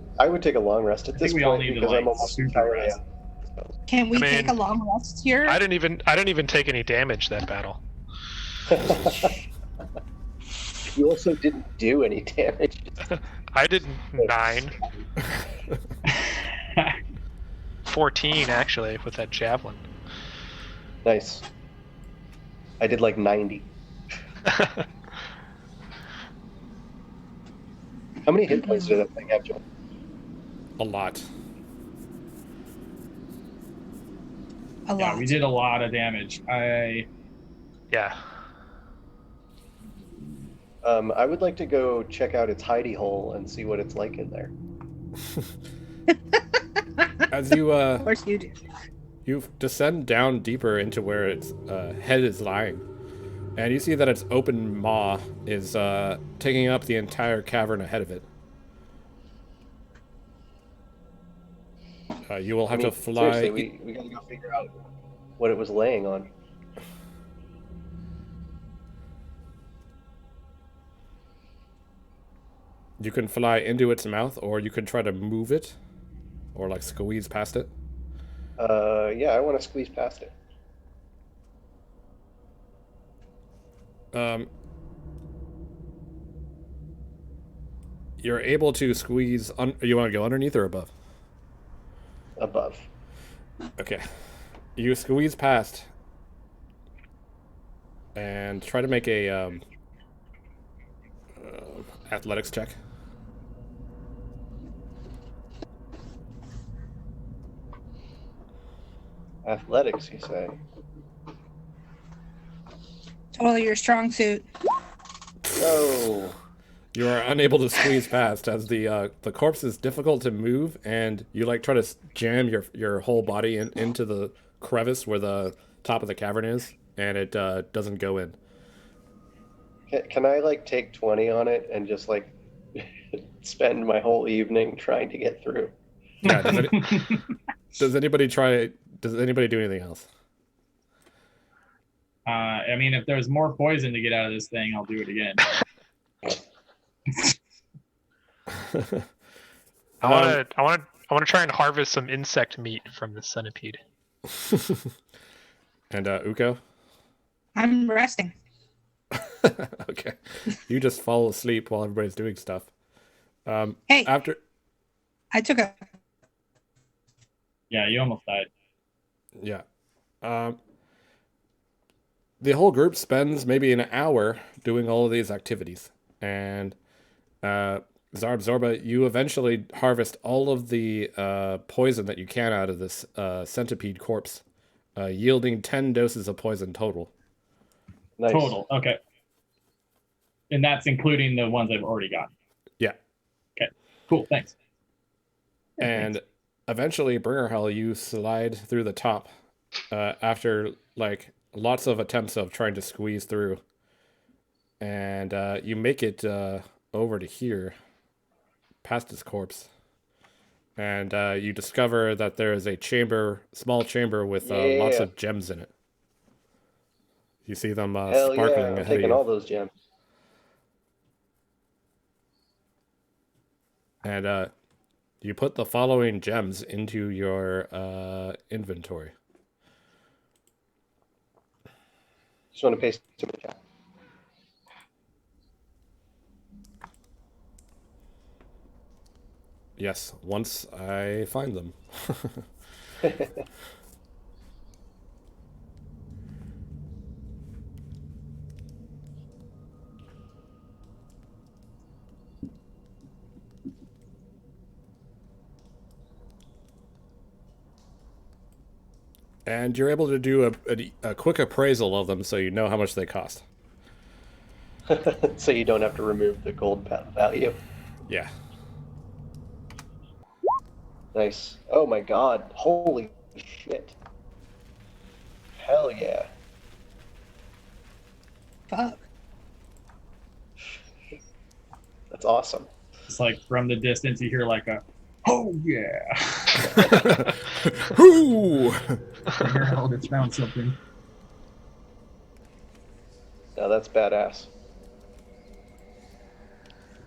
[SPEAKER 3] a long rest at
[SPEAKER 4] I
[SPEAKER 3] this
[SPEAKER 4] think we all
[SPEAKER 3] point
[SPEAKER 4] need to
[SPEAKER 3] because
[SPEAKER 4] like
[SPEAKER 3] I'm almost
[SPEAKER 4] super
[SPEAKER 3] entirely
[SPEAKER 4] rest.
[SPEAKER 3] out.
[SPEAKER 5] Can we
[SPEAKER 1] I mean,
[SPEAKER 5] take a long rest here?
[SPEAKER 1] I didn't even take any damage that battle.
[SPEAKER 3] You also didn't do any damage.
[SPEAKER 1] I did 9, 14 actually with that javelin.
[SPEAKER 3] Nice. I did like 90. How many hit points did that thing have, Joel?
[SPEAKER 2] A lot.
[SPEAKER 5] A
[SPEAKER 4] Yeah,
[SPEAKER 5] lot.
[SPEAKER 4] we did a lot of damage.
[SPEAKER 1] Yeah.
[SPEAKER 3] I would like to go check out its hidey hole and see what it's like in there.
[SPEAKER 2] As you
[SPEAKER 5] Of course you do.
[SPEAKER 2] you descend down deeper into where its head is lying, and you see that its open maw is taking up the entire cavern ahead of it. You will have to fly.
[SPEAKER 3] Seriously, we gotta go figure out what it was laying on.
[SPEAKER 2] You can fly into its mouth, or you can try to move it, or like squeeze past it.
[SPEAKER 3] Yeah, I want to squeeze past it.
[SPEAKER 2] You're able to squeeze. You want to go underneath or above?
[SPEAKER 3] Above.
[SPEAKER 2] Okay. You squeeze past and try to make a athletics check.
[SPEAKER 3] Athletics, you say?
[SPEAKER 5] Totally your strong suit.
[SPEAKER 3] No.
[SPEAKER 2] You are unable to squeeze past as the corpse is difficult to move, and you like try to jam your whole body into the crevice where the top of the cavern is, and it doesn't go in.
[SPEAKER 3] Can I like take 20 on it and just like spend my whole evening trying to get through?
[SPEAKER 2] Yeah. Does anybody do anything else?
[SPEAKER 4] I mean, if there's more poison to get out of this thing, I'll do it again.
[SPEAKER 1] I want to try and harvest some insect meat from the centipede.
[SPEAKER 2] And Uko?
[SPEAKER 5] I'm resting.
[SPEAKER 2] Okay. You just fall asleep while everybody's doing stuff.
[SPEAKER 5] Hey,
[SPEAKER 2] After
[SPEAKER 5] I took a.
[SPEAKER 4] Yeah, you almost died.
[SPEAKER 2] Yeah. The whole group spends maybe an hour doing all of these activities. And Zarb Zorba, you eventually harvest all of the poison that you can out of this centipede corpse, yielding 10 doses of poison total.
[SPEAKER 3] Nice.
[SPEAKER 4] Total. Okay. And that's including the ones I've already got.
[SPEAKER 2] Yeah.
[SPEAKER 4] Okay. Cool. Thanks.
[SPEAKER 2] And eventually, Bringerhell, you slide through the top after like lots of attempts of trying to squeeze through. And you make it over to here, past his corpse. And you discover that there is a small chamber with lots of gems in it. You see them
[SPEAKER 3] Hell
[SPEAKER 2] sparkling
[SPEAKER 3] yeah, I'm
[SPEAKER 2] ahead of
[SPEAKER 3] taking
[SPEAKER 2] you.
[SPEAKER 3] all those gems.
[SPEAKER 2] And you put the following gems into your inventory.
[SPEAKER 3] Just want to paste it in the chat.
[SPEAKER 2] Yes, once I find them. And you're able to do a quick appraisal of them so you know how much they cost.
[SPEAKER 3] So you don't have to remove the gold value.
[SPEAKER 2] Yeah.
[SPEAKER 3] Nice. Oh my god. Holy shit. Hell yeah.
[SPEAKER 5] Fuck.
[SPEAKER 3] That's awesome.
[SPEAKER 4] It's like from the distance, you hear like a, oh yeah.
[SPEAKER 2] Whoo!
[SPEAKER 4] Harold has found something.
[SPEAKER 3] Now that's badass.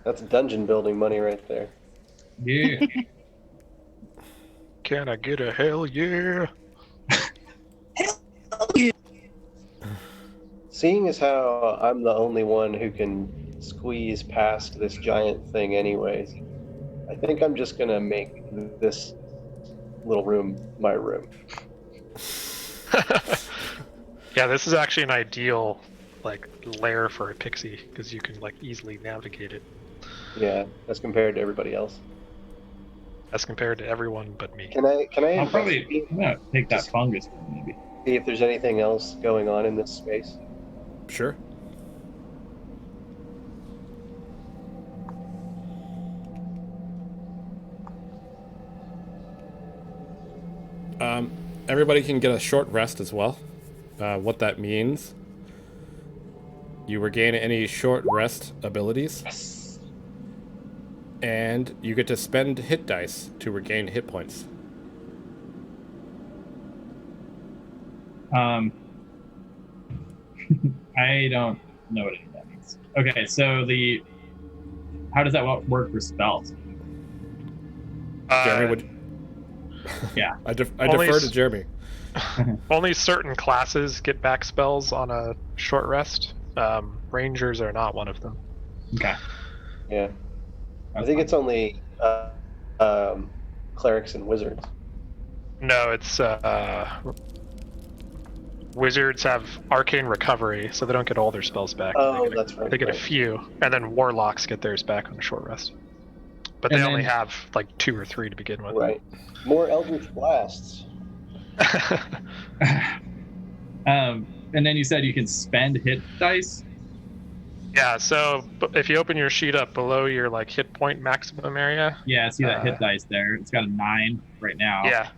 [SPEAKER 3] That's dungeon building money right there.
[SPEAKER 4] Yeah.
[SPEAKER 1] Can I get a hell yeah?
[SPEAKER 3] Seeing as how I'm the only one who can squeeze past this giant thing anyways, I think I'm just gonna make this little room my room.
[SPEAKER 1] Yeah, this is actually an ideal like lair for a pixie because you can like easily navigate it
[SPEAKER 3] Yeah, as compared to everybody else.
[SPEAKER 1] as compared to everyone but me.
[SPEAKER 3] Can I
[SPEAKER 4] I'm probably
[SPEAKER 3] investigate,
[SPEAKER 4] gonna take that
[SPEAKER 3] Just-
[SPEAKER 4] fungus one, maybe.
[SPEAKER 3] see if there's anything else going on in this space?
[SPEAKER 2] Sure. Everybody can get a short rest as well. What that means, you regain any short rest abilities,
[SPEAKER 3] Yes.
[SPEAKER 2] and you get to spend hit dice to regain hit points.
[SPEAKER 4] I don't know what any of that means. Okay, so how does that work for spells?
[SPEAKER 2] Jeremy would.
[SPEAKER 4] Yeah.
[SPEAKER 2] I
[SPEAKER 1] Only
[SPEAKER 2] defer to
[SPEAKER 1] s-
[SPEAKER 2] Jeremy.
[SPEAKER 1] Only certain classes get back spells on a short rest. Rangers are not one of them.
[SPEAKER 4] Okay.
[SPEAKER 3] Yeah. I
[SPEAKER 4] That's
[SPEAKER 3] think
[SPEAKER 4] fine.
[SPEAKER 3] it's only clerics and wizards.
[SPEAKER 1] No, it's wizards have arcane recovery, so they don't get all their spells back.
[SPEAKER 3] Oh, that's right.
[SPEAKER 1] They get a
[SPEAKER 3] right.
[SPEAKER 1] few, and then warlocks get theirs back on a short rest. But
[SPEAKER 4] And
[SPEAKER 1] they only
[SPEAKER 4] then-
[SPEAKER 1] have like 2 or 3 to begin with.
[SPEAKER 3] Right. More Eldritch Blasts.
[SPEAKER 4] And then you said you can spend hit dice.
[SPEAKER 1] Yeah, so if you open your sheet up below your like hit point maximum area,
[SPEAKER 4] Yeah, I see that hit dice there. It's got a 9 right now.
[SPEAKER 1] yeah.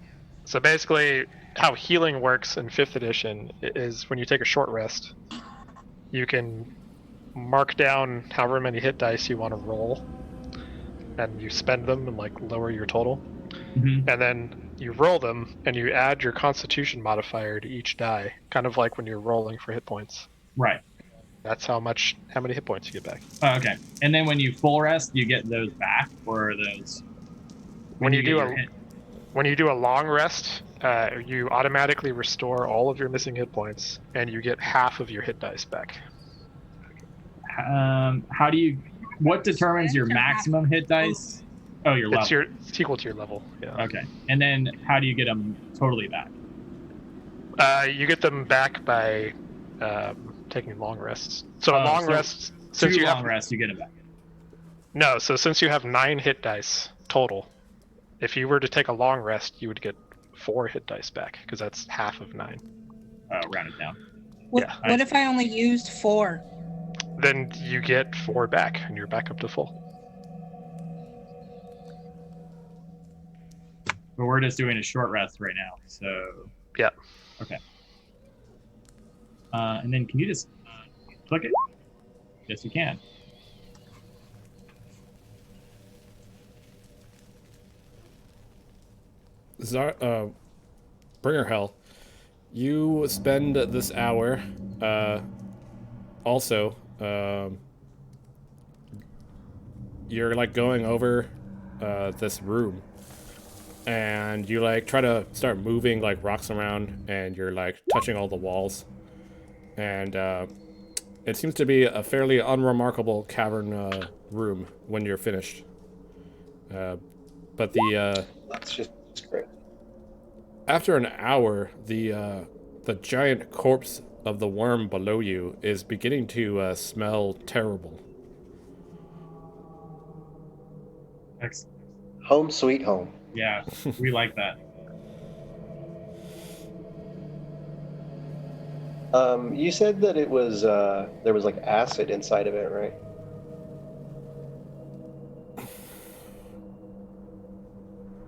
[SPEAKER 1] So basically, how healing works in 5th edition is when you take a short rest, you can mark down however many hit dice you want to roll, and you spend them and like lower your total,
[SPEAKER 4] Mhm.
[SPEAKER 1] and then you roll them and you add your Constitution modifier to each die, kind of like when you're rolling for hit points.
[SPEAKER 4] Right.
[SPEAKER 1] That's how many hit points you get back.
[SPEAKER 4] Oh, okay. And then when you full rest, you get those back, or are those
[SPEAKER 1] When you
[SPEAKER 4] get
[SPEAKER 1] do
[SPEAKER 4] your
[SPEAKER 1] a
[SPEAKER 4] hit?
[SPEAKER 1] When you do a long rest, you automatically restore all of your missing hit points, and you get half of your hit dice back.
[SPEAKER 4] How do you? What determines your maximum hit dice? Oh, your level.
[SPEAKER 1] It's equal to your level. Yeah.
[SPEAKER 4] Okay. And then how do you get them totally back?
[SPEAKER 1] You get them back by taking long rests. So a
[SPEAKER 4] Oh,
[SPEAKER 1] long
[SPEAKER 4] so
[SPEAKER 1] rest, since
[SPEAKER 4] Two
[SPEAKER 1] you
[SPEAKER 4] long
[SPEAKER 1] have
[SPEAKER 4] rests, you get it back.
[SPEAKER 1] no, so since you have 9 hit dice total, if you were to take a long rest, you would get 4 hit dice back because that's half of 9.
[SPEAKER 4] Round it down.
[SPEAKER 5] What,
[SPEAKER 1] Yeah.
[SPEAKER 5] what if I only used 4?
[SPEAKER 1] Then you get 4 back, and you're back up to full.
[SPEAKER 4] But we're just doing a short rest right now, so.
[SPEAKER 1] Yeah.
[SPEAKER 4] Okay. And then can you just click it? Yes, you can.
[SPEAKER 2] Bringer Hell, you spend this hour also you're like going over this room, and you like try to start moving like rocks around, and you're like touching all the walls, and it seems to be a fairly unremarkable cavern room when you're finished, but
[SPEAKER 3] That's just great.
[SPEAKER 2] after an hour, the giant corpse of the worm below you is beginning to smell terrible.
[SPEAKER 4] Excellent.
[SPEAKER 3] Home sweet home.
[SPEAKER 4] Yeah, we like that.
[SPEAKER 3] You said that it was there was like acid inside of it, right?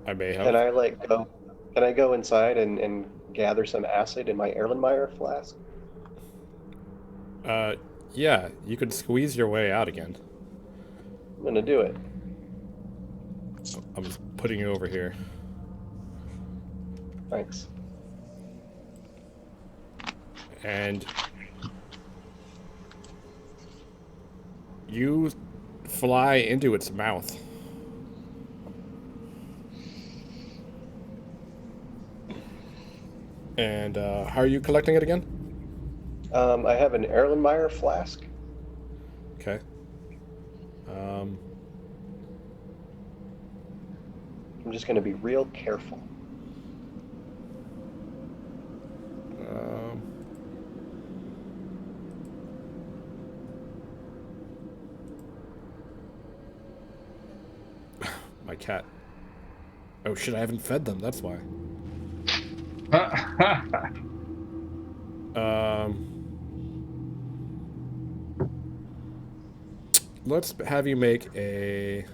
[SPEAKER 2] I may
[SPEAKER 3] Can
[SPEAKER 2] have.
[SPEAKER 3] I go inside and gather some acid in my Erlenmeyer flask?
[SPEAKER 2] Yeah, you could squeeze your way out again.
[SPEAKER 3] I'm gonna do it.
[SPEAKER 2] I'm just putting you over here.
[SPEAKER 3] Thanks.
[SPEAKER 2] And you fly into its mouth. And how are you collecting it again?
[SPEAKER 3] I have an Erlenmeyer flask.
[SPEAKER 2] Okay. Um,
[SPEAKER 3] I'm just going to be real careful.
[SPEAKER 2] um, my cat. Oh shit! I haven't fed them. That's why. Let's have you make a.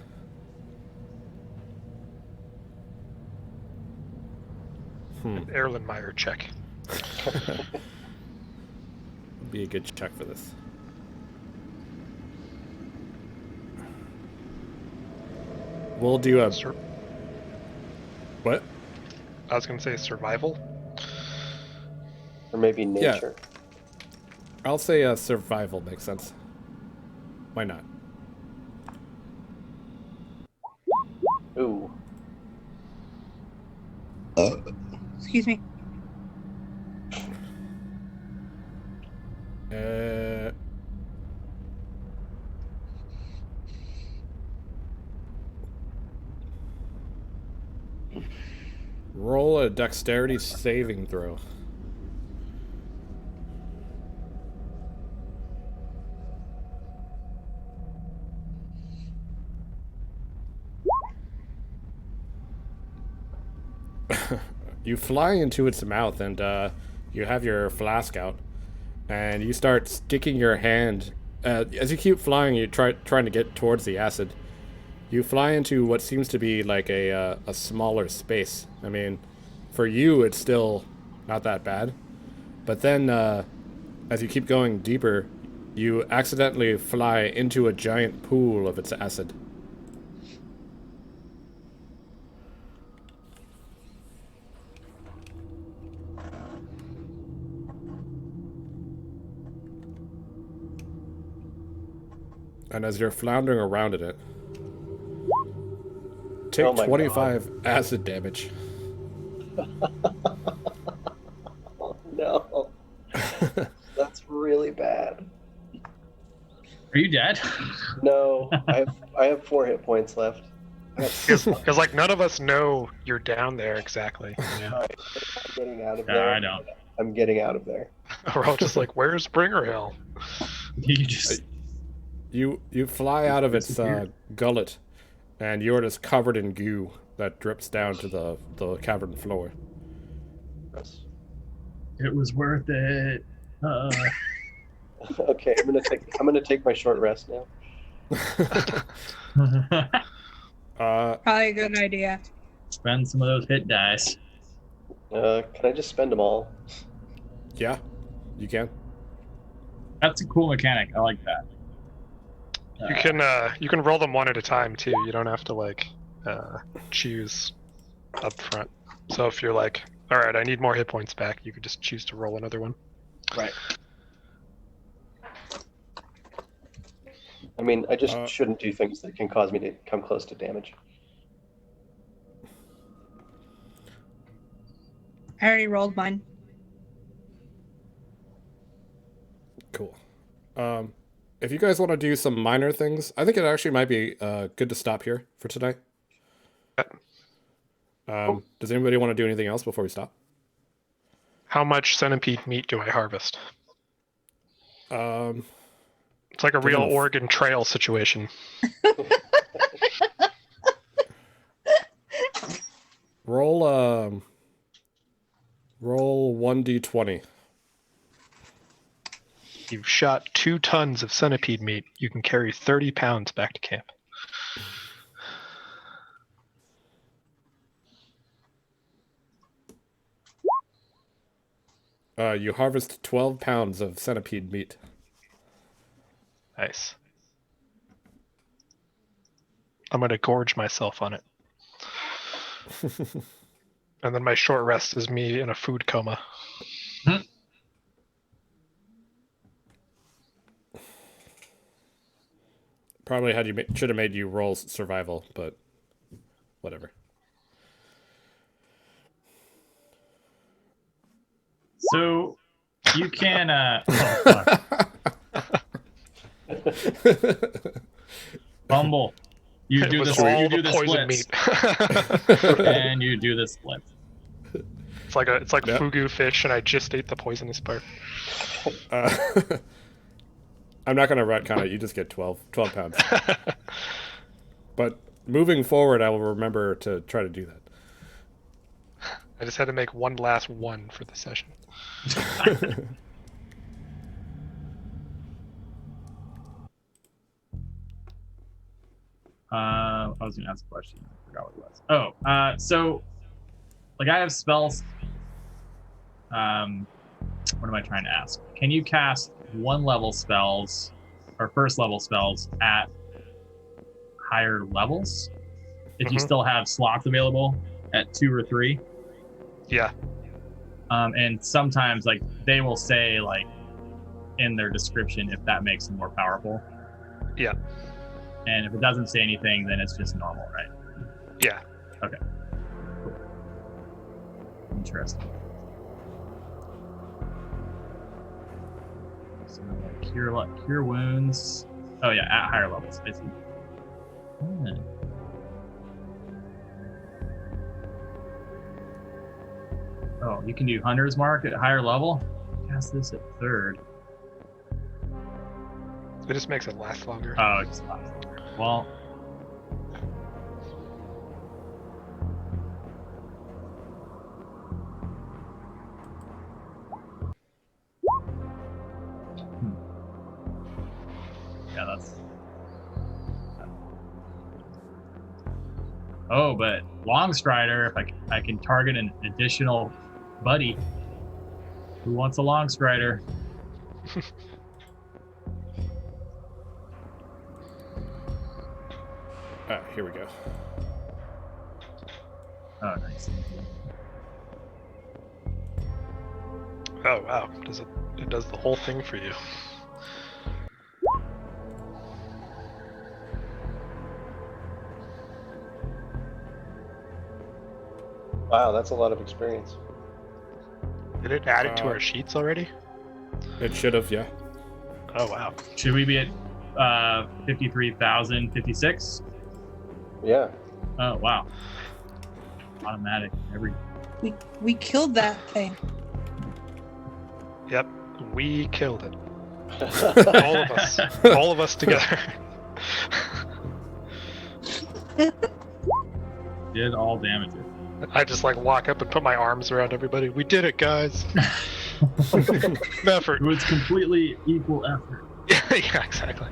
[SPEAKER 1] An Erlenmeyer check.
[SPEAKER 2] Be a good check for this. We'll do a.
[SPEAKER 1] Sur-
[SPEAKER 2] What?
[SPEAKER 1] I was gonna say survival.
[SPEAKER 3] Or maybe
[SPEAKER 2] Yeah.
[SPEAKER 3] nature.
[SPEAKER 2] I'll say survival makes sense. Why not?
[SPEAKER 3] Ooh.
[SPEAKER 5] Excuse me.
[SPEAKER 2] Uh, roll a dexterity saving throw. You fly into its mouth and you have your flask out, and you start sticking your hand. As you keep flying, you trying to get towards the acid. You fly into what seems to be like a smaller space. I mean, for you, it's still not that bad. But then, as you keep going deeper, you accidentally fly into a giant pool of its acid. And as you're floundering around in it, take
[SPEAKER 3] Oh my
[SPEAKER 2] 25 acid damage.
[SPEAKER 3] Oh, no. That's really bad.
[SPEAKER 4] Are you dead?
[SPEAKER 3] No, I have 4 hit points left.
[SPEAKER 1] Because like none of us know you're down there exactly. Yeah.
[SPEAKER 3] All right, I'm getting out of
[SPEAKER 4] No,
[SPEAKER 3] there.
[SPEAKER 4] I don't.
[SPEAKER 3] I'm getting out of there.
[SPEAKER 1] We're all just like, where's Bringer Hill?
[SPEAKER 4] You just
[SPEAKER 2] You fly out of its
[SPEAKER 4] Disappeared.
[SPEAKER 2] gullet, and you're just covered in goo that drips down to the cavern floor.
[SPEAKER 3] Yes.
[SPEAKER 4] it was worth it.
[SPEAKER 3] Okay, I'm gonna take my short rest now.
[SPEAKER 5] Probably a good idea.
[SPEAKER 4] Spend some of those hit dice.
[SPEAKER 3] Can I just spend them all?
[SPEAKER 2] Yeah, you can.
[SPEAKER 4] That's a cool mechanic. I like that.
[SPEAKER 1] You can roll them one at a time too. You don't have to like choose up front. So if you're like, all right, I need more hit points back, you could just choose to roll another one.
[SPEAKER 3] Right. I mean, I just shouldn't do things that can cause me to come close to damage.
[SPEAKER 5] I already rolled mine.
[SPEAKER 2] Cool. If you guys want to do some minor things, I think it actually might be good to stop here for tonight. Does anybody want to do anything else before we stop?
[SPEAKER 1] How much centipede meat do I harvest?
[SPEAKER 2] Um,
[SPEAKER 1] It's like a real
[SPEAKER 2] enough.
[SPEAKER 1] Oregon Trail situation.
[SPEAKER 2] roll 1d20.
[SPEAKER 1] You've shot 2 tons of centipede meat. You can carry 30 pounds back to camp.
[SPEAKER 2] You harvest 12 pounds of centipede meat.
[SPEAKER 1] Nice. I'm going to gorge myself on it. And then my short rest is me in a food coma.
[SPEAKER 2] Probably should have made you roll survival, but whatever.
[SPEAKER 4] So You can. Oh, fuck. Fumble. You
[SPEAKER 1] It
[SPEAKER 4] do
[SPEAKER 1] was
[SPEAKER 4] this.
[SPEAKER 1] all
[SPEAKER 4] You do
[SPEAKER 1] the
[SPEAKER 4] the
[SPEAKER 1] poison
[SPEAKER 4] splits,
[SPEAKER 1] meat.
[SPEAKER 4] and you do the splits.
[SPEAKER 1] It's like
[SPEAKER 2] Yep.
[SPEAKER 1] fugu fish, and I just ate the poisonous part.
[SPEAKER 2] Uh, I'm not going to retcon it. You just get 12 pounds. But moving forward, I will remember to try to do that.
[SPEAKER 1] I just had to make one last one for the session.
[SPEAKER 4] I was gonna ask a question. I forgot what it was. Oh, so like I have spells. What am I trying to ask? Can you cast 1-level spells or first level spells at higher levels if you
[SPEAKER 1] Mhm.
[SPEAKER 4] still have slots available at 2 or 3?
[SPEAKER 1] Yeah.
[SPEAKER 4] And sometimes like they will say like in their description if that makes them more powerful.
[SPEAKER 1] Yeah.
[SPEAKER 4] And if it doesn't say anything, then it's just normal, right?
[SPEAKER 1] Yeah.
[SPEAKER 4] Okay. Cool. Interesting. So like cure wounds. Oh yeah, at higher levels. I see. Hmm. Oh, you can do Hunter's Mark at higher level. Cast this at 3rd.
[SPEAKER 1] It just makes it last longer.
[SPEAKER 4] Oh, it's not. Well. Yeah, that's. Oh, but Longstrider, if I can target an additional buddy. Who wants a Longstrider?
[SPEAKER 2] Here we go.
[SPEAKER 4] Oh, nice.
[SPEAKER 1] Oh wow. It does the whole thing for you.
[SPEAKER 3] Wow, that's a lot of experience.
[SPEAKER 1] Did it add it to our sheets already?
[SPEAKER 2] It should have, yeah.
[SPEAKER 1] Oh wow.
[SPEAKER 4] Should we be at 53,056?
[SPEAKER 3] Yeah.
[SPEAKER 4] Oh, wow. Automatic.
[SPEAKER 5] We killed that thing.
[SPEAKER 1] Yep. We killed it. All of us. All of us together.
[SPEAKER 4] Did all damage it.
[SPEAKER 1] I just like walk up and put my arms around everybody. We did it, guys. Effort.
[SPEAKER 4] It was completely equal effort.
[SPEAKER 1] Yeah, exactly.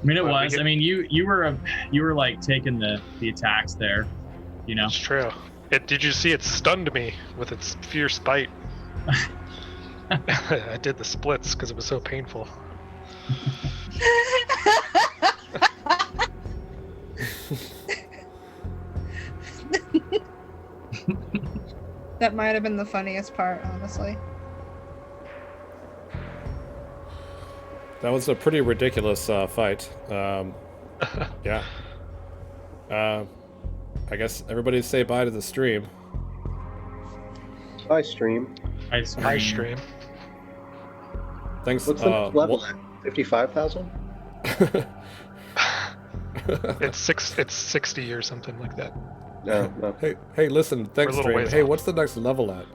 [SPEAKER 4] I mean, it
[SPEAKER 1] Well, we
[SPEAKER 4] was.
[SPEAKER 1] get-
[SPEAKER 4] I mean, you were like taking the attacks there, you know.
[SPEAKER 1] It's true. Did you see it stunned me with its fierce bite? I did the splits because it was so painful.
[SPEAKER 5] That might have been the funniest part, honestly.
[SPEAKER 2] That was a pretty ridiculous fight. Yeah. I guess everybody say bye to the stream.
[SPEAKER 3] Bye, stream.
[SPEAKER 1] High stream.
[SPEAKER 2] Thanks.
[SPEAKER 3] What's the level at? 55,000?
[SPEAKER 1] It's 60 or something like that.
[SPEAKER 3] No, no.
[SPEAKER 2] Hey, listen. Thanks,
[SPEAKER 1] little
[SPEAKER 2] stream.
[SPEAKER 1] ways
[SPEAKER 2] Hey,
[SPEAKER 1] off.
[SPEAKER 2] what's the next level at?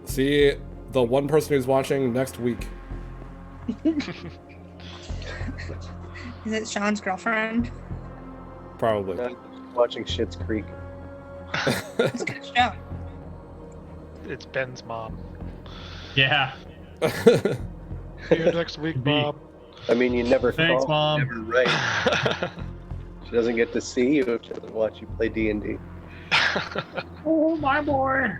[SPEAKER 2] See the one person who's watching next week.
[SPEAKER 5] Is it Sean's girlfriend?
[SPEAKER 2] Probably.
[SPEAKER 3] No, watching Schitt's Creek.
[SPEAKER 5] It's a good show.
[SPEAKER 1] It's Ben's mom.
[SPEAKER 4] Yeah.
[SPEAKER 1] See you next week, Bob.
[SPEAKER 3] I mean, you never
[SPEAKER 4] Thanks,
[SPEAKER 3] call,
[SPEAKER 4] Mom.
[SPEAKER 3] never write. She doesn't get to see you if she doesn't watch you play D&D.
[SPEAKER 4] Oh, my boy.